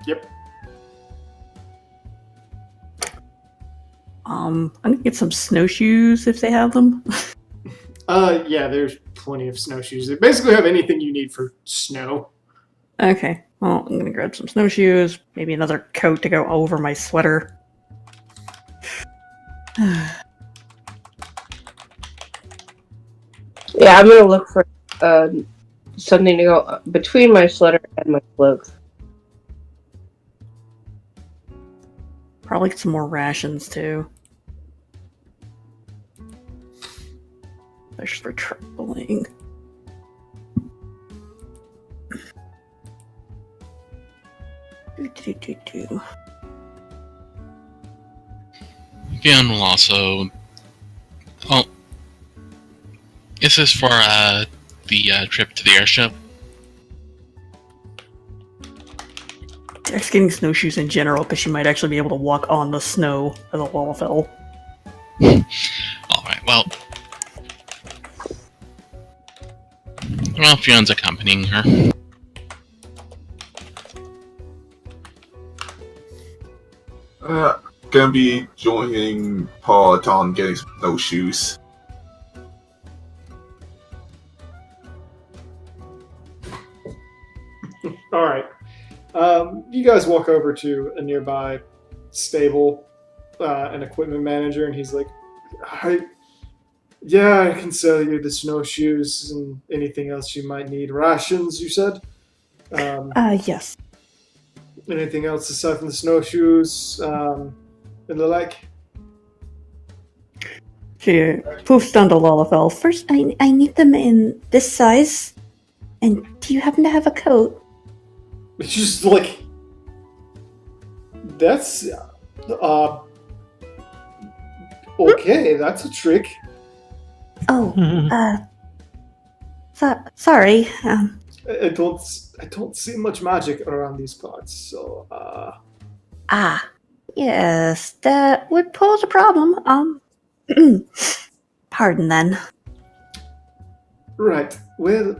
yep. I'm gonna get some snowshoes if they have them. Yeah, there's plenty of snowshoes. They basically have anything you need for snow. Okay, well, I'm gonna grab some snowshoes, maybe another coat to go over my sweater. Yeah, I'm gonna look for something to go between my sweater and my cloak. Probably get some more rations too. Especially for traveling. Again, will also. Oh, is this for the trip to the airship? Dex getting snowshoes in general, because she might actually be able to walk on the snow of the Lalafell. Alright, well. Ralphion's accompanying her. Gonna be joining Paul on getting some snowshoes. Alright. You guys walk over to a nearby stable, an equipment manager, and he's like, I can sell you the snowshoes and anything else you might need. Rations, you said? Yes. Anything else aside from the snowshoes and the like? She poofs down to Lalafell. First, I need them in this size. And do you happen to have a coat? It's just like, that's Okay, that's a trick. Oh, sorry. I don't see much magic around these parts, so Yes, that would pose a problem. Pardon then. right. Well,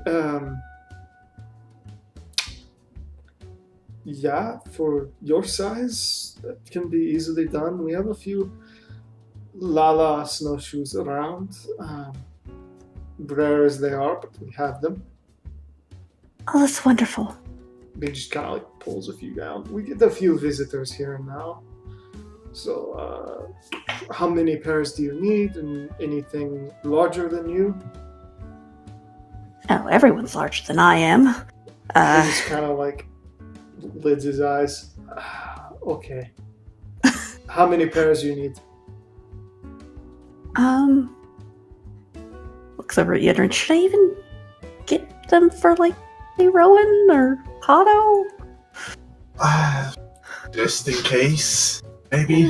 yeah, for your size, that can be easily done. We have a few Lala snowshoes around. Rare as they are, but we have them. Oh, that's wonderful. He just kind of like pulls a few down. We get a few visitors here and now. So, how many pairs do you need, and anything larger than you? Oh, everyone's larger than I am. He just kind of like lids his eyes. Okay. How many pairs do you need? Looks over at Yedrin. Should I even get them for, like, Rowan or Kato? Just in case, maybe.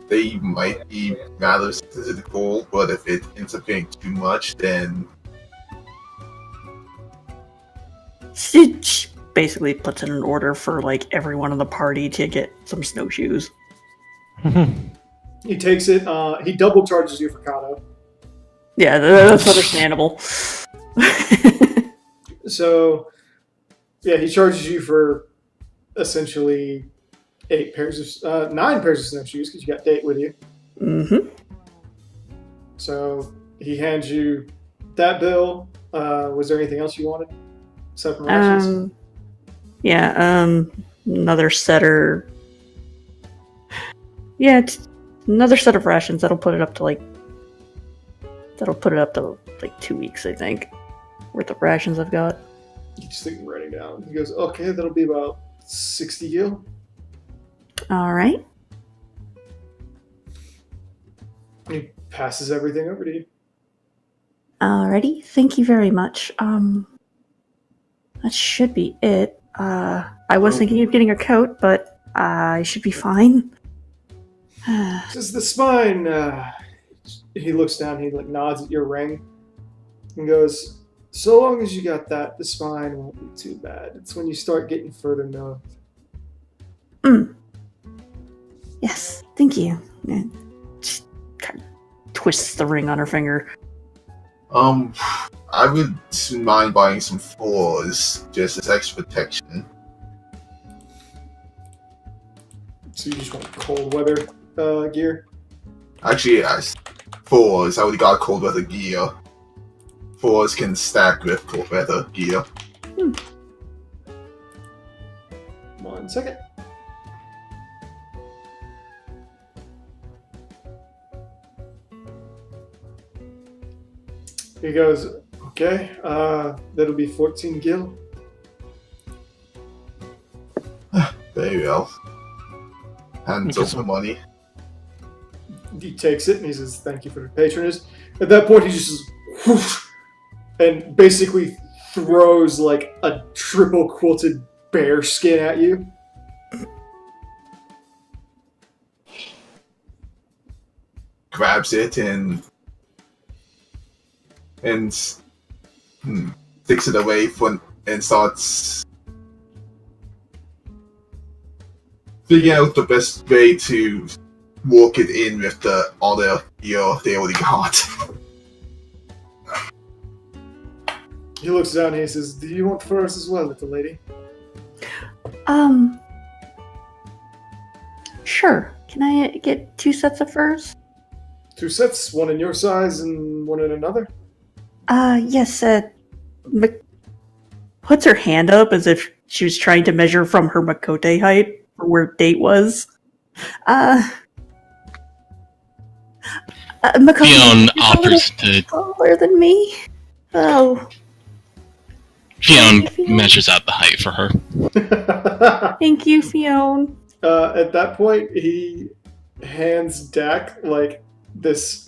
They might be rather statistical, but if it ends up getting too much, then She basically puts in an order for, like, everyone in the party to get some snowshoes. He takes it. He double charges you for Kato. Yeah, that's understandable. So, yeah, he charges you for essentially 9 pairs of snowshoes because you got Date with you. Mm-hmm. So he hands you that bill. Was there anything else you wanted? Aside from rations? Another setter. Yeah, it's another set of rations. That'll put it up to like 2 weeks, I think, worth of rations I've got. You just think writing down. He goes, okay, that'll be about 60 gil. All right. He passes everything over to you. Alrighty. Thank you very much. That should be it. I was thinking of getting a coat, but I should be fine. This is the spine. He looks down. He like nods at your ring and goes, so long as you got that, the spine won't be too bad. It's when you start getting further north. Yes, thank you. And just kind of twists the ring on her finger. I would mind buying some fours just as extra protection. So you just want cold weather gear? Actually, as fours, I would got cold weather gear. Fours can stack with cold weather gear. 1 second. He goes, okay, that'll be 14 gil. Very well. Hands over money. He takes it and he says, thank you for the patronage. At that point, he just whoosh, and basically throws like a triple quilted bear skin at you. Grabs it and sticks it away and starts figuring out the best way to walk it in with the other gear they already got. He looks down and he says, do you want furs as well, little lady? Sure. Can I get 2 sets of furs? 2 sets, one in your size and one in another. Yes, puts her hand up as if she was trying to measure from her Makote height for where Date was. Makote, Fionn you're a little offers to. taller than me. Oh, Fionn measures out the height for her. thank you, Fionn. At that point, he hands Dak like this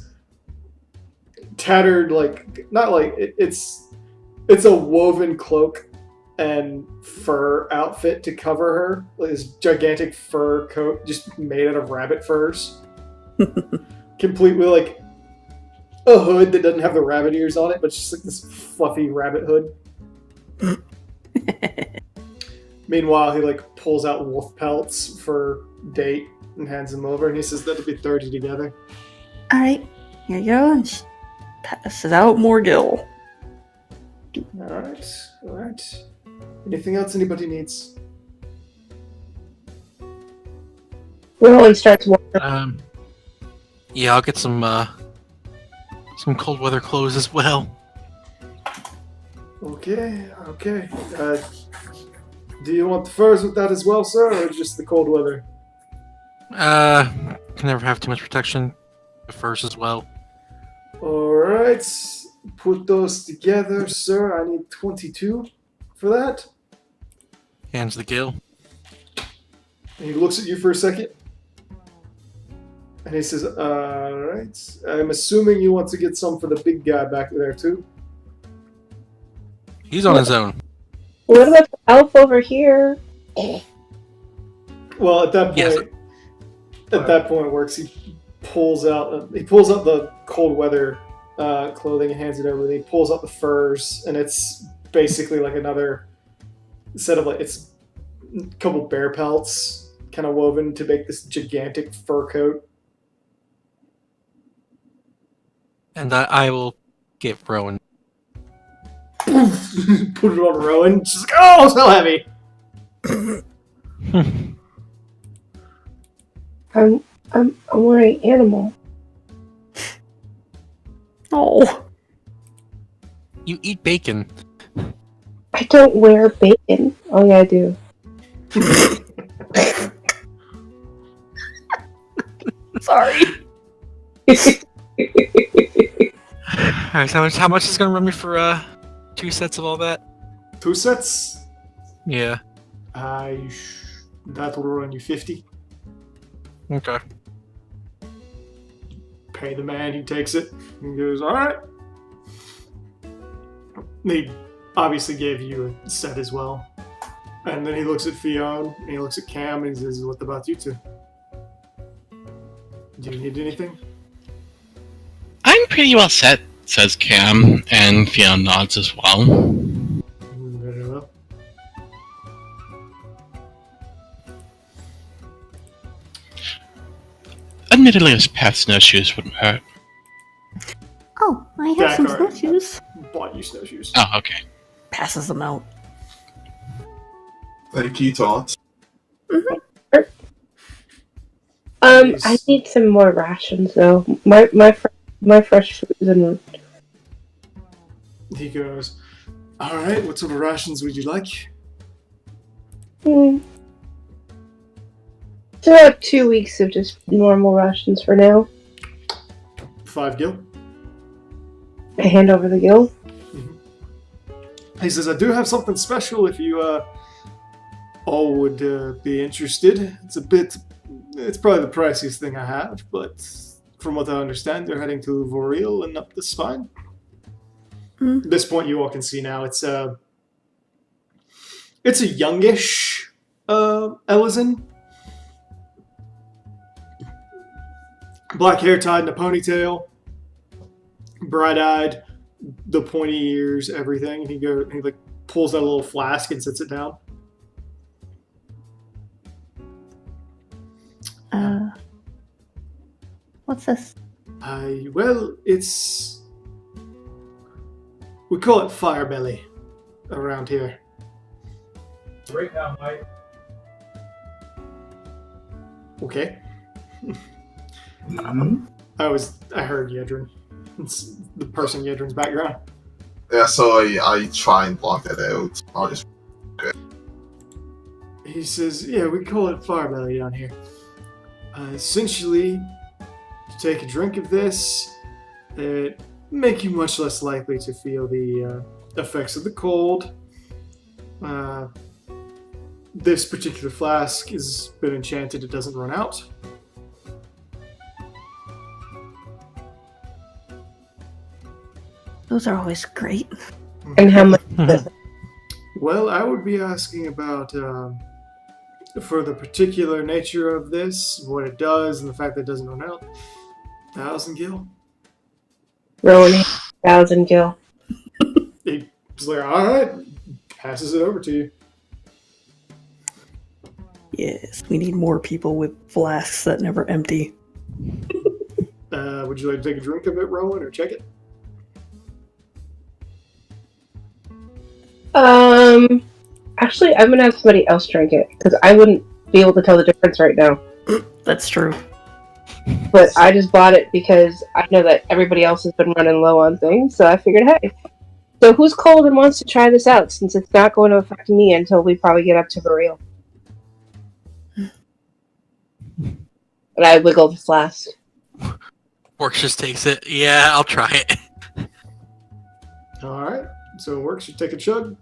tattered, like not like it's a woven cloak and fur outfit to cover her. Like this gigantic fur coat just made out of rabbit furs. Complete with like a hood that doesn't have the rabbit ears on it, but just like this fluffy rabbit hood. Meanwhile, he like pulls out wolf pelts for Date and hands them over, and he says that'll be 30 together. Alright, here you go. And she passes out more gill. Alright. Anything else anybody needs? Rowan starts walking. Yeah, I'll get some cold weather clothes as well. Okay. Do you want the furs with that as well, sir, or just the cold weather? Can never have too much protection. The furs as well. Alright. Put those together, sir. I need 22 for that. Hands the gill. And he looks at you for a second. And he says, alright. I'm assuming you want to get some for the big guy back there, too? He's on his own. What about the elf over here? Well, at that point, Yes. it works. He pulls out the cold weather clothing and hands it over. He pulls out the furs, and it's basically like another set of it's a couple bear pelts kind of woven to make this gigantic fur coat. And I will give Rowan. Put it on Rowan. She's like, oh, so heavy. I'm wearing animal. Oh. You eat bacon. I don't wear bacon. Oh yeah, I do. Sorry. Alright, so how much is gonna run me for 2 sets of all that? 2 sets? Yeah. That will run you 50. Okay. Pay the man, he takes it. He goes, alright. They obviously gave you a set as well. And then he looks at Fionn, and he looks at Cam, and he says, what about you two? Do you need anything? I'm pretty well set, says Cam, and Fionn nods as well. Very well. Admittedly, a pair of snowshoes wouldn't hurt. Oh, I have some Dakar. snowshoes. Bought you snowshoes. Oh, okay. Passes them out. Thank you, Taunt. I need some more rations though. My fresh food and He goes, alright, what sort of rations would you like? It's about 2 weeks of just normal rations for now. 5 gil. I hand over the gill. He says, I do have something special if you all would be interested. It's probably the priciest thing I have, but from what I understand, they're heading to Voril and up the spine. At this point, you all can see now it's a youngish Ellison. Black hair tied in a ponytail, bright-eyed, the pointy ears, everything. He like pulls out a little flask and sets it down. What's this? Well, we call it Firebelly around here. Right now, Mike. Okay. Mm-hmm. I heard Yedrin. It's the person Yedrin's background. Yeah, so I try and block that out. I'll just. He says, yeah, we call it Firebelly down here. Essentially, to take a drink of this, it make you much less likely to feel the effects of the cold. This particular flask has been enchanted, it doesn't run out. Those are always great. And how much? Well, I would be asking about, for the particular nature of this, what it does, and the fact that it doesn't run out. 1,000 gil. Rowan, 1,000 gil. He's like, alright, passes it over to you. Yes, we need more people with flasks that never empty. Would you like to take a drink of it, Rowan, or check it? Actually, I'm gonna have somebody else drink it, because I wouldn't be able to tell the difference right now. That's true. But I just bought it because I know that everybody else has been running low on things, so I figured, hey. So who's cold and wants to try this out, since it's not going to affect me until we probably get up to Variel? And I wiggle the flask. Works just takes it. Yeah, I'll try it. Alright, so it works. You take a chug.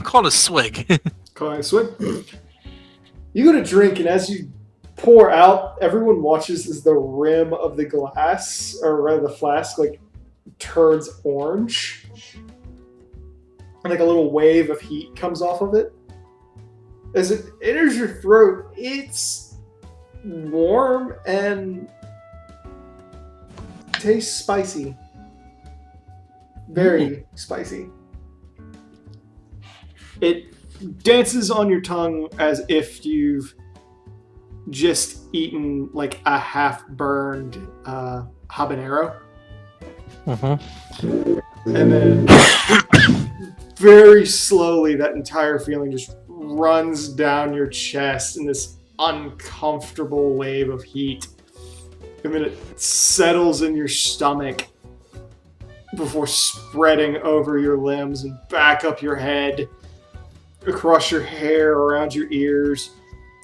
Call it a swig. Call it a swig. You go to drink, and as you pour out, everyone watches as the rim of the glass, or rather the flask, like, turns orange. And like a little wave of heat comes off of it. As it enters your throat, it's warm and tastes spicy. Very spicy. It dances on your tongue as if you've just eaten like a half-burned habanero. And then very slowly that entire feeling just runs down your chest in this uncomfortable wave of heat. And then it settles in your stomach before spreading over your limbs and back up your head, across your hair, around your ears.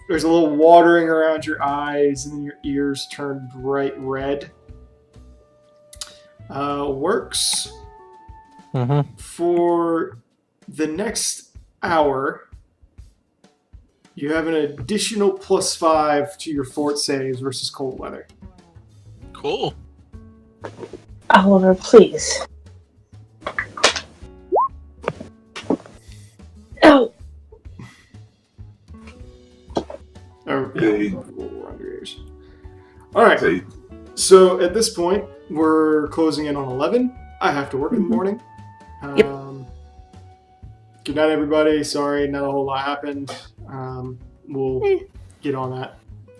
There's a little watering around your eyes, and then your ears turn bright red. Works. For the next hour, you have an additional +5 to your fort saves versus cold weather. Cool. Oliver, please. Oh! Okay. Alright, Okay. so at this point, we're closing in on 11. I have to work in the morning. Yep. Good night, everybody. Sorry, not a whole lot happened. We'll get on that.